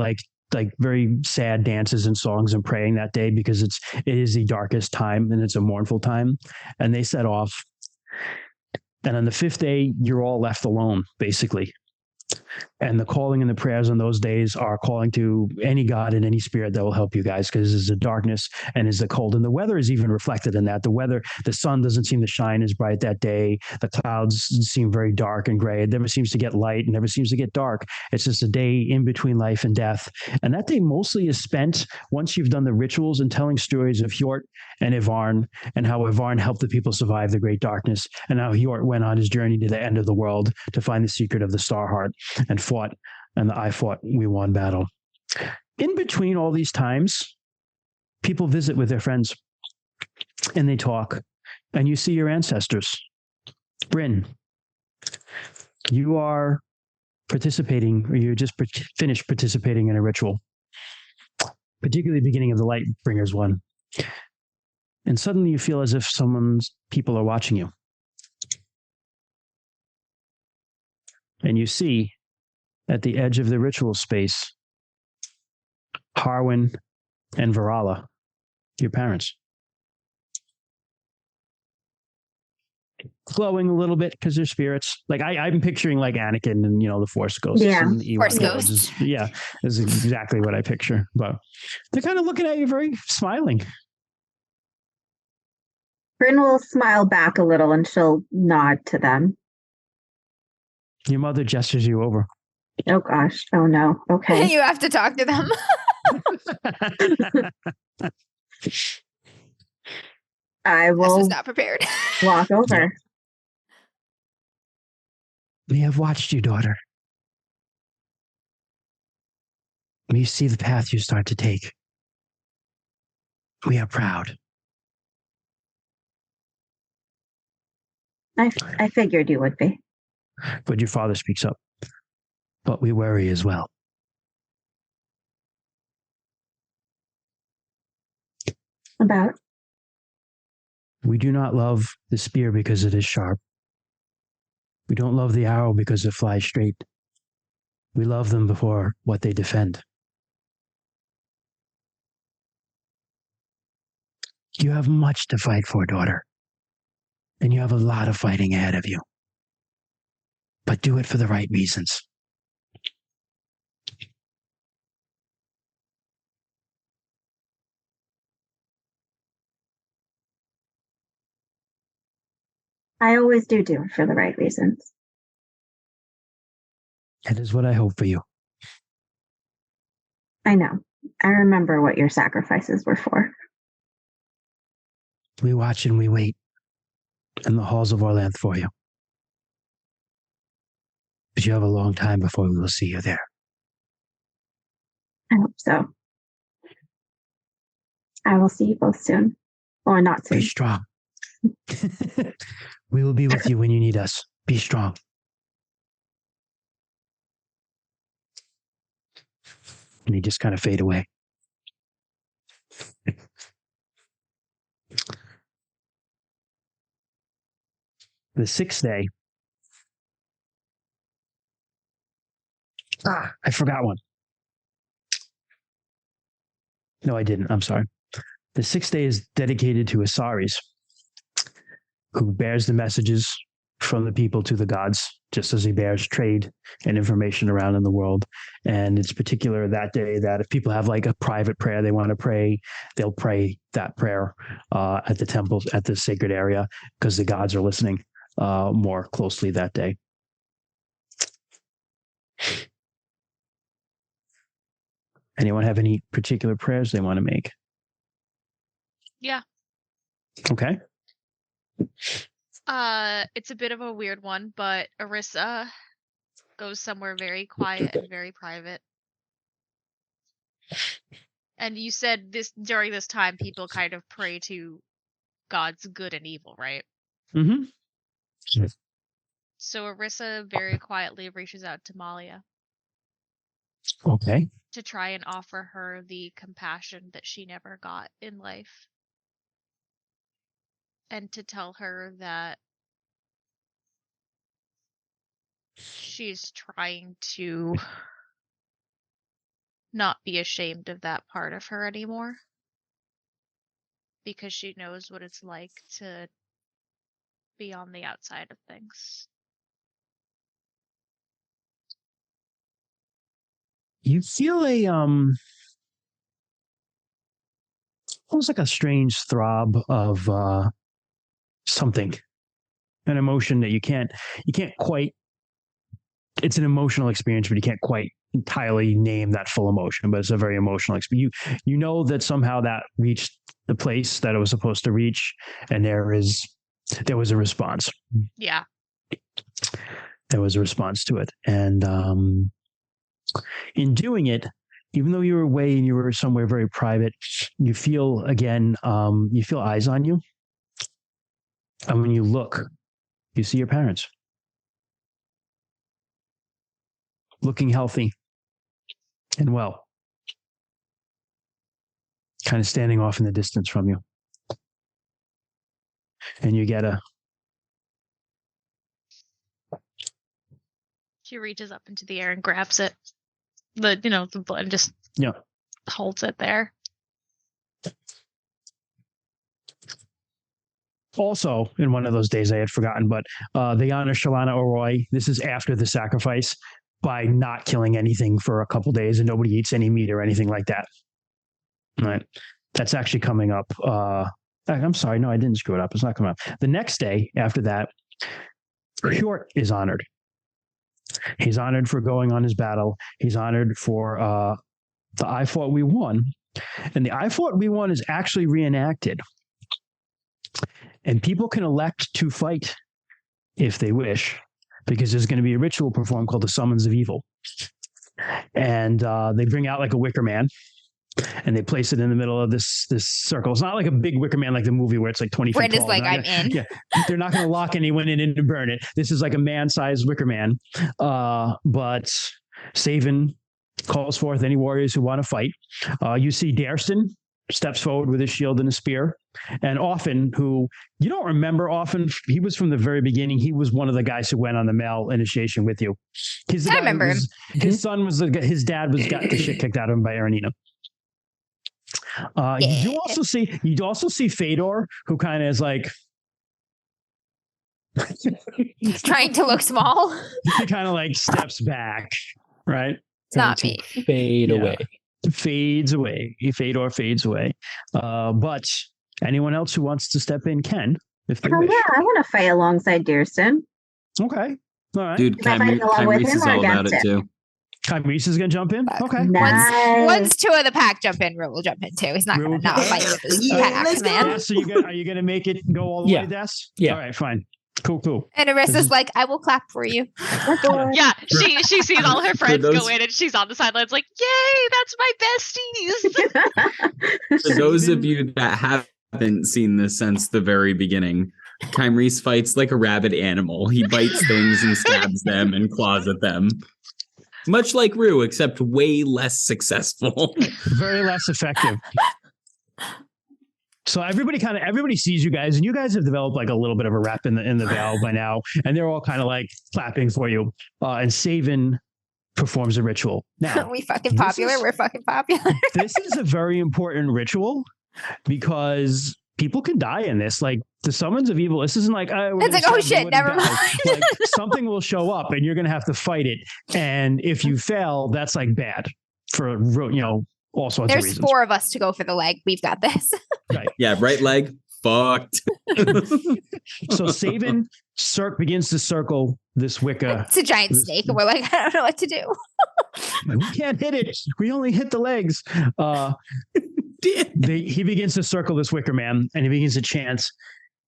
very sad dances and songs and praying that day because it is the darkest time and it's a mournful time. And they set off. And on the fifth day, you're all left alone, basically. And the calling and the prayers on those days are calling to any god and any spirit that will help you guys, because there's the darkness and is the cold. And the weather is even reflected in that. The sun doesn't seem to shine as bright that day. The clouds seem very dark and gray. It never seems to get light and never seems to get dark. It's just a day in between life and death. And that day mostly is spent once you've done the rituals and telling stories of Hjort and Ivarn, and how Ivarn helped the people survive the great darkness, and how Hjort went on his journey to the end of the world to find the secret of the Star Heart and fought, and I fought, we won battle. In between all these times, people visit with their friends and they talk, and you see your ancestors. Bryn, you are participating, or you just finished participating in a ritual, particularly the beginning of the Lightbringers one. And suddenly you feel as if people are watching you. And you see at the edge of the ritual space, Harwin and Varala, your parents. Glowing a little bit because they're spirits. Like I'm picturing like Anakin and, the Force Ghosts. Yeah, and the Force Ewok Ghosts. villages. Yeah, is exactly what I picture. But they're kind of looking at you very smiling. Bryn will smile back a little and she'll nod to them. Your mother gestures you over. Oh gosh. Oh no. Okay. You have to talk to them. I This will was not prepared. walk over. We have watched you, daughter. We see the path you start to take. We are proud. I figured you would be. But your father speaks up. But we worry as well. About? We do not love the spear because it is sharp. We don't love the arrow because it flies straight. We love them for what they defend. You have much to fight for, daughter. And you have a lot of fighting ahead of you. But do it for the right reasons. I always do it for the right reasons. That is what I hope for you. I know. I remember what your sacrifices were for. We watch and we wait in the halls of Orlanth for you. But you have a long time before we will see you there. I hope so. I will see you both soon. Or not soon. Be strong. We will be with you when you need us. Be strong. And he just kind of fade away. The sixth day. I forgot one. No, I didn't. I'm sorry. The sixth day is dedicated to Asaris, who bears the messages from the people to the gods, just as he bears trade and information around in the world. And it's particular that day that if people have like a private prayer they want to pray, they'll pray that prayer at the temples, at the sacred area, because the gods are listening more closely that day. Anyone have any particular prayers they want to make? Yeah. Okay. It's a bit of a weird one, but Arissa goes somewhere very quiet and very private. And you said during this time people kind of pray to God's good and evil, right? Mm-hmm. So Arissa very quietly reaches out to Malia Okay. to try and offer her the compassion that she never got in life. And to tell her that she's trying to not be ashamed of that part of her anymore. Because she knows what it's like to be on the outside of things. you feel almost like a strange throb of something, an emotion that you can't quite. It's an emotional experience, but you can't quite entirely name that full emotion. But it's a very emotional experience. You know that somehow that reached the place that it was supposed to reach, and there was a response. Yeah. There was a response to it, and in doing it, even though you were away and you were somewhere very private, you feel again, you feel eyes on you. And when you look, you see your parents looking healthy and well, kind of standing off in the distance from you. And you get She reaches up into the air and grabs it. The blood, just holds it there. Also, in one of those days I had forgotten, but they honor Shalana Oroy. This is after the sacrifice, by not killing anything for a couple days, and nobody eats any meat or anything like that. All right. That's actually coming up. I'm sorry. No, I didn't screw it up. It's not coming up. The next day after that, Short is honored. He's honored for going on his battle. He's honored for the I Fought We Won. And the I Fought We Won is actually reenacted. And people can elect to fight if they wish, because there's going to be a ritual performed called the Summons of Evil. And they bring out like a wicker man, and they place it in the middle of this circle. It's not like a big wicker man like the movie where it's like 20 feet Brand is tall. like, I'm in. Yeah, they're not going to lock anyone in and burn it. This is like a man-sized wicker man. But Saven calls forth any warriors who want to fight. You see Dareston steps forward with his shield and a spear. And Offen, who you don't remember Offen, he was from the very beginning. He was one of the guys who went on the male initiation with you. I remember him. His son was his dad got the shit kicked out of him by Aranina. You also see Fedor, who kind of is like He's trying to look small. He kind of like steps back, right? It's not me. Fade away. Fades away. Fedor fades away. But anyone else who wants to step in can, if they wish. Yeah, I want to fight alongside Dearston. Okay. All right. Dude, Am I fighting along with Kyrese him is or all about against it him? too. Kyrese is going to jump in? Okay. Nice. Once two of the pack jump in, Rue will jump in too. He's not going to not fight with his packs, man. Yeah, so are you going to make it go all the way, Des? Yeah. All right, fine. Cool. And Arissa's like, I will clap for you. Yeah, she sees all her friends those- go in, and she's on the sidelines like, "Yay, that's my besties!" For those of you that haven't seen this since the very beginning, Kyrese fights like a rabid animal. He bites things and stabs them and claws at them. Much like Rue, except way less successful. Very less effective. So everybody sees you guys, and you guys have developed like a little bit of a rep in the Vale by now, and they're all kind of like clapping for you. And Saven performs a ritual. Now, We fucking popular. We're fucking popular. this is a very important ritual because people can die in this. Like the Summons of Evil, this isn't like It's like, oh shit, never mind. Like something will show up, and you're going to have to fight it. And if you fail, that's like bad for all sorts of There's reasons. 4 of us to go for the leg. We've got this. Right. Yeah, right leg fucked. So Saven begins to circle this Wicca. It's a giant snake, and we're like, I don't know what to do. We can't hit it. We only hit the legs. He begins to circle this Wicker Man, and he begins to chant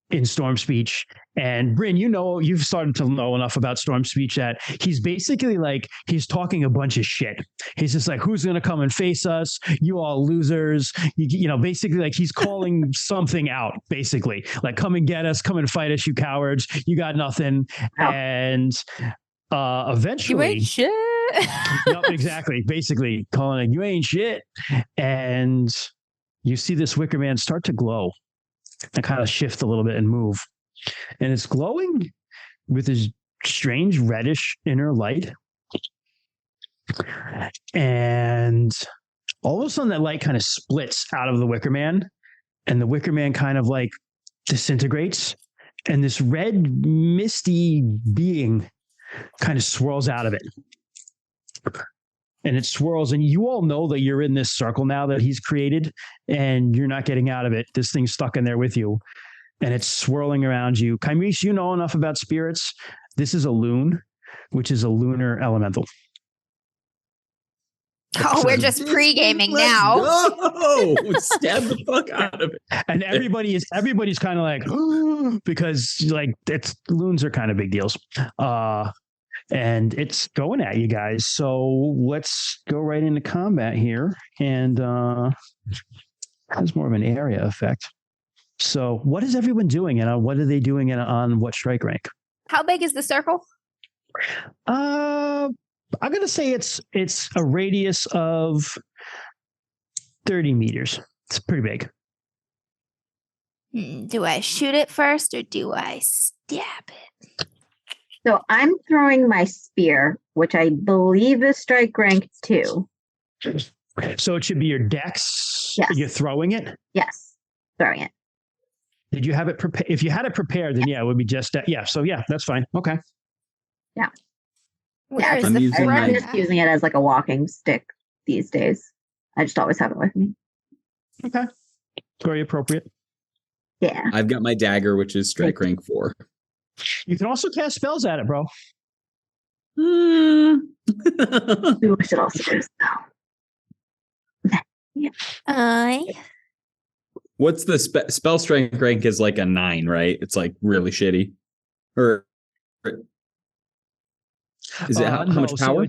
in Storm Speech. And Bryn, you've started to know enough about Storm Speech that he's basically like, he's talking a bunch of shit. He's just like, who's going to come and face us? You all losers. Basically like he's calling something out, basically like, come and get us, come and fight us, you cowards. You got nothing. Oh. And eventually. You ain't shit. Yep, exactly. Basically calling it, you ain't shit. And you see this Wicker Man start to glow and kind of shift a little bit and move. And it's glowing with this strange reddish inner light. And all of a sudden that light kind of splits out of the Wicker Man, and the Wicker Man kind of like disintegrates, and this red misty being kind of swirls out of it. and it swirls, and you all know that you're in this circle now that he's created, and you're not getting out of it. This thing's stuck in there with you, and it's swirling around you. Kymese, you know enough about spirits. This is a loon, which is a lunar elemental. Oh, we're just pre-gaming now. Go! Stab the fuck out of it. And everybody's kind of like, because like loons are kind of big deals. And it's going at you guys. So let's go right into combat here. And has more of an area effect. So what is everyone doing? And what are they doing on what strike rank? How big is the circle? I'm going to say it's a radius of 30 meters. It's pretty big. Do I shoot it first or do I stab it? So I'm throwing my spear, which I believe is strike rank 2. So it should be your dex. Yes. You're throwing it? Yes, throwing it. Did you have it prepared? If you had it prepared, then yeah, it would be just yeah. So yeah, that's fine. Okay. Yeah. Where is I'm the using front? I'm just using it as like a walking stick these days. I just always have it with me. Okay. Very appropriate. Yeah. I've got my dagger, which is strike rank 4. You can also cast spells at it, bro. Ooh, I should also do so. What's the spell strength rank is like a 9, right? It's like really shitty. Or is it how much power?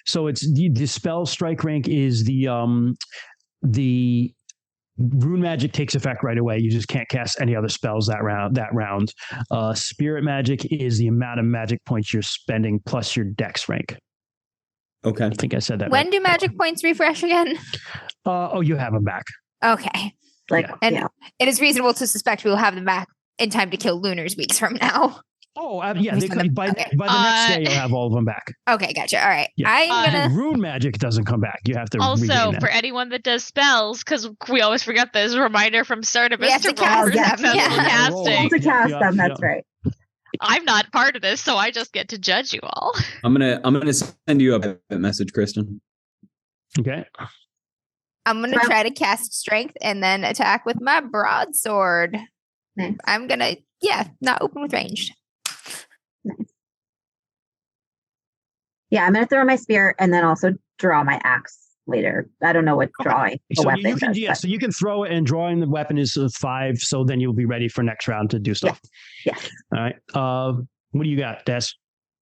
So it's the spell strike rank is the rune magic takes effect right away. You just can't cast any other spells that round. Spirit magic is the amount of magic points you're spending plus your dex rank. Okay. I think I said that. When right. do magic points refresh again? You have them back. Okay. It is reasonable to suspect we will have them back in time to kill Lunars weeks from now. Oh, yeah. They could, by the next day, you'll have all of them back. Okay, gotcha. All right. Yeah. I'm going to... Rune magic doesn't come back. You have to Also, for anyone that does spells, because we always forget this, a reminder from Sartar We have to cast them. To cast them, that's right. I'm not part of this, so I just get to judge you all. I'm gonna send you a message, Kristen. Okay. I'm going to try to cast strength and then attack with my broadsword. Nice. I'm going to, not open with ranged. Nice. Yeah, I'm going to throw my spear and then also draw my axe later. I don't know what drawing a weapon does. So you can throw it, and drawing the weapon is 5, so then you'll be ready for next round to do stuff. Yes. All right. What do you got, Des?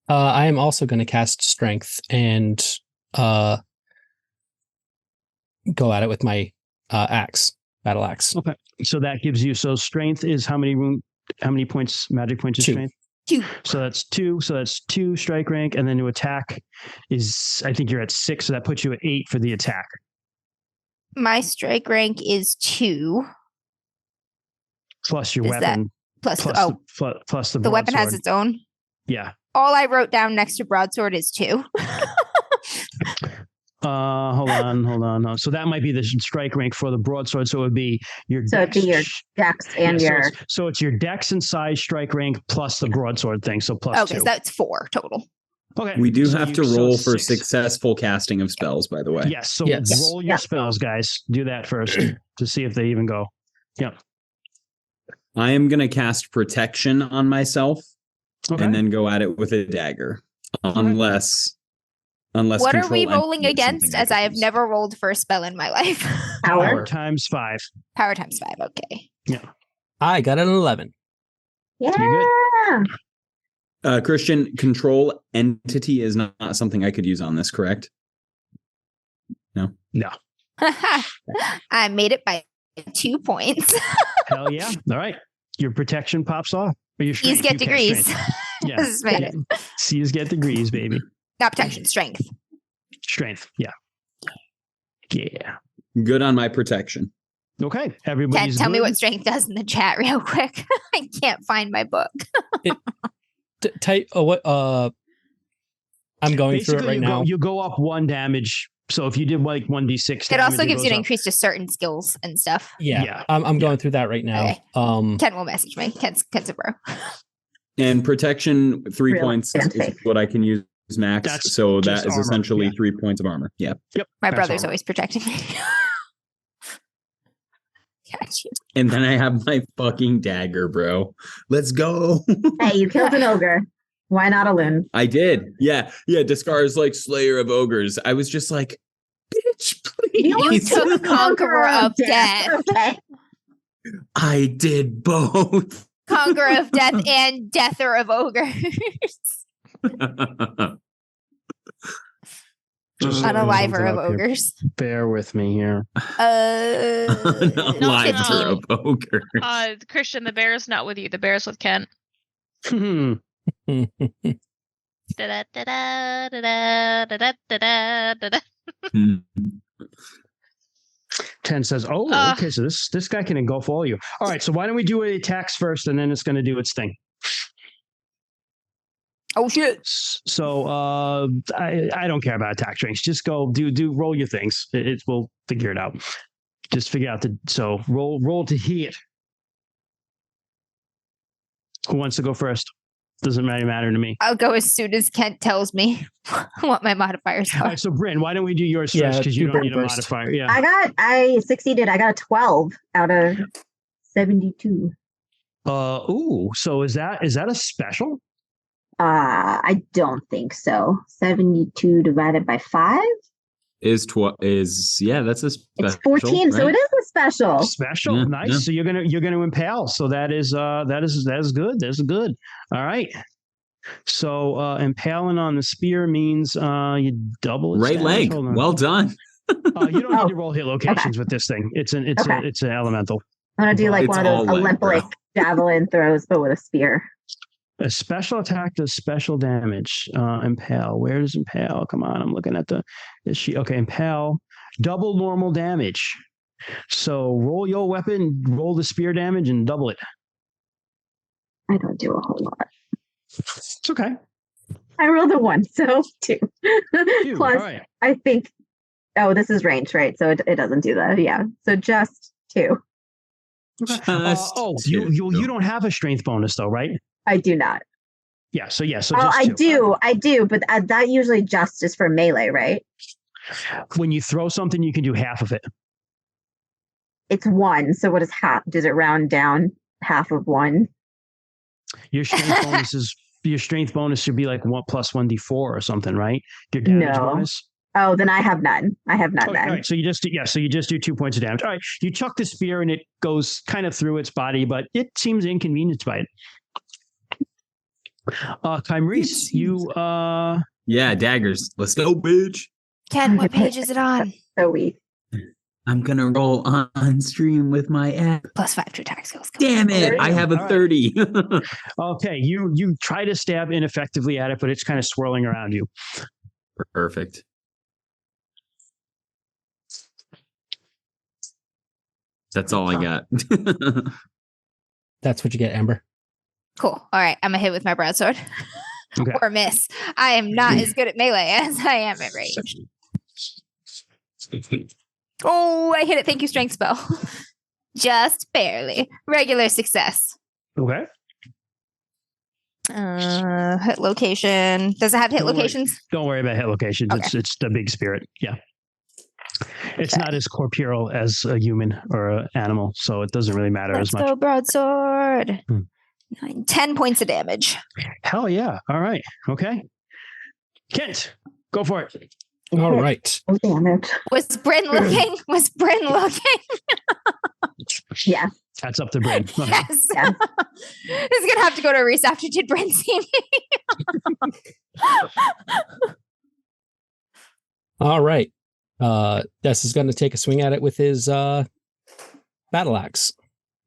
I am also going to cast strength and go at it with my battle axe. Okay. So that gives you, strength is how many points, magic points is 2. strength? 2. So that's 2. So that's 2 strike rank. And then to attack is, I think you're at 6. So that puts you at 8 for the attack. My strike rank is 2. Plus your Is weapon. Plus the the weapon has broadsword. its own. Yeah. All I wrote down next to broadsword is 2. Hold on. So that might be the strike rank for the broadsword. So it would be your So it'd be your dex and your... So it's your dex and size strike rank plus the broadsword thing. So plus 2. So that's 4 total. Okay. We do have to roll for 6. successful casting of spells, by the way. Yes. So Yes. roll your spells, guys. Do that first to see if they even go. Yeah. I am going to cast protection on myself Okay. and then go at it with a dagger. Unless What are we control rolling entity is against? something I As could I have use. never rolled for a spell in my life. Power times 5. Power times 5. Okay. I got an 11. Yeah. Christian, control entity is not something I could use on this, correct? No. I made it by 2 points. Hell yeah. All right. Your protection pops off. Or your These strength. get You cast degrees. strength. Yeah. This made it. C's get degrees, baby. Not protection, strength. Strength. Yeah. Yeah. Good on my protection. Okay. Ken, Everybody's tell me good? what strength does in the chat real quick. I can't find my book. I'm going through it right now. You go up 1 damage. So if you did like 1d6 It also damage, gives you goes an up. increase to certain skills and stuff. Yeah. I'm going through that right now. Okay. Ken will message me. Ken's a bro. And protection 3 Real points is fancy. what I can use max. That's So just that is armor, essentially yeah. 3 points of armor. Yeah. Yep. My that's brother's armor. always protecting me. Got you. And then I have my fucking dagger, bro. Let's go. Hey, you killed an ogre. Why not a loon? I did. Yeah. Yeah. Discar's like Slayer of Ogres. I was just like, bitch, You please. took Conqueror of Death. Okay. I did both. Conqueror of Death and Deather of Ogres. Just Unaliver something of up here. Ogres. Bear with me here. Unaliver of Ogres. Christian, the bear is not with you. The bear is with Kent. Da-da-da-da-da-da-da-da-da-da. Hmm. 10 says, "Oh, okay. So this guy can engulf all you. All right. So why don't we do it attacks first, and then it's going to do its thing." Oh shit. So I don't care about attack strengths. Just go do roll your things. We'll figure it out. Just figure out so roll to hit. Who wants to go first? Doesn't really matter to me. I'll go as soon as Kent tells me what my modifiers All are. right, so Bryn, why don't we do yours Yeah, first? Because you do don't Bryn need a first. modifier. Yeah. I succeeded. I got a 12 out of 72. So is that a special? I don't think so. 72 divided by 5? That's a special. It's 14, so right? it is a special. Special, Yeah, nice. yeah. So you're gonna impale. So that is good. That's good. All right. So impaling on the spear means you double its Right damage. leg. Hold on. Well done. You don't need to roll hit locations with this thing. It's an elemental. I'm gonna do like It's one of those all leg, bro. Olympic javelin throws, but with a spear. A special attack does special damage. Impale. Where does impale? Come on, I'm looking at impale. Double normal damage. So roll your weapon, roll the spear damage, and double it. I don't do a whole lot. It's okay. I rolled a 1, so 2. Two. Plus, All right. I think. Oh, this is range, right? So it doesn't do that. Yeah. So just 2. You don't have a strength bonus though, right? I do not. Yeah. So just I 2. I do, but that usually just is for melee, right? When you throw something, you can do half of it. It's 1. So what is half? Does it round down half of 1? Your strength bonus should be like 1 plus 1d4 or something, right? Your damage bonus. Oh, then I have none. I have none. All Then. right. So you just do 2 points of damage. All right. You chuck the spear and it goes kind of through its body, but it seems inconvenienced by it. Kymreese, you Yeah, daggers. Let's go, bitch. Ken, what page is it on? So weak. I'm gonna roll on stream with my app. +5 to attack skills. Damn it! I have a All right. 30. okay. You try to stab ineffectively at it, but it's kind of swirling around you. Perfect. That's all I got. That's what you get, Amber. Cool. All right. I'm going to hit with my broadsword. Okay. Or miss. I am not as good at melee as I am at range. Oh, I hit it. Thank you, strength spell. Just barely. Regular success. Okay. Hit location. Does it have hit Don't worry. locations? Don't worry about hit locations. Okay. It's the big spirit. Yeah. It's not as corporeal as a human or an animal, so it doesn't really matter Let's as much. go broadsword. 10 points of damage. Hell yeah. All right. Okay. Kent, go for it. All right. Oh, damn it. Was Bryn looking? Was Bryn looking? Yeah. That's up to Bryn. Okay. Yes. Yeah. This is gonna have to go to Reese after did Bryn see me? All right. Des is going to take a swing at it with his battle axe.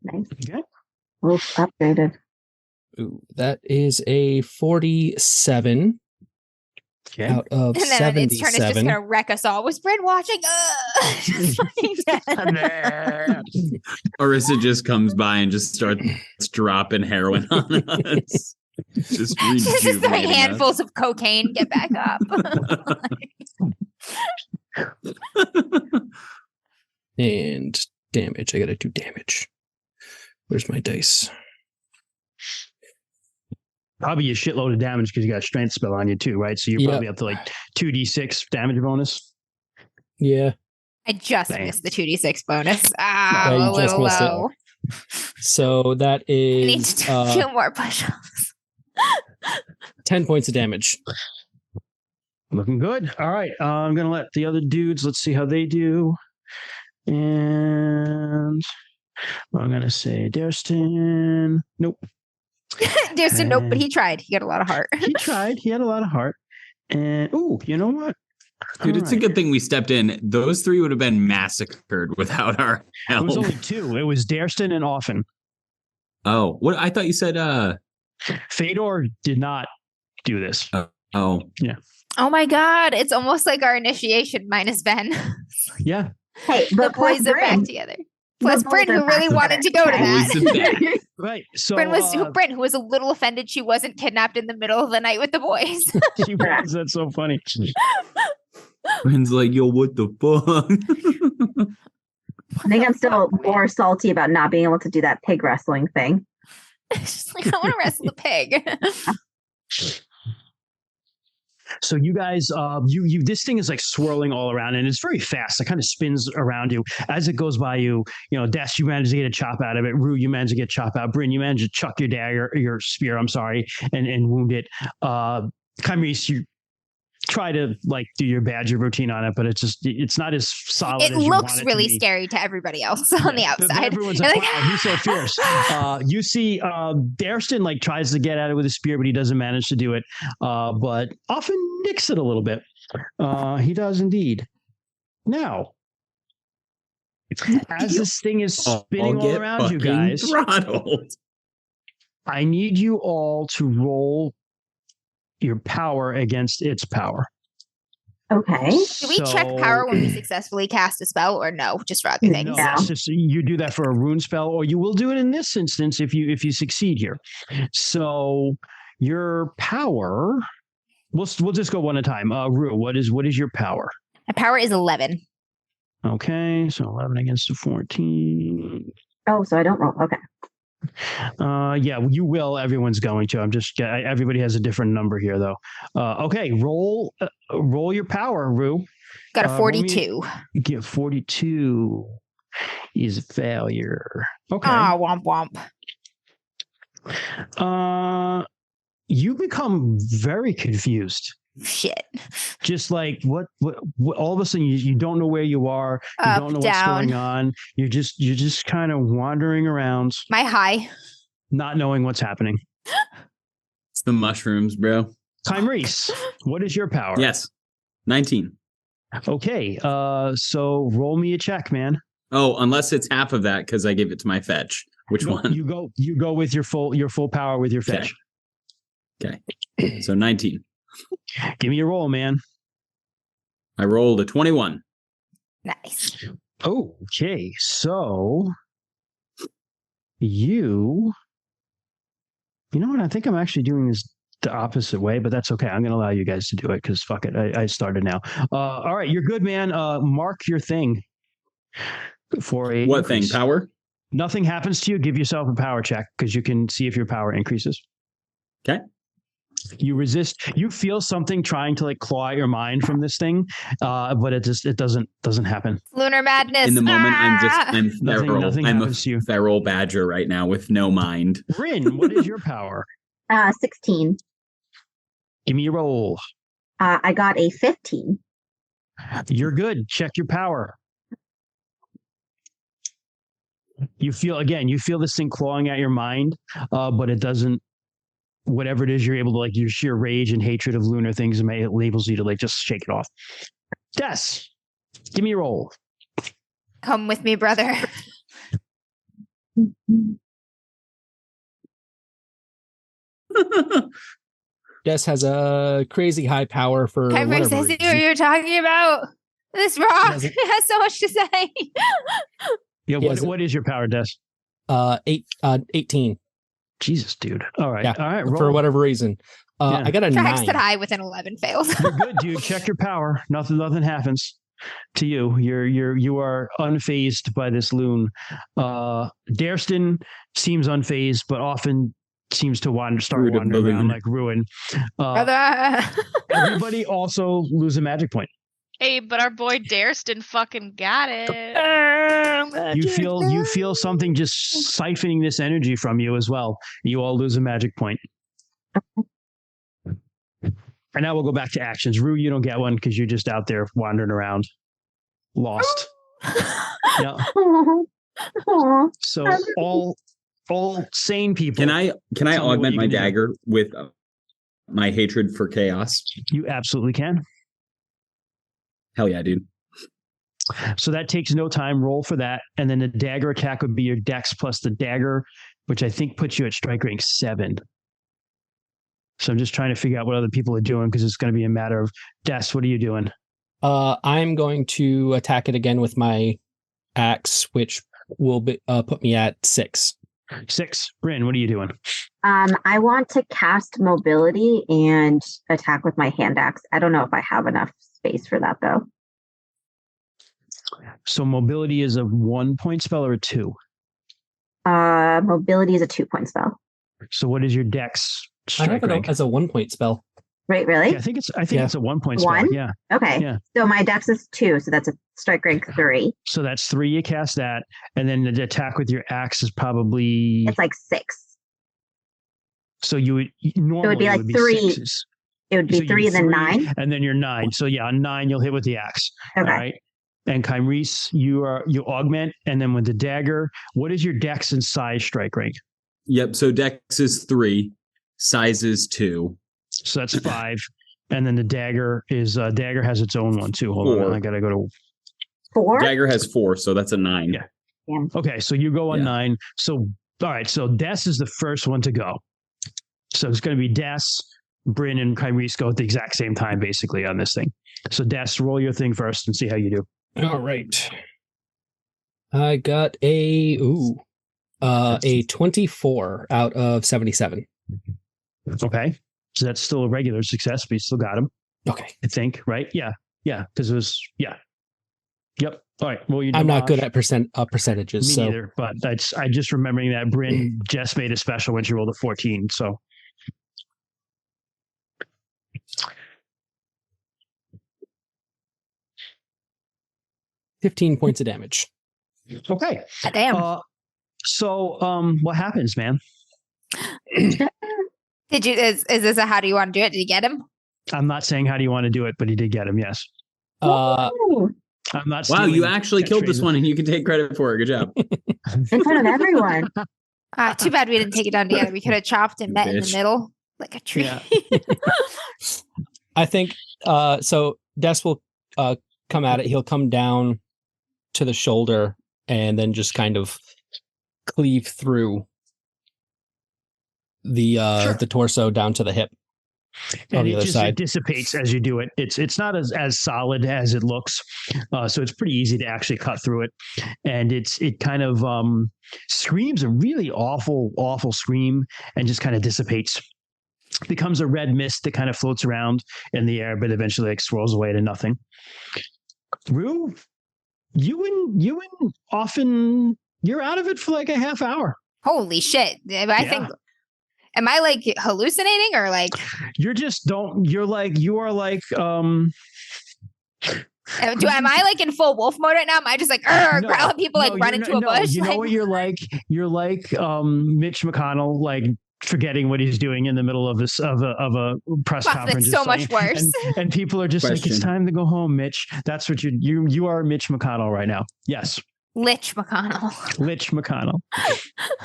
Nice. Okay. Oof, upgraded. Ooh, that is a 47 Okay. out of And then its turn is just 77. gonna wreck us all. Was Bryn watching? She's fucking dead. Orissa just comes by and just starts dropping heroin on us. Just She's just throwing rejuvenating us. handfuls of cocaine. Get back up. And damage. I got to do damage. Where's my dice? probably a shitload of damage because you got a strength spell on you too, right? So you're probably up to like 2d6 damage bonus. Yeah. I just Damn. missed the 2d6 bonus. Yeah, I'm you a just little missed it. low. So that I need is to do a few more push-ups. 10 points of damage. Looking good. All right. I'm going to let the other dudes, let's see how they do. And I'm going to say Dareston. Nope. There's a nope, but he tried. He got a lot of heart. He tried. He had a lot of heart. And, you know what? Dude, All it's a good thing we stepped in. Those 3 would have been massacred without our It help. was only 2. It was Dareston and Offen. Oh, what? I thought you said, Fedor did not do this. oh. Yeah. Oh my god, it's almost like our initiation minus Ben. Yeah. Hey, The but plus boys are back Bryn. together. Plus The Bryn, boys are who really back wanted to go to together. that. Boys are back. Right. So Bryn, who was a little offended she wasn't kidnapped in the middle of the night with the boys. she was, that's so funny. Friends like, yo, what the fuck? I think I'm still more salty about not being able to do that pig wrestling thing. She's like, I want to wrestle the pig. So you guys, you this thing is like swirling all around, and it's very fast. It kind of spins around you as it goes by you. You know, Des, you manage to get a chop out of it. Rue, you manage to get a chop out. Bryn, you manage to chuck your dagger, your spear. I'm sorry, and wound it. Kymrese, you try to like do your badger routine on it, but it's not as solid. It as you looks want it really to be. scary to everybody else on the But outside. everyone's They're like, like, wow, he's so fierce. You see Dareston like tries to get at it with a spear, but he doesn't manage to do it. But often nicks it a little bit. He does indeed. Now, as this thing is spinning all around you guys, throttled. I need you all to roll your power against its power. Okay. Do we check power when we successfully cast a spell, or no? Just for other things. No, that's just you do that for a rune spell, or you will do it in this instance if you succeed here. So your power, we'll just go one at a time. Rue, what is your power? My power is 11. Okay, so 11 against a 14. Oh, so I don't roll. Okay. Yeah, you will. Everyone's going to. Everybody has a different number here, though. Okay, roll your power, Rue. Got a 42. Get 42 is a failure. Okay. Ah, womp womp. You become very confused. Shit. Just like what all of a sudden you don't know where you are. You Up, don't know down. what's going on. You're just kind of wandering around, My high. not knowing what's happening. It's the mushrooms, bro. Kymrese, what is your power? Yes. 19. Okay. So roll me a check, man. Oh, unless it's half of that because I gave it to my fetch. Which one? You go with your full power with your fetch. Okay. So 19. Give me a roll, man. I rolled a 21. Nice. Okay, so you know what? I think I'm actually doing this the opposite way, but that's okay. I'm going to allow you guys to do it because fuck it. I started now. All right, you're good, man. Mark your thing for a What increase. thing? Power? Nothing happens to you. Give yourself a power check because you can see if your power increases. Okay. You resist. You feel something trying to like claw at your mind from this thing, but it doesn't happen. Lunar madness. In the moment, Ah! I'm feral. Nothing I'm a happens to you. feral badger right now with no mind. Rin, what is your power? 16. Give me a roll. I got a 15. You're good. Check your power. You feel this thing clawing at your mind, but it doesn't. Whatever it is, you're able to like your sheer rage and hatred of lunar things, and it labels you to like just shake it off. Des, give me a roll. Come with me, brother. Des has a crazy high power for I whatever see what reason. you're talking about. This rock Doesn't- has so much to say. Yeah, Yes. what is your power, Des? 18. Jesus, dude. All right, Yeah, all right. Roll. for whatever reason. Yeah. I got a Tracks 9. that high with an 11 fails. You're good, dude. Check your power. Nothing happens to you. You are unfazed by this loon. Dareston seems unfazed, but often seems to start Rude wandering around balloon. like Ruin. Brother. Everybody also lose a magic point. Hey, but our boy Dareston fucking got it. You feel something just siphoning this energy from you as well. You all lose a magic point. And now we'll go back to actions. Rue, you don't get one because you're just out there wandering around, lost. Yeah. So all sane people. Can I Tell me what augment you my can do. dagger with my hatred for chaos? You absolutely can. Hell yeah, dude. So that takes no time. Roll for that. And then the dagger attack would be your dex plus the dagger, which I think puts you at strike rank 7. So I'm just trying to figure out what other people are doing because it's going to be a matter of Des, what are you doing? I'm going to attack it again with my axe, which will put me at 6. 6. Bryn, what are you doing? I want to cast mobility and attack with my hand axe. I don't know if I have enough space for that though. So mobility is a 1-point spell or a 2? Mobility is a 2-point spell. So what is your dex I strike have rank? it as a 1-point spell. Right, really? Yeah, I think it's a 1-point spell. 1? Yeah. Okay. Yeah. So my dex is 2, so that's a strike rank 3. So that's 3. You cast that, and then the attack with your axe is probably. It's like 6. So you would normally it would be like 3. 6s. It would be So you 3 and then 9. and then you're 9. So yeah, on 9 you'll hit with the axe. Okay. All right. And Kymreese, you augment, and then with the dagger, what is your dex and size strike rank? Yep. So dex is 3, size is 2. So that's 5. And then the dagger dagger has its own one too. Hold 4. on, I gotta go to 4? Dagger has 4, so that's a 9. Yeah. Okay, so you go on Yeah. 9. So all right, so Des is the first one to go. So it's gonna be Des, Bryn, and Kymreese go at the exact same time, basically, on this thing. So Des, roll your thing first and see how you do. All right. I got a 24 out of 77. Okay. So that's still a regular success, but you still got him, Okay. I think, right? Yeah. Yeah. Because it was, yeah. Yep. All right. Well, I'm not good at percentages. Me So neither, but I just remembering that Bryn just made a special when she rolled a 14. So 15 points of damage. okay. Damn. So what happens, man? Did you? Is this a how do you want to do it? Did you get him? I'm not saying how do you want to do it, but he did get him. Yes. Ooh, I'm not. Wow, you stealing actually killed this catchphrases. one and you can take credit for it. Good job. in front of everyone. Too bad we didn't take it down together. We could have chopped and met in the Bitch. middle like a tree. Yeah. I think so. Des will come at it. He'll come down to the shoulder and then just kind of cleave through the torso down to the hip on And the it other just side. it dissipates as you do it. It's not as solid as it looks, so it's pretty easy to actually cut through it. And it kind of screams a really awful scream and just kind of dissipates. Becomes a red mist that kind of floats around in the air, but eventually like swirls away to nothing. Rue, you and often you're out of it for like a half hour. Holy shit! I think. Am I like hallucinating or like? You are like Am I like in full wolf mode right now? Am I just like growling people like run into a bush? You know what you're like? You're like Mitch McConnell, like forgetting what he's doing in the middle of this of a press Fuck, conference. that's so much worse. And people are just like, it's Question. time to go home, Mitch. That's what you are, Mitch McConnell right now. Yes, Lich McConnell. Lich McConnell.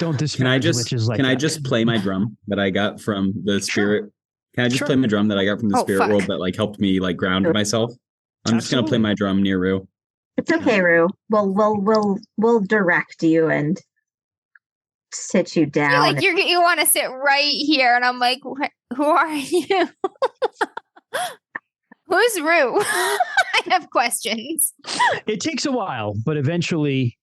Don't Can I disparage just Liches like can I that. just play my drum that I got from the spirit? Can I just Sure. play my drum that I got from the Oh, spirit fuck. world that like helped me like ground myself? I'm just gonna play Absolutely. my drum near Rue. It's okay, Rue. We'll direct you and sit you You're down. like you want to sit right here, and I'm like, who are you? Who's Rue? I have questions. It takes a while, but eventually,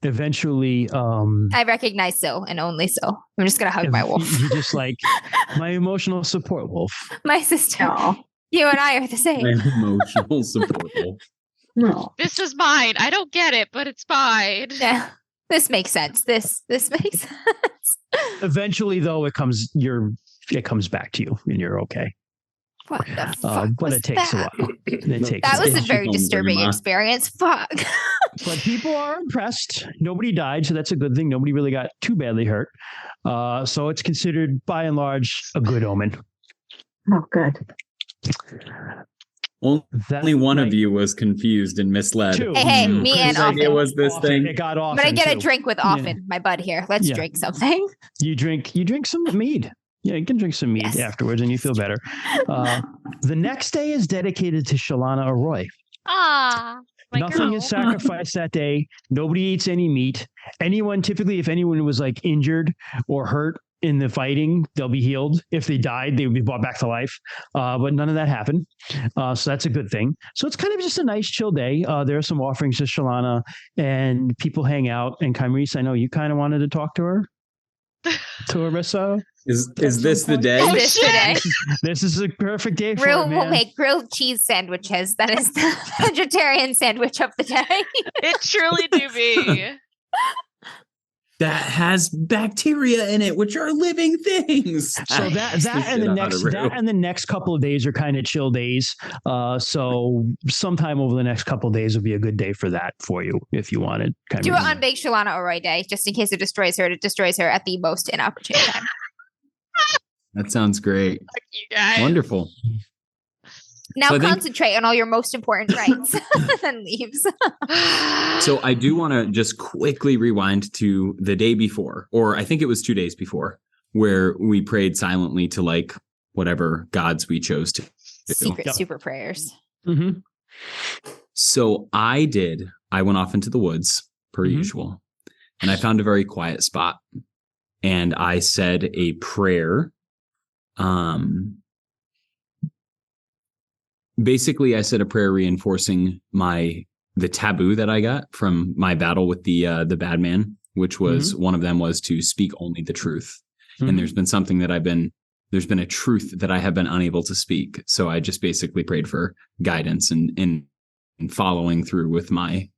I recognize so and only so. I'm just gonna hug my wolf. you just like my emotional support wolf. My sister. No. You and I are the same. My emotional support. No. This is mine. I don't get it, but it's mine. Yeah. This makes sense. This makes sense. Eventually, though, it comes back to you, and you're okay. What the fuck but it takes that? a while. That was a very disturbing experience. Fuck. But people are impressed. Nobody died, so that's a good thing. Nobody really got too badly hurt. So it's considered, by and large, a good omen. Oh, good. Only one of you was confused and misled. Two. Hey, me and Whose idea Often. was this thing? It got off. I'm gonna get a drink with Often, my bud here. Let's drink something. You drink some mead. Yeah, you can drink some mead afterwards, and you feel better. The next day is dedicated to Shalana Arroy. Nothing is sacrificed that day. Nobody eats any meat. If anyone was like injured or hurt in the fighting, they'll be healed. If they died, they would be brought back to life. But none of that happened. So that's a good thing. So it's kind of just a nice chill day. There are some offerings to Shalana, and people hang out. And Kymrese, I know you kind of wanted to talk to her. To Arissa. Is this the day? This is a perfect day for Rue it, will make grilled cheese sandwiches. That is the vegetarian sandwich of the day. It truly do be. That has bacteria in it, which are living things. So that and the next couple of days are kind of chill days. So sometime over the next couple of days will be a good day for that for you if you wanted. Do it on Bake Shalana Oroy Day, just in case it destroys her. It destroys her at the most inopportune time. That sounds great. Fuck you guys. Wonderful. Now concentrate on all your most important rights. And leaves. So I do want to just quickly rewind to the day before, or I think it was 2 days before, where we prayed silently to like whatever gods we chose to. Secret super prayers. Mm-hmm. So I went off into the woods per usual, and I found a very quiet spot, and I said a prayer. Basically, I said a prayer reinforcing the taboo that I got from my battle with the bad man, which was one of them was to speak only the truth. And there's been a truth that I have been unable to speak. So I just basically prayed for guidance and following through with my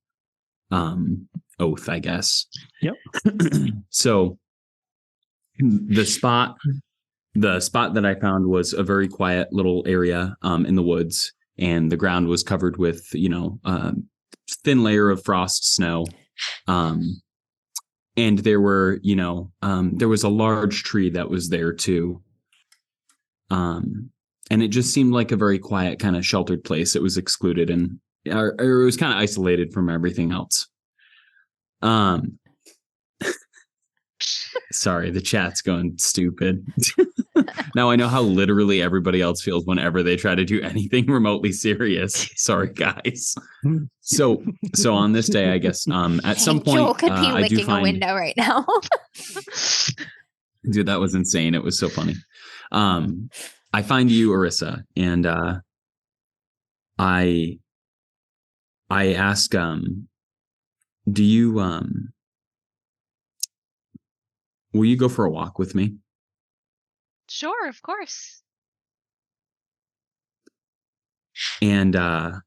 oath, I guess. Yep. So the spot that I found was a very quiet little area in the woods, and the ground was covered with, thin layer of frost snow. And there were, there was a large tree that was there too. And it just seemed like a very quiet kind of sheltered place. It was excluded and or it was kind of isolated from everything else. Sorry, the chat's going stupid. Now I know how literally everybody else feels whenever they try to do anything remotely serious. Sorry, guys. So on this day, I guess at some point, Joel could be licking a window right now. Dude, that was insane. It was so funny. I find you, Arissa, and I ask, do you will you go for a walk with me? Sure, of course. And I've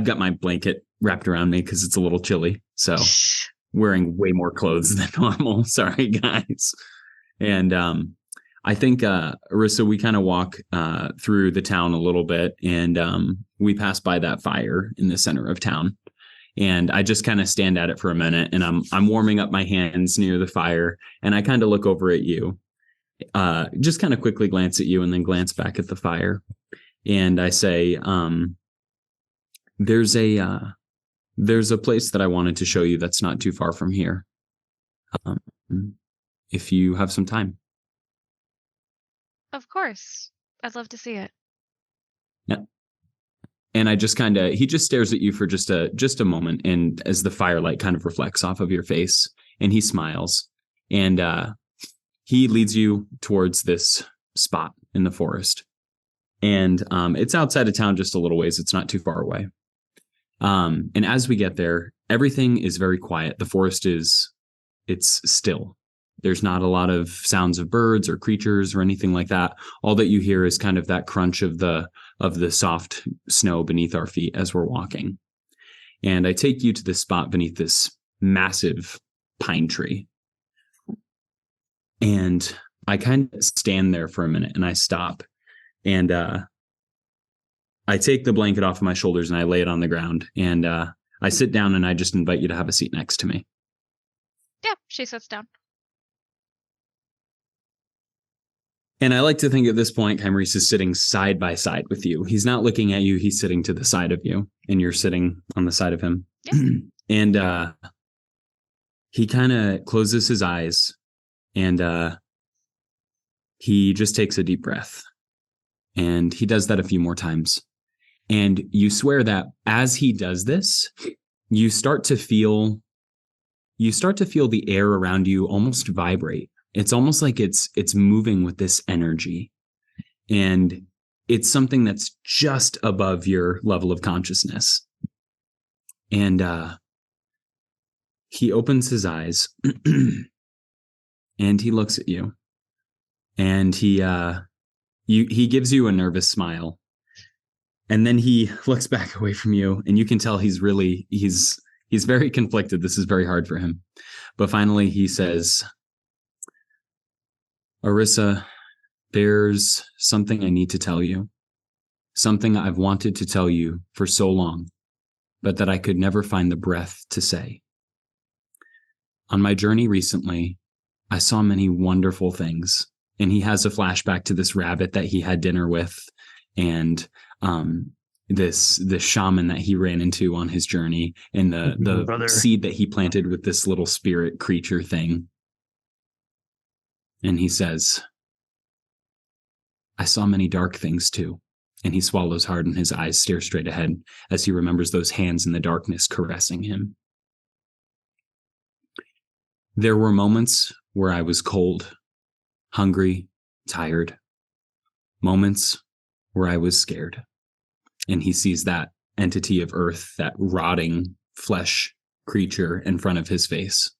got my blanket wrapped around me because it's a little chilly. So wearing way more clothes than normal. Sorry, guys. And I think Arissa, we kind of walk through the town a little bit, and we pass by that fire in the center of town. And I just kind of stand at it for a minute, and I'm warming up my hands near the fire, and I kind of look over at you, just kind of quickly glance at you, and then glance back at the fire, and I say, "There's a place that I wanted to show you that's not too far from here, if you have some time." Of course, I'd love to see it. Yeah. And I just he just stares at you for just a moment. And as the firelight kind of reflects off of your face, and he smiles, and he leads you towards this spot in the forest. And it's outside of town just a little ways. It's not too far away. And as we get there, everything is very quiet. The forest it's still. There's not a lot of sounds of birds or creatures or anything like that. All that you hear is kind of that crunch of the soft snow beneath our feet as we're walking. And I take you to this spot beneath this massive pine tree. And I kind of stand there for a minute and I stop and I take the blanket off of my shoulders and I lay it on the ground and I sit down and I just invite you to have a seat next to me. Yeah, she sits down. And I like to think at this point, Kymrese is sitting side by side with you. He's not looking at you. He's sitting to the side of you and you're sitting on the side of him. Yeah. And he kind of closes his eyes and he just takes a deep breath. And he does that a few more times. And you swear that as he does this, you start to feel the air around you almost vibrate. It's almost like it's moving with this energy. And it's something that's just above your level of consciousness. And he opens his eyes and he looks at you. And he gives you a nervous smile. And then he looks back away from you and you can tell he's very conflicted. This is very hard for him. But finally he says, Orisa, there's something I need to tell you. Something I've wanted to tell you for so long, but that I could never find the breath to say. On my journey recently, I saw many wonderful things. And he has a flashback to this rabbit that he had dinner with and this shaman that he ran into on his journey and the seed that he planted with this little spirit creature thing. And he says, I saw many dark things too. And he swallows hard and his eyes stare straight ahead as he remembers those hands in the darkness caressing him. There were moments where I was cold, hungry, tired. Moments where I was scared. And he sees that entity of earth, that rotting flesh creature in front of his face.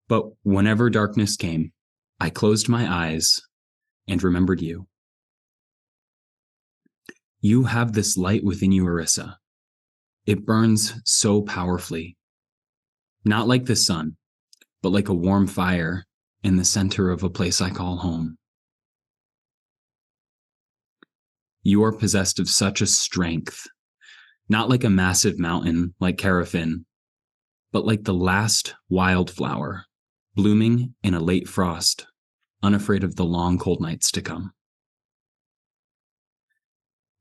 But whenever darkness came, I closed my eyes and remembered you. You have this light within you, Orisa. It burns so powerfully. Not like the sun, but like a warm fire in the center of a place I call home. You are possessed of such a strength, not like a massive mountain like Carafin, but like the last wildflower blooming in a late frost, unafraid of the long cold nights to come.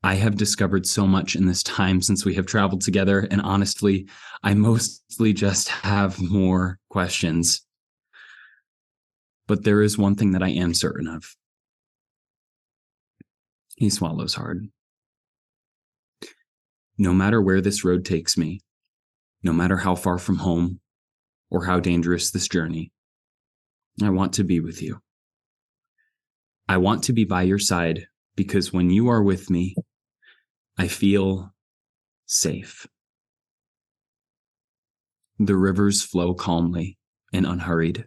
I have discovered so much in this time since we have traveled together, and honestly, I mostly just have more questions. But there is one thing that I am certain of. He swallows hard. No matter where this road takes me, no matter how far from home or how dangerous this journey, I want to be with you. I want to be by your side because when you are with me, I feel safe. The rivers flow calmly and unhurried.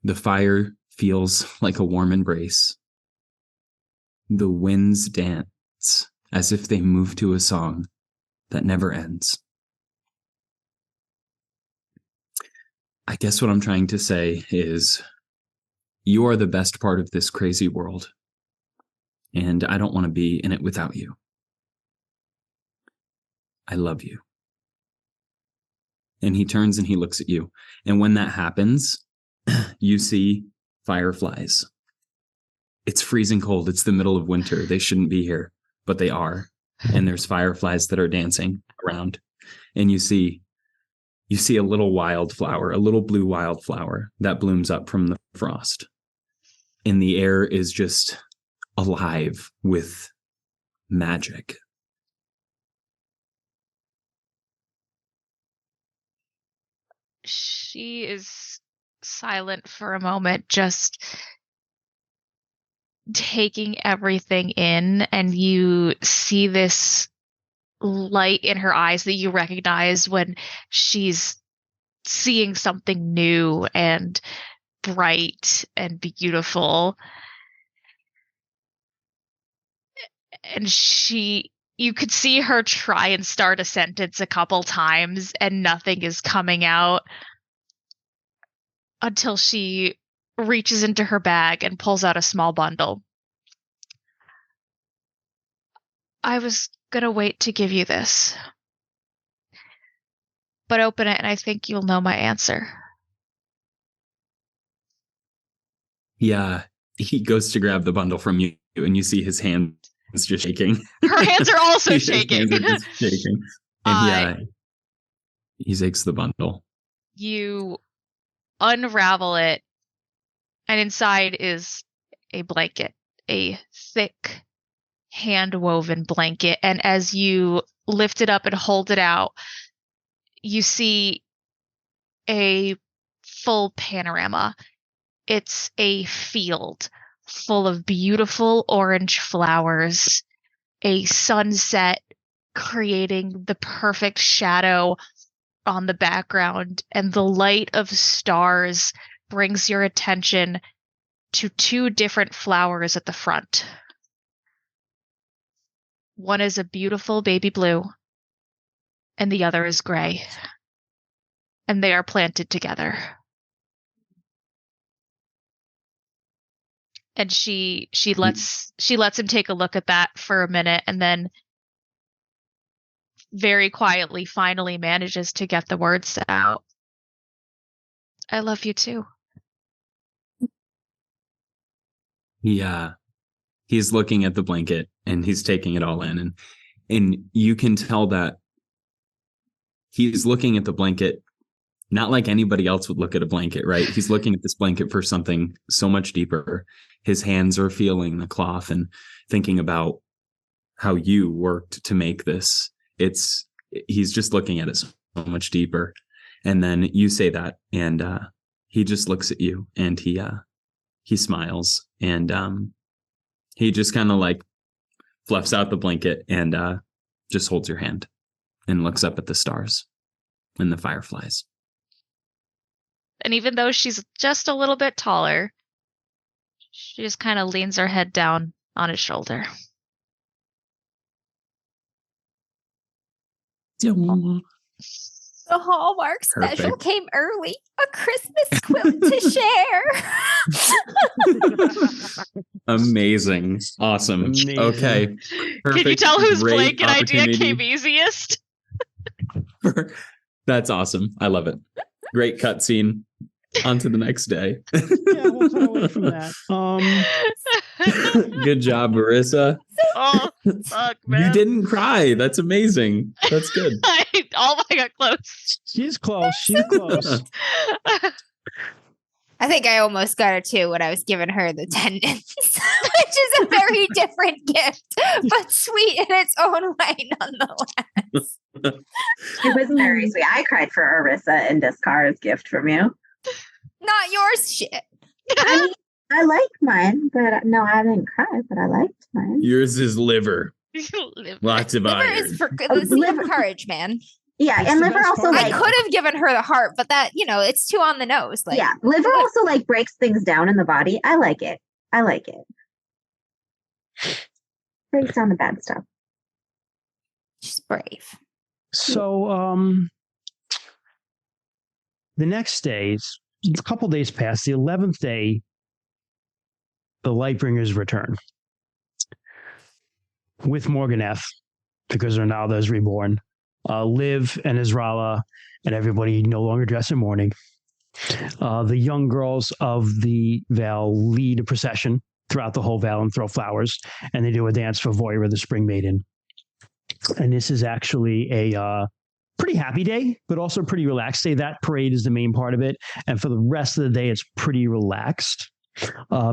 The fire feels like a warm embrace. The winds dance as if they move to a song that never ends. I guess what I'm trying to say is you are the best part of this crazy world, and I don't want to be in it without you. I love you. And he turns and he looks at you. And when that happens, you see fireflies. It's freezing cold. It's the middle of winter. They shouldn't be here, but they are. And there's fireflies that are dancing around. And you see a little wildflower, a little blue wildflower that blooms up from the frost. And the air is just alive with magic. She is silent for a moment, just taking everything in, and you see this light in her eyes that you recognize when she's seeing something new and bright and beautiful. And she you could see her try and start a sentence a couple times and nothing is coming out until she reaches into her bag and pulls out a small bundle. I was gonna wait to give you this. But open it and I think you'll know my answer. Yeah, he goes to grab the bundle from you, and you see his hands just shaking. Her hands are also His shaking. hands are just shaking. And he takes the bundle. You unravel it, and inside is a blanket, a thick, hand-woven blanket. And as you lift it up and hold it out, you see a full panorama. It's a field full of beautiful orange flowers, a sunset creating the perfect shadow on the background, and the light of stars brings your attention to two different flowers at the front. One is a beautiful baby blue, and the other is gray. And they are planted together. And she lets him take a look at that for a minute, and then very quietly finally manages to get the words out. I love you too. He's looking at the blanket and he's taking it all in, and you can tell that he's looking at the blanket not like anybody else would look at a blanket, right? He's looking at this blanket for something so much deeper. His hands are feeling the cloth and thinking about how you worked to make this. He's just looking at it so much deeper. And then you say that, and he just looks at you, and he smiles, and he just kind of like fluffs out the blanket and just holds your hand and looks up at the stars and the fireflies. And even though she's just a little bit taller, she just kind of leans her head down on his shoulder. The Hallmark special Perfect. came early. A Christmas quilt to share. Amazing. Awesome. Amazing. Okay. Can you tell whose Great blanket idea opportunity. came easiest? That's awesome. I love it. Great cutscene. On to the next day. Yeah, we'll cut away from that. Good job, Marissa. Oh, fuck, man. You didn't cry. That's amazing. That's good. I got close. She's close. She's close. I think I almost got her too when I was giving her the tendons, which is a very different gift, but sweet in its own way nonetheless. It was very sweet. I cried for Arissa and Discar's gift from you. Not yours, shit. I mean, I like mine, but no, I didn't cry, but I liked mine. Yours is liver. Lots of Liver iron. is for the seed of courage, man. Yeah, It's and the liver best also part. I like could have given her the heart, but that, it's too on the nose. Like, yeah, liver also like breaks things down in the body. I like it. Breaks down the bad stuff. she's brave. So the next days, a couple days pass. The 11th day, the Lightbringers return with Morganeth, because Ronaldo is reborn. Liv and Izrala and everybody no longer dress in mourning. The young girls of the Vale lead a procession throughout the whole Vale and throw flowers, and they do a dance for Voira, the Spring Maiden. And this is actually a pretty happy day, but also a pretty relaxed day. That parade is the main part of it. And for the rest of the day, it's pretty relaxed.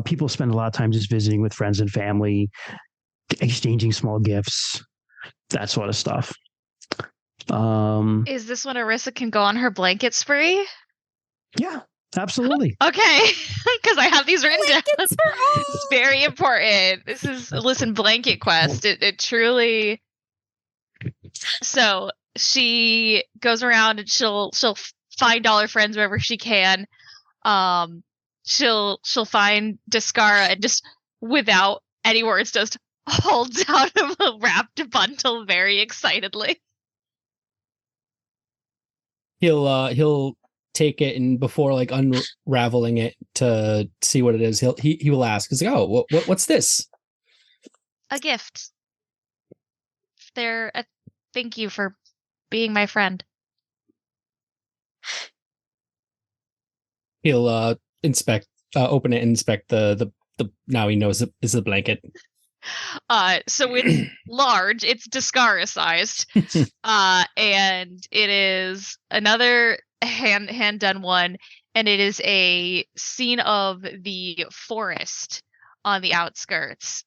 People spend a lot of time just visiting with friends and family, exchanging small gifts, that sort of stuff. Is this when Arissa can go on her blanket spree? Yeah, absolutely. Okay, because I have these written down. Blankets for all. It's very important. Listen, Blanket Quest. It truly. So she goes around and she'll find all her friends wherever she can. She'll find Discara and just without any words just holds out a wrapped bundle very excitedly. He'll take it, and before like unraveling it to see what it is, he will ask, he's like, oh, what's this? A gift. Thank you for being my friend. He'll open it and inspect the now he knows it is the blanket. So it's large, it's Discara sized. And it is another hand done one, and it is a scene of the forest on the outskirts.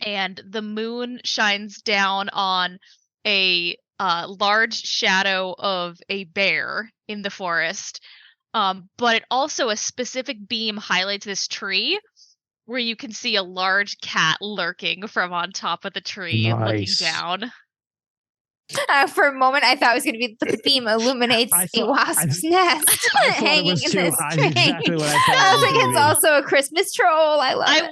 And the moon shines down on a large shadow of a bear in the forest. But it also, a specific beam highlights this tree where you can see a large cat lurking from on top of the tree and looking down. For a moment, I thought it was going to be the beam illuminates a wasp's nest hanging in this tree. Exactly what I thought. I was like, it's also a Christmas troll. I love it.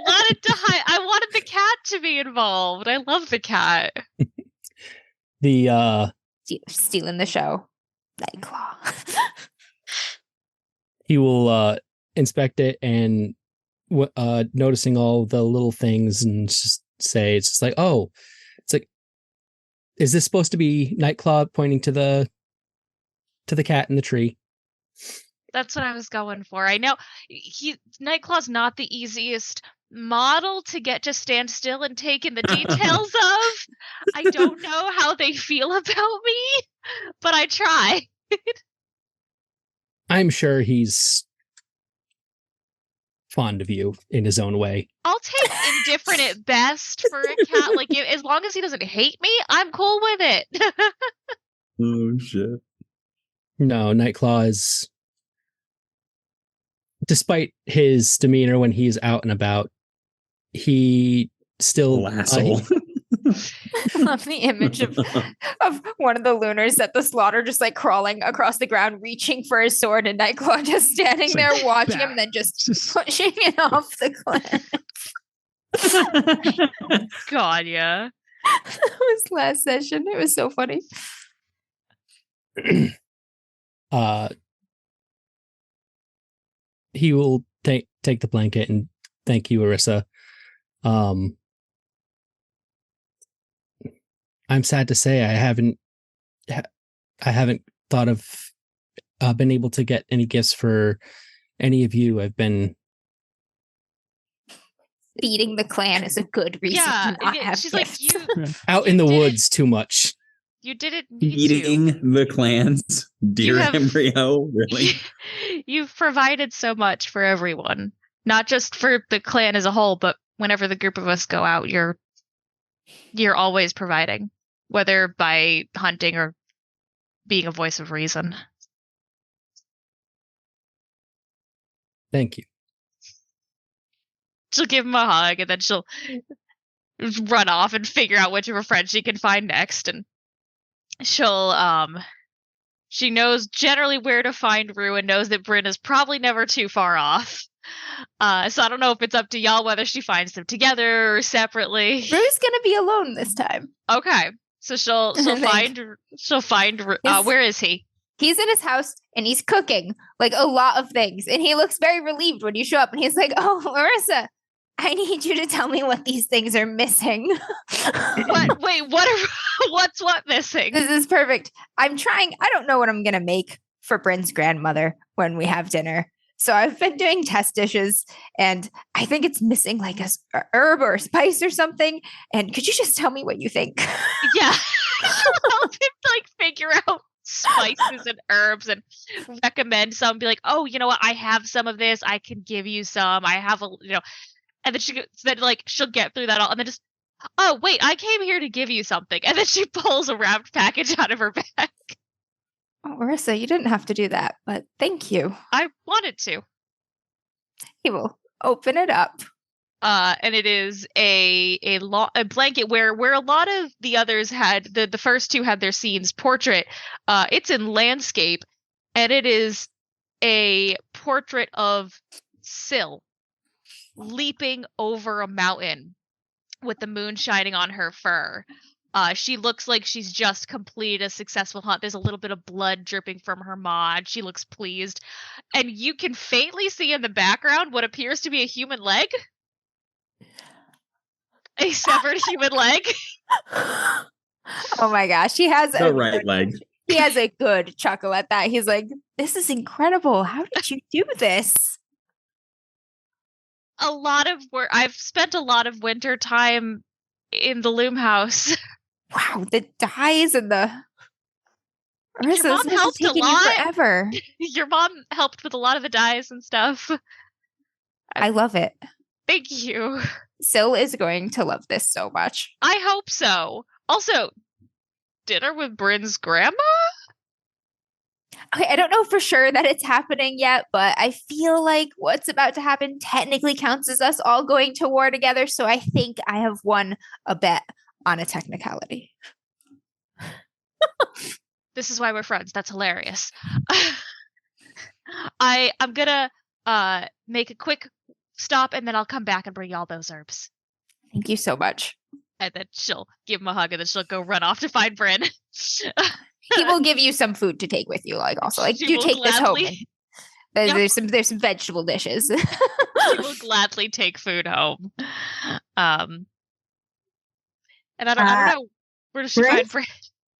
I wanted the cat to be involved. I love the cat. The stealing the show, Nightclaw. He will inspect it and noticing all the little things and just say, it's just like, oh, it's like, is this supposed to be Nightclaw pointing to the cat in the tree? That's what I was going for. I know Nightclaw's not the easiest model to get to stand still and take in the details of. I don't know how they feel about me, but I try. I'm sure he's fond of you in his own way. I'll take indifferent at best for a cat. Like, as long as he doesn't hate me, I'm cool with it. Oh shit. No, Nightclaw is, despite his demeanor when he's out and about, he still asshole. I love the image of one of the lunars at the slaughter just like crawling across the ground, reaching for his sword, and Nightclaw just standing It's there like, watching him and then just pushing it off the cliff. God, yeah. That was last session. It was so funny. He will take the blanket and thank you, Arissa. I'm sad to say I haven't thought of been able to get any gifts for any of you. I've been feeding the clan is a good reason to not have she's gifts. like, you out in the woods too much. You didn't need Eating the clans, dear embryo, really? You've provided so much for everyone, not just for the clan as a whole, but whenever the group of us go out, you're always providing, whether by hunting or being a voice of reason. Thank you. She'll give him a hug, and then she'll run off and figure out which of her friends she can find next, and she knows generally where to find Rue and knows that Bryn is probably never too far off. So I don't know if it's up to y'all whether she finds them together or separately. Rue's gonna be alone this time. Okay. So she'll find where is he? He's in his house and he's cooking like a lot of things, and he looks very relieved when you show up, and he's like, "Oh, Larissa, I need you to tell me what these things are missing." What? Wait, what's missing? This is perfect. I don't know what I'm going to make for Bryn's grandmother when we have dinner. So I've been doing test dishes, and I think it's missing like a herb or a spice or something. And could you just tell me what you think? Yeah. Help him like figure out spices and herbs and recommend some. Be like, oh, you know what? I have some of this. I can give you some. I have and then she'll get through that all, and then just, oh wait, I came here to give you something, and then she pulls a wrapped package out of her bag. Oh, Marissa, you didn't have to do that, but thank you. I wanted to. He will open it up. And it is a blanket where a lot of the others had the first two had their scenes portrait. It's in landscape, and it is a portrait of Syl leaping over a mountain with the moon shining on her fur. She looks like she's just completed a successful hunt. There's a little bit of blood dripping from her maw. She looks pleased. And you can faintly see in the background what appears to be a human leg. A severed human leg. Oh my gosh. He has The right leg. He has a good chuckle at that. He's like, this is incredible. How did you do this? A lot of work. I've spent a lot of winter time in the loom house. Wow, the dyes and the Your mom helped a lot. Forever. Your mom helped with a lot of the dyes and stuff. I love it. Thank you. Syl is going to love this so much. I hope so. Also, dinner with Bryn's grandma? Okay, I don't know for sure that it's happening yet, but I feel like what's about to happen technically counts as us all going to war together. So I think I have won a bet on a technicality. This is why we're friends. That's hilarious. I'm gonna make a quick stop and then I'll come back and bring you all those herbs. Thank you so much. And then she'll give him a hug and then she'll go run off to find Bryn. He will give you some food to take with you, like also like She you will take this home. gladly- There's some vegetable dishes. She will gladly take food home. And I don't know, where does she find Bryn?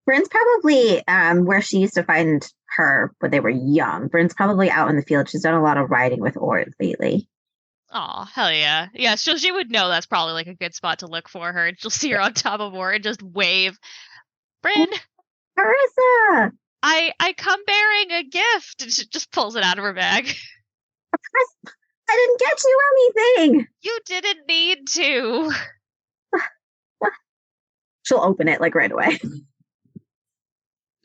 Bryn's probably where she used to find her when they were young. Bryn's probably out in the field. She's done a lot of riding with Ord lately. Oh, hell yeah. Yeah, she would know that's probably like a good spot to look for her. She'll see her on top of her and just wave. Bryn, Carissa! I come bearing a gift. And she just pulls it out of her bag. I didn't get you anything! You didn't need to. She'll open it like right away.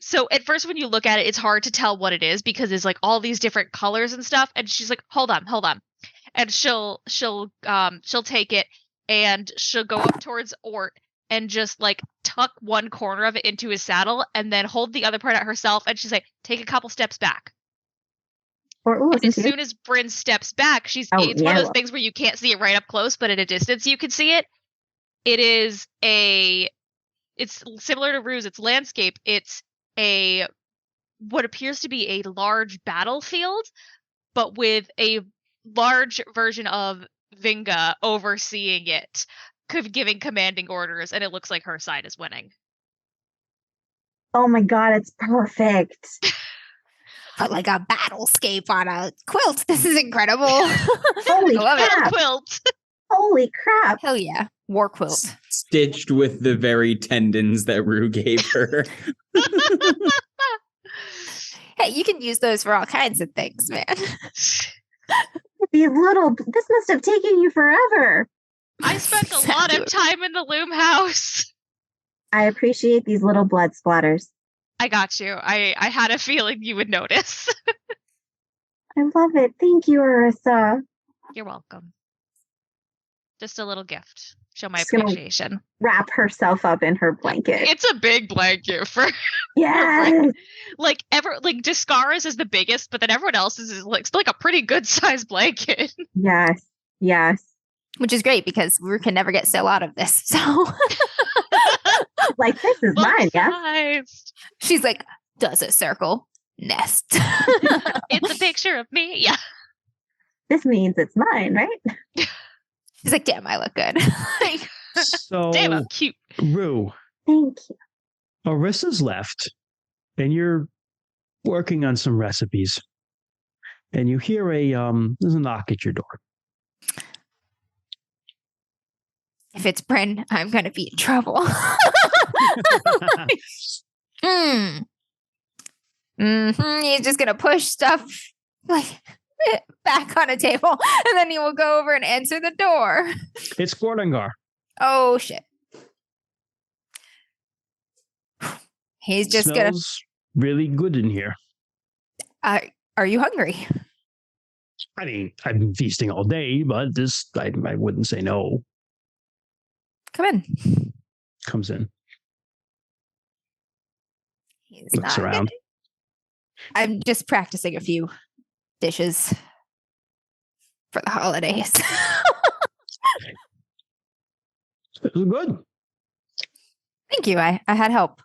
So at first when you look at it, it's hard to tell what it is because there's like all these different colors and stuff. And she's like, hold on. And she'll take it and she'll go up towards Ort and just like tuck one corner of it into his saddle and then hold the other part out herself. And she's like, take a couple steps back. And as soon as Bryn steps back, it's one of those things where you can't see it right up close, but at a distance you can see it. It's similar to Ruse. It's landscape. It's what appears to be a large battlefield, but with a large version of Vinga overseeing it, giving commanding orders, and it looks like her side is winning. Oh my god, it's perfect. But like a battlescape on a quilt. This is incredible. Holy I love crap. It. Quilt. Holy crap. Hell yeah. War quilt. Stitched with the very tendons that Rue gave her. Hey, you can use those for all kinds of things, man. This must have taken you forever. I spent a lot of time in the loom house. I appreciate these little blood splatters. I got you. I had a feeling you would notice. I love it. Thank you, Arissa. You're welcome. Just a little gift. Show my Just gonna appreciation. Wrap herself up in her blanket. It's a big blanket for Yes. like Discara's is the biggest, but then everyone else's is like a pretty good sized blanket. Yes. Yes. Which is great because we can never get Syl out of this. So Like, this is mine, yeah? she's like, does a circle nest. It's a picture of me. Yeah. This means it's mine, right? She's like, damn, I look good. So, Damn, I'm cute. Rue, Thank you. Arissa's left, and you're working on some recipes, and you hear there's a knock at your door. If it's Bryn, I'm going to be in trouble. He's just going to push stuff like back on a table, and then he will go over and answer the door. It's Gordangar. Oh, shit. He's just going to... Smells really good in here. Are you hungry? I mean, I've been feasting all day, but I wouldn't say no. Come in. Comes in. He's Looks not around. I'm just practicing a few dishes for the holidays. It was good. Thank you. I had help.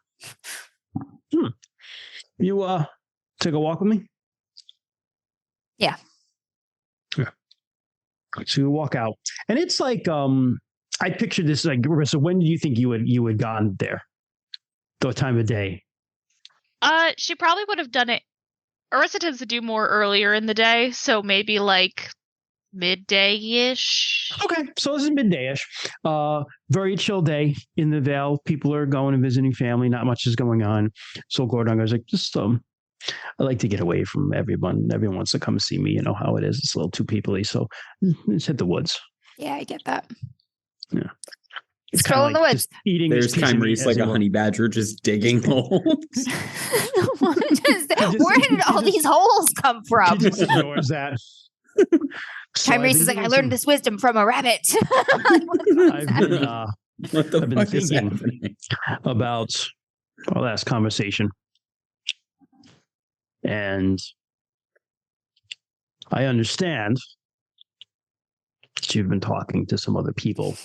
You take a walk with me? Yeah. So you walk out, and it's like I pictured this like, Marissa, when do you think you had gone there? The time of day? She probably would have done it. Arissa tends to do more earlier in the day, so maybe like midday-ish. Okay, so this is midday-ish. Very chill day in the Vale. People are going and visiting family. Not much is going on. So Gordon goes like, just I like to get away from everyone. Everyone wants to come see me. You know how it is. It's a little too people-y. So let's hit the woods. Yeah, I get that. Yeah. Stroll in the woods. Eating. There's Kymri's like a honey badger just digging holes. Where did all these holes come from? She just ignores that. Kymri's is like, I learned this wisdom from a rabbit. I've been thinking about our last conversation. And I understand that you've been talking to some other people.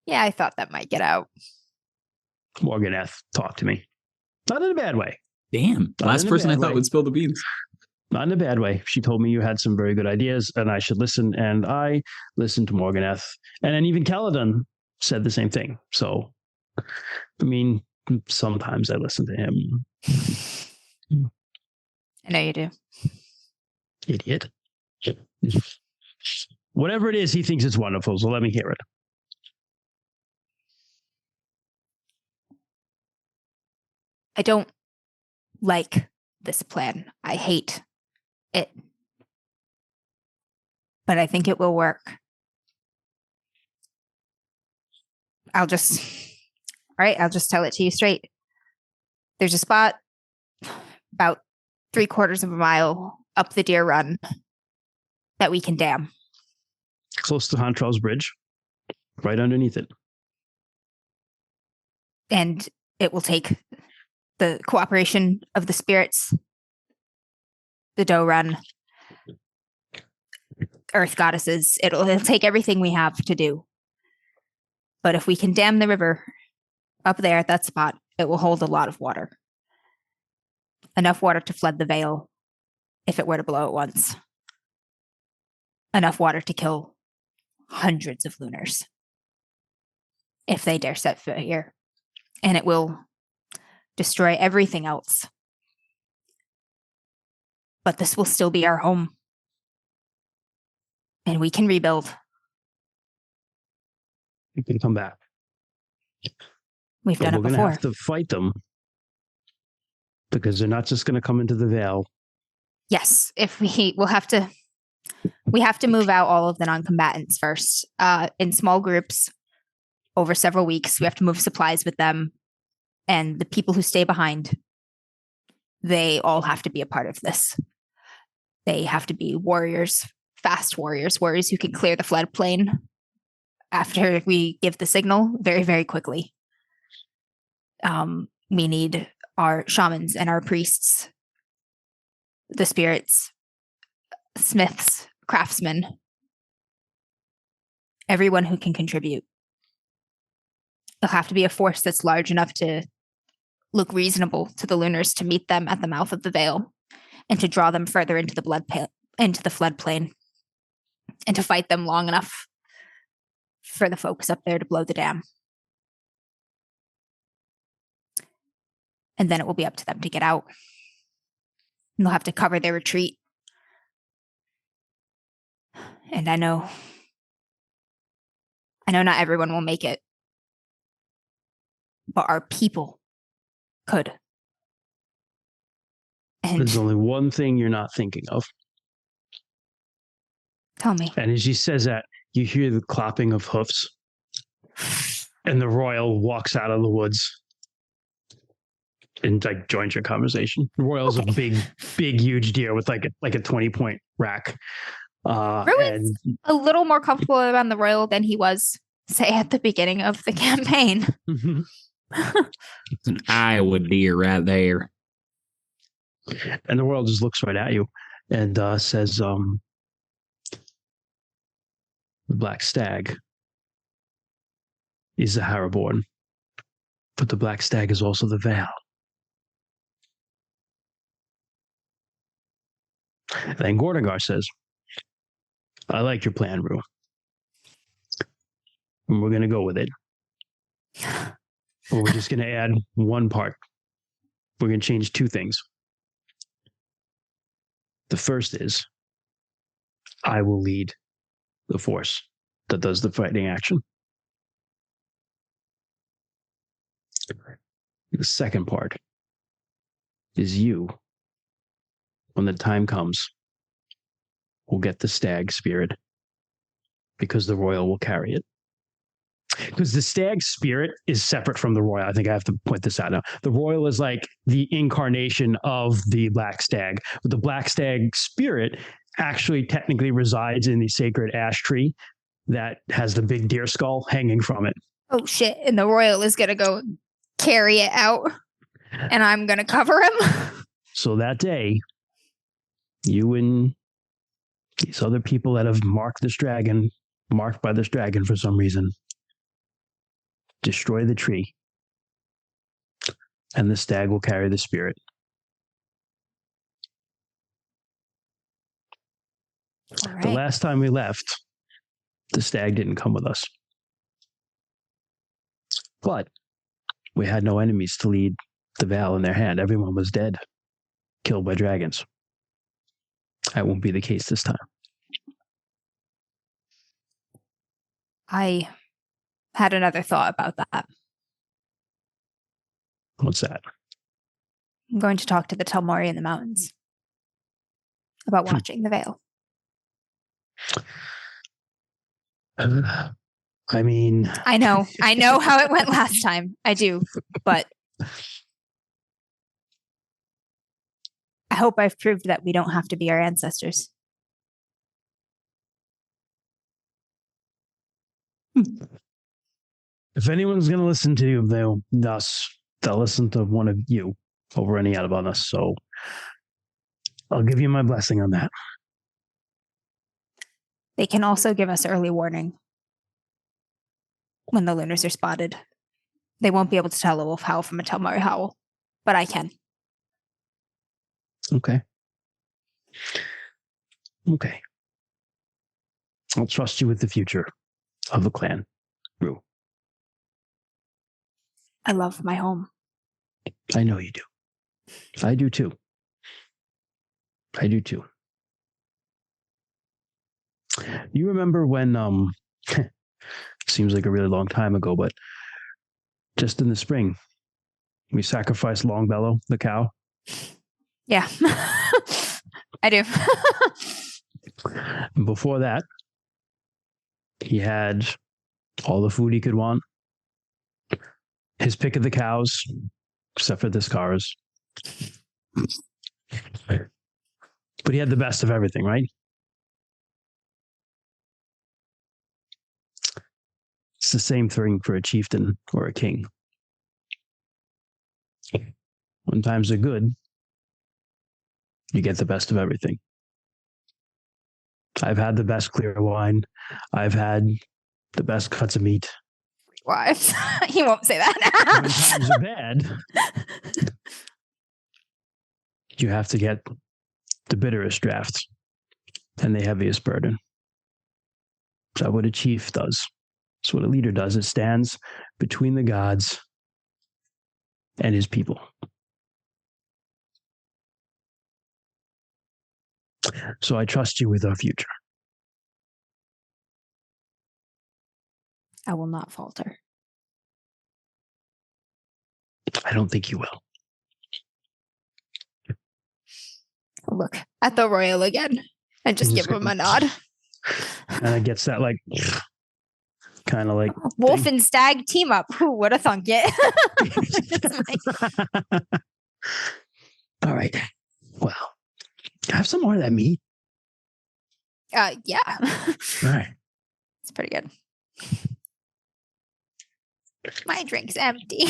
Yeah, I thought that might get out. Morganeth talked to me. Not in a bad way. Damn. Last person I thought would spill the beans. Not in a bad way. She told me you had some very good ideas and I should listen. And I listened to Morganeth. And then even Caledon said the same thing. So, I mean, sometimes I listen to him. I know you do. Idiot. Whatever it is, he thinks it's wonderful. So let me hear it. I don't like this plan. I hate it. But I think it will work. I'll just tell it to you straight. There's a spot about 3/4 of a mile up the Deer Run that we can dam. Close to Hontrell's Bridge, right underneath it. And it will take the cooperation of the spirits, the Doe Run, Earth goddesses. It'll take everything we have to do. But if we can dam the river up there at that spot, it will hold a lot of water. Enough water to flood the Vale if it were to blow at once. Enough water to kill hundreds of lunars if they dare set foot here. And it will destroy everything else. But this will still be our home. And we can rebuild. You can come back. We've done it before. We're going to have to fight them. Because they're not just going to come into the Vale. Yes, we have to move out all of the non-combatants first, in small groups over several weeks. We have to move supplies with them, and the people who stay behind, they all have to be a part of this. They have to be warriors, fast warriors who can clear the floodplain after we give the signal very, very quickly. We need our shamans and our priests, the spirits, smiths, craftsmen, everyone who can contribute. It'll have to be a force that's large enough to look reasonable to the Lunars, to meet them at the mouth of the Vale and to draw them further into the floodplain and to fight them long enough for the folks up there to blow the dam. And then it will be up to them to get out. And they'll have to cover their retreat. And I know not everyone will make it, but our people could. And there's only one thing you're not thinking of. Tell me. And as he says that, you hear the clopping of hoofs, and the royal walks out of the woods and like joins your conversation. The royal's a big, huge deer with like a 20-point rack. Ruin's a little more comfortable around the royal than he was, say, at the beginning of the campaign. It's an Iowa deer right there. And the royal just looks right at you and says, the black stag is the Harraborn, but the Black Stag is also the Vale. Then Gordagar says, I like your plan, Rue. And we're going to go with it. But we're just going to add one part. We're going to change two things. The first is, I will lead the force that does the fighting action. The second part is you, when the time comes, will get the stag spirit because the royal will carry it. Because the stag spirit is separate from the royal. I think I have to point this out now. The royal is like the incarnation of the black stag. But the black stag spirit actually technically resides in the sacred ash tree that has the big deer skull hanging from it. Oh shit. And the royal is gonna go carry it out. And I'm gonna cover him. So that day, you and these other people that have marked by this dragon for some reason, destroy the tree, and the stag will carry the spirit. All right. The last time we left, the stag didn't come with us. But we had no enemies to lead the Vale in their hand. Everyone was dead, killed by dragons. That won't be the case this time. I had another thought about that. What's that? I'm going to talk to the Telmori in the mountains about watching the Vale. I mean... I know how it went last time. I do, but I hope I've proved that we don't have to be our ancestors. If anyone's going to listen to you, they'll listen to one of you over any out of us. So I'll give you my blessing on that. They can also give us early warning when the lunars are spotted. They won't be able to tell a wolf howl from a Telmari howl, but I can. Okay. I'll trust you with the future of the clan, Rue. I love my home. I know you do. I do too. You remember when, seems like a really long time ago, but just in the spring, we sacrificed Longbellow, the cow? Yeah, I do. And before that, he had all the food he could want, his pick of the cows, except for the scars. But he had the best of everything, right? It's the same thing for a chieftain or a king. When times are good, you get the best of everything. I've had the best clear wine. I've had the best cuts of meat. Wives. He won't say that. When times are bad, you have to get the bitterest drafts and the heaviest burden. That's what a chief does. That's what a leader does. It stands between the gods and his people. So I trust you with our future. I will not falter. I don't think you will. Look at the royal again and just give him a nod. And it gets that like kind of like wolf thing. and stag team up. Who would have thunk it? All right. Well, have some more of that meat. Yeah. All right. It's pretty good. My drink's empty.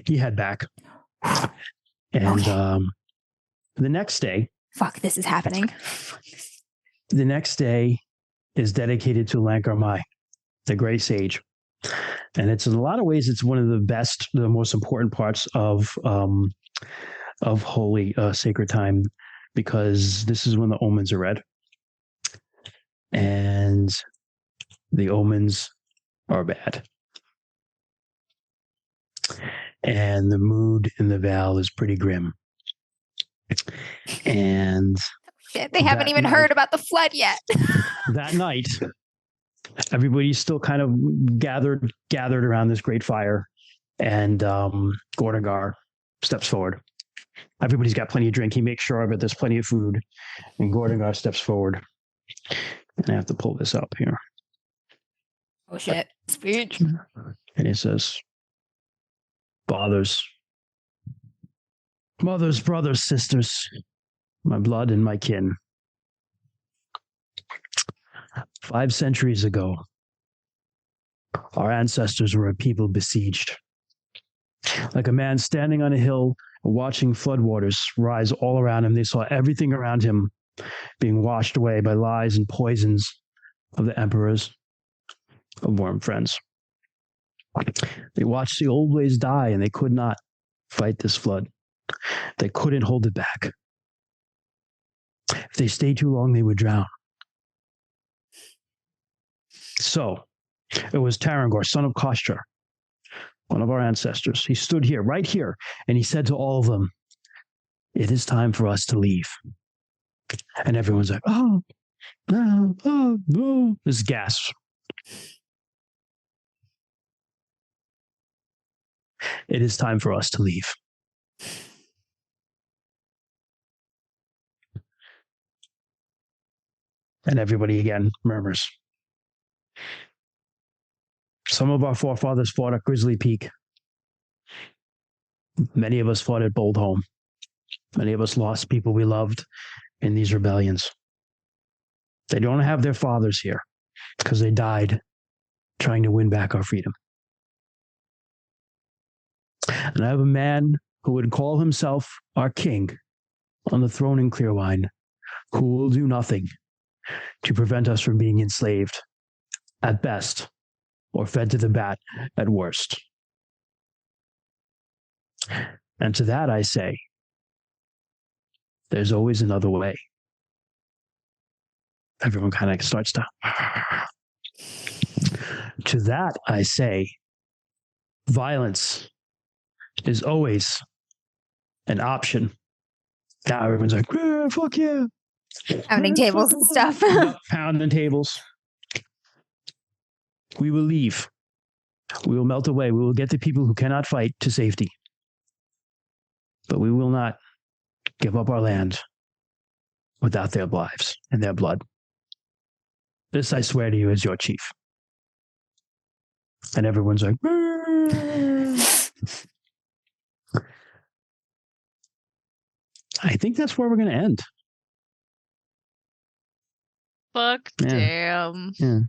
You head back. And Okay. The next day. Fuck, this is happening. The next day is dedicated to Lankar Mai. the Gray Sage. And it's in a lot of ways, it's one of the most important parts of holy sacred time, because this is when the omens are read. And the omens are bad. And the mood in the Val is pretty grim. And Shit, they haven't even heard about the flood yet. That night, everybody's still kind of gathered around this great fire, and Gordagar steps forward. Everybody's got plenty of drink. He makes sure of it. There's plenty of food, and Gordagar steps forward. And I have to pull this up here. Oh shit! Speech. And he says, "Fathers, mothers, brothers, sisters, my blood and my kin. 5 centuries ago, our ancestors were a people besieged. Like a man standing on a hill, watching floodwaters rise all around him, they saw everything around him being washed away by lies and poisons of the emperors of warm friends. They watched the old ways die, and they could not fight this flood. They couldn't hold it back. If they stayed too long, they would drown. So it was Tarangor, son of Kostra, one of our ancestors. He stood here, right here, and he said to all of them, 'It is time for us to leave.' And everyone's like, oh, no, oh, no. This gasp. It is time for us to leave. And everybody again murmurs. Some of our forefathers fought at Grizzly Peak. Many of us fought at Bold Home. Many of us lost people we loved in these rebellions. They don't have their fathers here because they died trying to win back our freedom. And I have a man who would call himself our king on the throne in Clearwine, who will do nothing to prevent us from being enslaved at best, or fed to the bat at worst. And to that I say, there's always another way. Everyone kind of starts to... To that I say, violence is always an option. Now everyone's like, yeah, fuck yeah. Pounding tables and stuff. Pounding tables. We will leave. We will melt away. We will get the people who cannot fight to safety. But we will not give up our land without their lives and their blood. This I swear to you as your chief. And everyone's like, I think that's where we're going to end. Fuck damn. Yeah.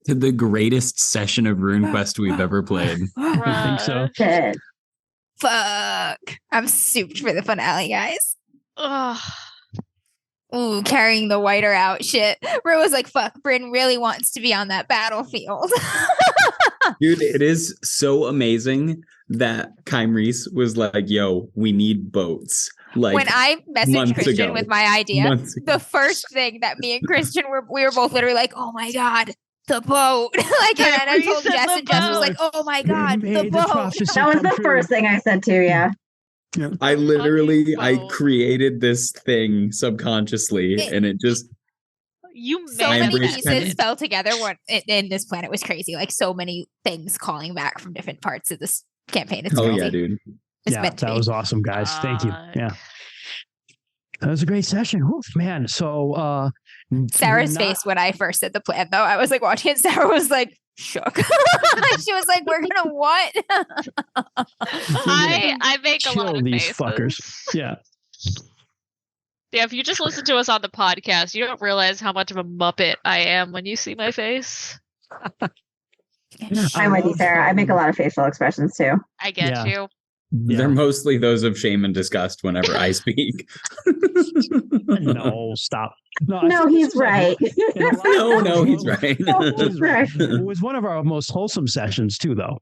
The greatest session of RuneQuest we've ever played. I think so. Shit. Fuck. I'm souped for the finale, guys. Ugh. Ooh, carrying the whiter out shit. Rue was like, fuck, Bryn really wants to be on that battlefield. Dude, it is so amazing that Kymreese was like, yo, we need boats. Like, when I messaged Christian ago. with my idea, the first thing that me and Christian we were both literally like, oh my God, the boat. Like, and then I told Jess, and Jess was like, oh my God, the boat. That was the first thing I said too, yeah. I literally, I created this thing subconsciously, and it just... You so many pieces manifested. fell together in this plan. It was crazy. Like, so many things calling back from different parts of this campaign. It's crazy. yeah, dude. It's Yeah, meant to that be. was awesome, guys. Thank you. Yeah. That was a great session. Oof, man. So Sarah's face when I first said the plan, though, I was like watching it. Sarah was like shook. She was like, "We're gonna what?" I make a lot of these faces. fuckers. Yeah. Yeah, if you just listen to us on the podcast, you don't realize how much of a muppet I am when you see my face. I'm with you, Sarah. I make a lot of facial expressions too. I get Yeah. you. They're mostly those of shame and disgust whenever I speak. No, stop. No, he's right. No, he's right. He's right. It was one of our most wholesome sessions too, though.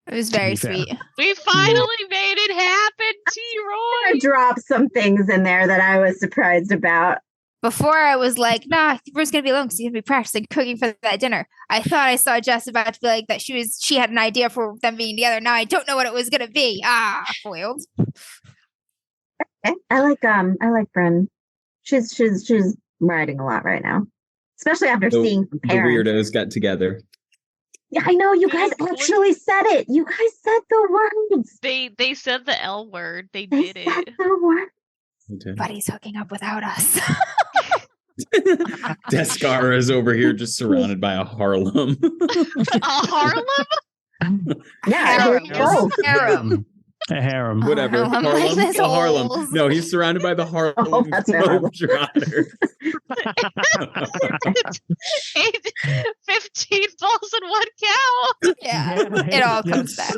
It was very sweet. We finally made it happen, T-Roy. I dropped some things in there that I was surprised about. Before I was like, nah, we're just gonna be alone because you're gonna be practicing cooking for that dinner. I thought I saw Jess about to be like that she had an idea for them being together. Now I don't know what it was gonna be. Foiled. I like Bryn. She's writing a lot right now. Especially after seeing some The parents. weirdos got together. Yeah, I know you guys actually said it. You guys said the words. They said the L word. They They did said it. the words. But he's hooking up without us. Descara is over here just surrounded by a Harlem. A Harlem? Yeah, Harem. both. Harem. A harem. Whatever. Harlem. Harlem. There's The Harlem. holes. No, he's surrounded by the Harlem Oh, that's right. Globetrotter. 15 bulls and 1 cow. Yeah. It all comes back.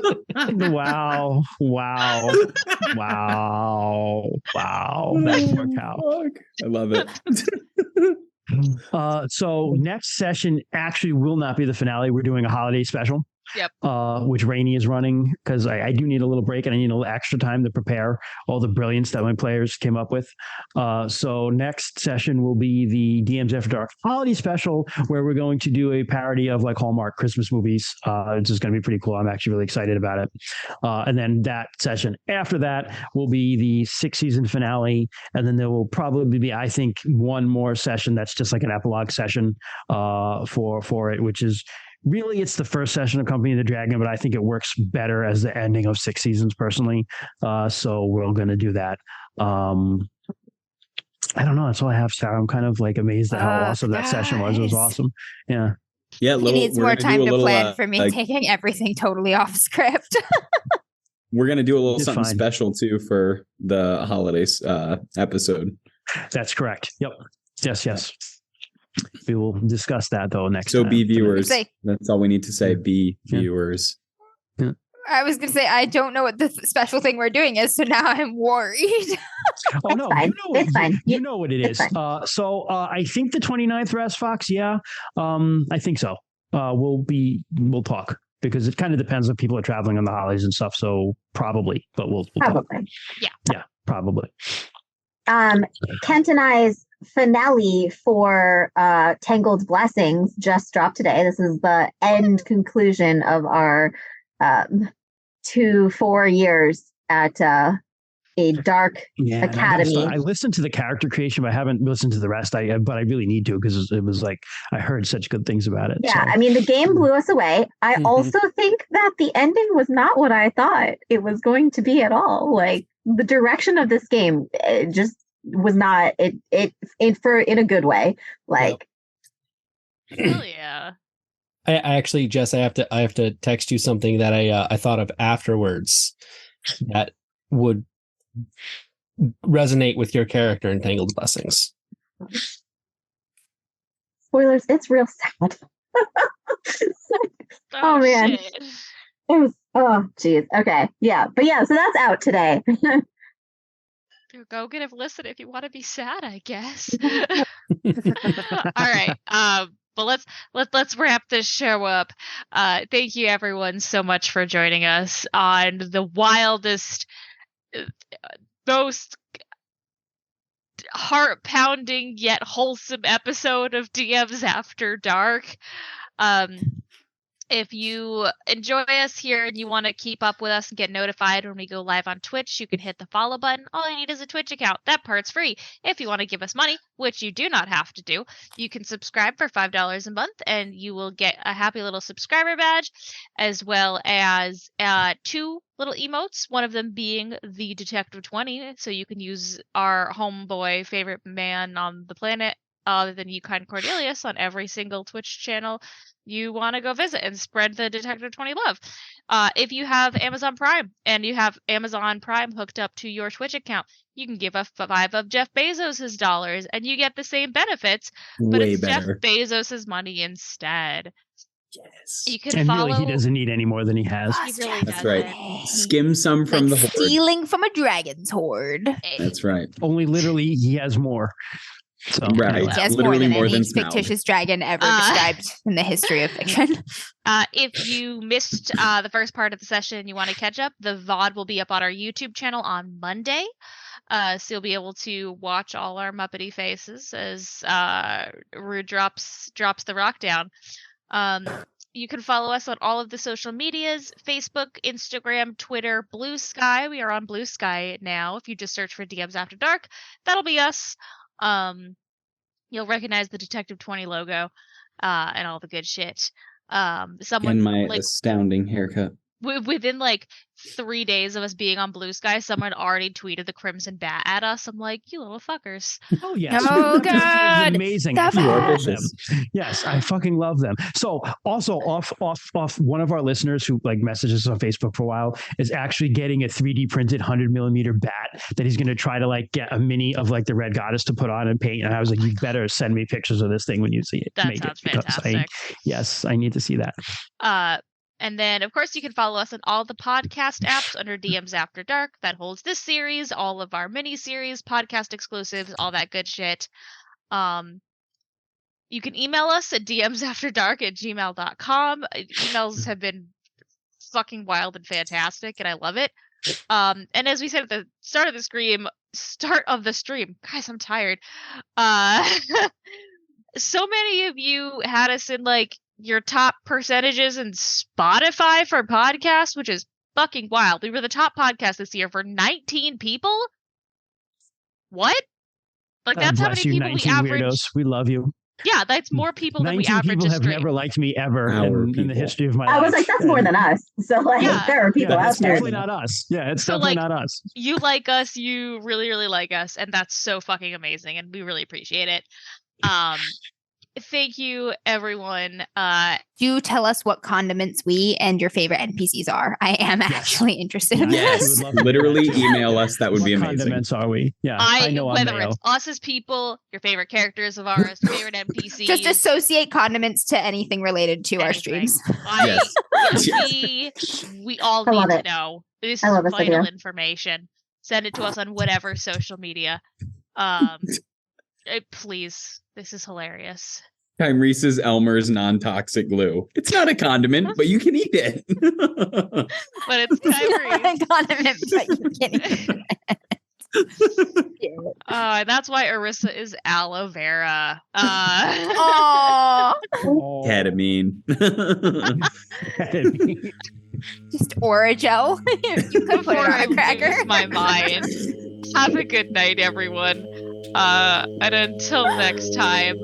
Wow. That poor cow. I love it. So next session actually will not be the finale. We're doing a holiday special. Yep. Which Rainey is running because I do need a little break and I need a little extra time to prepare all the brilliance that my players came up with. So next session will be the DMs After Dark holiday special where we're going to do a parody of like Hallmark Christmas movies. It's just going to be pretty cool. I'm actually really excited about it. And then that session after that will be the 6th season finale. And then there will probably be, I think, one more session that's just like an epilogue session for it, which is really, it's the first session of Company of the Dragon, but I think it works better as the ending of 6 seasons personally. So we're going to do that. I don't know. That's all I have, Sarah. I'm kind of like amazed at how awesome that session was. It was awesome. Yeah. Yeah, He needs we're more gonna do time a to little, plan for me taking everything totally off script. We're gonna do a little It's something fine. special too for the holidays episode. That's correct. Yep. Yes. We will discuss that though next So time. be viewers. Say- That's all we need to say. Be Yeah. viewers. I was gonna say I don't know what the special thing we're doing is, so now I'm worried. Oh no, fine. It's fine. You know what it is. It's fine. So I think the 29th, Raz Fox. Yeah. I think so. We'll talk because it kind of depends if people are traveling on the holidays and stuff. So probably, but we'll talk. Probably. Yeah, probably. Kent and I's finale for Tangled Blessings just dropped today. This is the end conclusion of our 4 years at a dark Yeah, and academy. I listened to the character creation, but I haven't listened to the rest. But I really need to because it was like I heard such good things about it. Yeah, so. I mean, the game blew us away. I Mhm. also think that the ending was not what I thought it was going to be at all. Like the direction of this game it just was not in a good way. Like, Hell yeah. I actually, Jess, I have to text you something that I thought of afterwards that would resonate with your character in Tangled Blessings. spoilers, it's real sad. Oh, man. Shit. It was, oh, geez. Okay. Yeah. But yeah, so that's out today. Go get a listen if you want to be sad, I guess. All right. But let's wrap this show up. Thank you everyone so much for joining us on the wildest, most heart-pounding yet wholesome episode of DMs After Dark. If you enjoy us here and you want to keep up with us and get notified when we go live on Twitch, you can hit the follow button. All you need is a Twitch account. That part's free. If you want to give us money, which you do not have to do, you can subscribe for $5 a month and you will get a happy little subscriber badge, as well as 2 little emotes, one of them being the Detective 20, so you can use our homeboy favorite man on the planet other than you kind Cornelius on every single Twitch channel you want to go visit and spread the Detective 20 love. If you have Amazon Prime and you have Amazon Prime hooked up to your Twitch account, you can give us 5 of Jeff Bezos's dollars and you get the same benefits, but Way it's better. Jeff Bezos's money instead. Yes. You can And follow. really, he doesn't need any more than he has. He really That's doesn't. right. Skim some from Like the horde. stealing from a dragon's hoard. That's right. Only literally, he has more. So, Right. anyway. He has Literally more more than than any smell. fictitious dragon ever described in the history of fiction. If you missed the first part of the session and you want to catch up, the VOD will be up on our YouTube channel on Monday. So you'll be able to watch all our Muppety faces as Rue drops the rock down. You can follow us on all of the social medias: Facebook, Instagram, Twitter, Blue Sky. We are on Blue Sky now. If you just search for DMs After Dark, that'll be us. You'll recognize the Detective 20 logo and all the good shit. Someone And my astounding haircut. within like 3 days of us being on Blue Sky, someone already tweeted the Crimson Bat at us. I'm like, you little fuckers. Oh yes. Oh, This is God. amazing. The I fucking love them. vicious. Yes, I fucking love them. So also off one of our listeners who like messages us on Facebook for a while is actually getting a 3D printed 100mm bat that he's going to try to like get a mini of like the Red Goddess to put on and paint. And I was like, you better send me pictures of this thing when you see it. That Make sounds it, because fantastic. yes, I need to see that. And then, of course, you can follow us on all the podcast apps under DMs After Dark. That holds this series, all of our mini-series, podcast exclusives, all that good shit. You can email us at dmsafterdark@gmail.com. Emails have been fucking wild and fantastic, and I love it. And as we said at the start of the stream, guys, I'm tired. So many of you had us in like your top percentages in Spotify for podcasts, which is fucking wild. We were the top podcast this year for 19 people. What? Like that's how many Bless you, people we 19 average. weirdos. We love you. Yeah, that's more people than we 19 average people a have stream. never liked me ever Our in the people. history of my life. I was like, that's more than us. So like, Yeah. there are people Yeah, out it's there. definitely not us. Yeah, it's So, definitely like, not us. You like us, you really, really like us, and that's so fucking amazing, and we really appreciate it. Thank you, everyone. Do tell us what condiments we and your favorite NPCs are. I am actually interested. Yeah, in Yes. we this. would love to- Literally email us. That would What be amazing. condiments are we? Yeah, I know I'm whether mayo. it's us as people, your favorite characters of ours, favorite NPCs. Just associate condiments to anything related to our Anything. streams. We all I love need to it. know. This I is love this vital idea. information. Send it to us on whatever social media. Please. This is hilarious. Reese's Elmer's non-toxic glue. It's not a condiment, but you can eat it. But it's Tyrese. Condiment, but you can eat it. And that's why Arissa is aloe vera. Aw, Oh. Ketamine. just Orajel. You could put it Before on I a cracker. lose my mind. Have a good night, everyone. And until next time,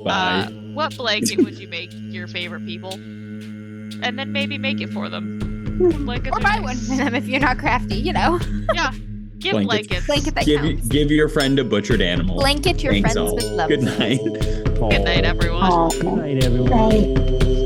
Bye. what blanket would you make your favorite people? And then maybe make it for them. Blankets Or are buy nice. one for them if you're not crafty, you know. Yeah, give Blankets. blankets. Blanket that counts. Give your friend a butchered animal. Blanket your Thanks friends all. with love. Good night. Good night, everyone. Oh, Good night, everyone. right.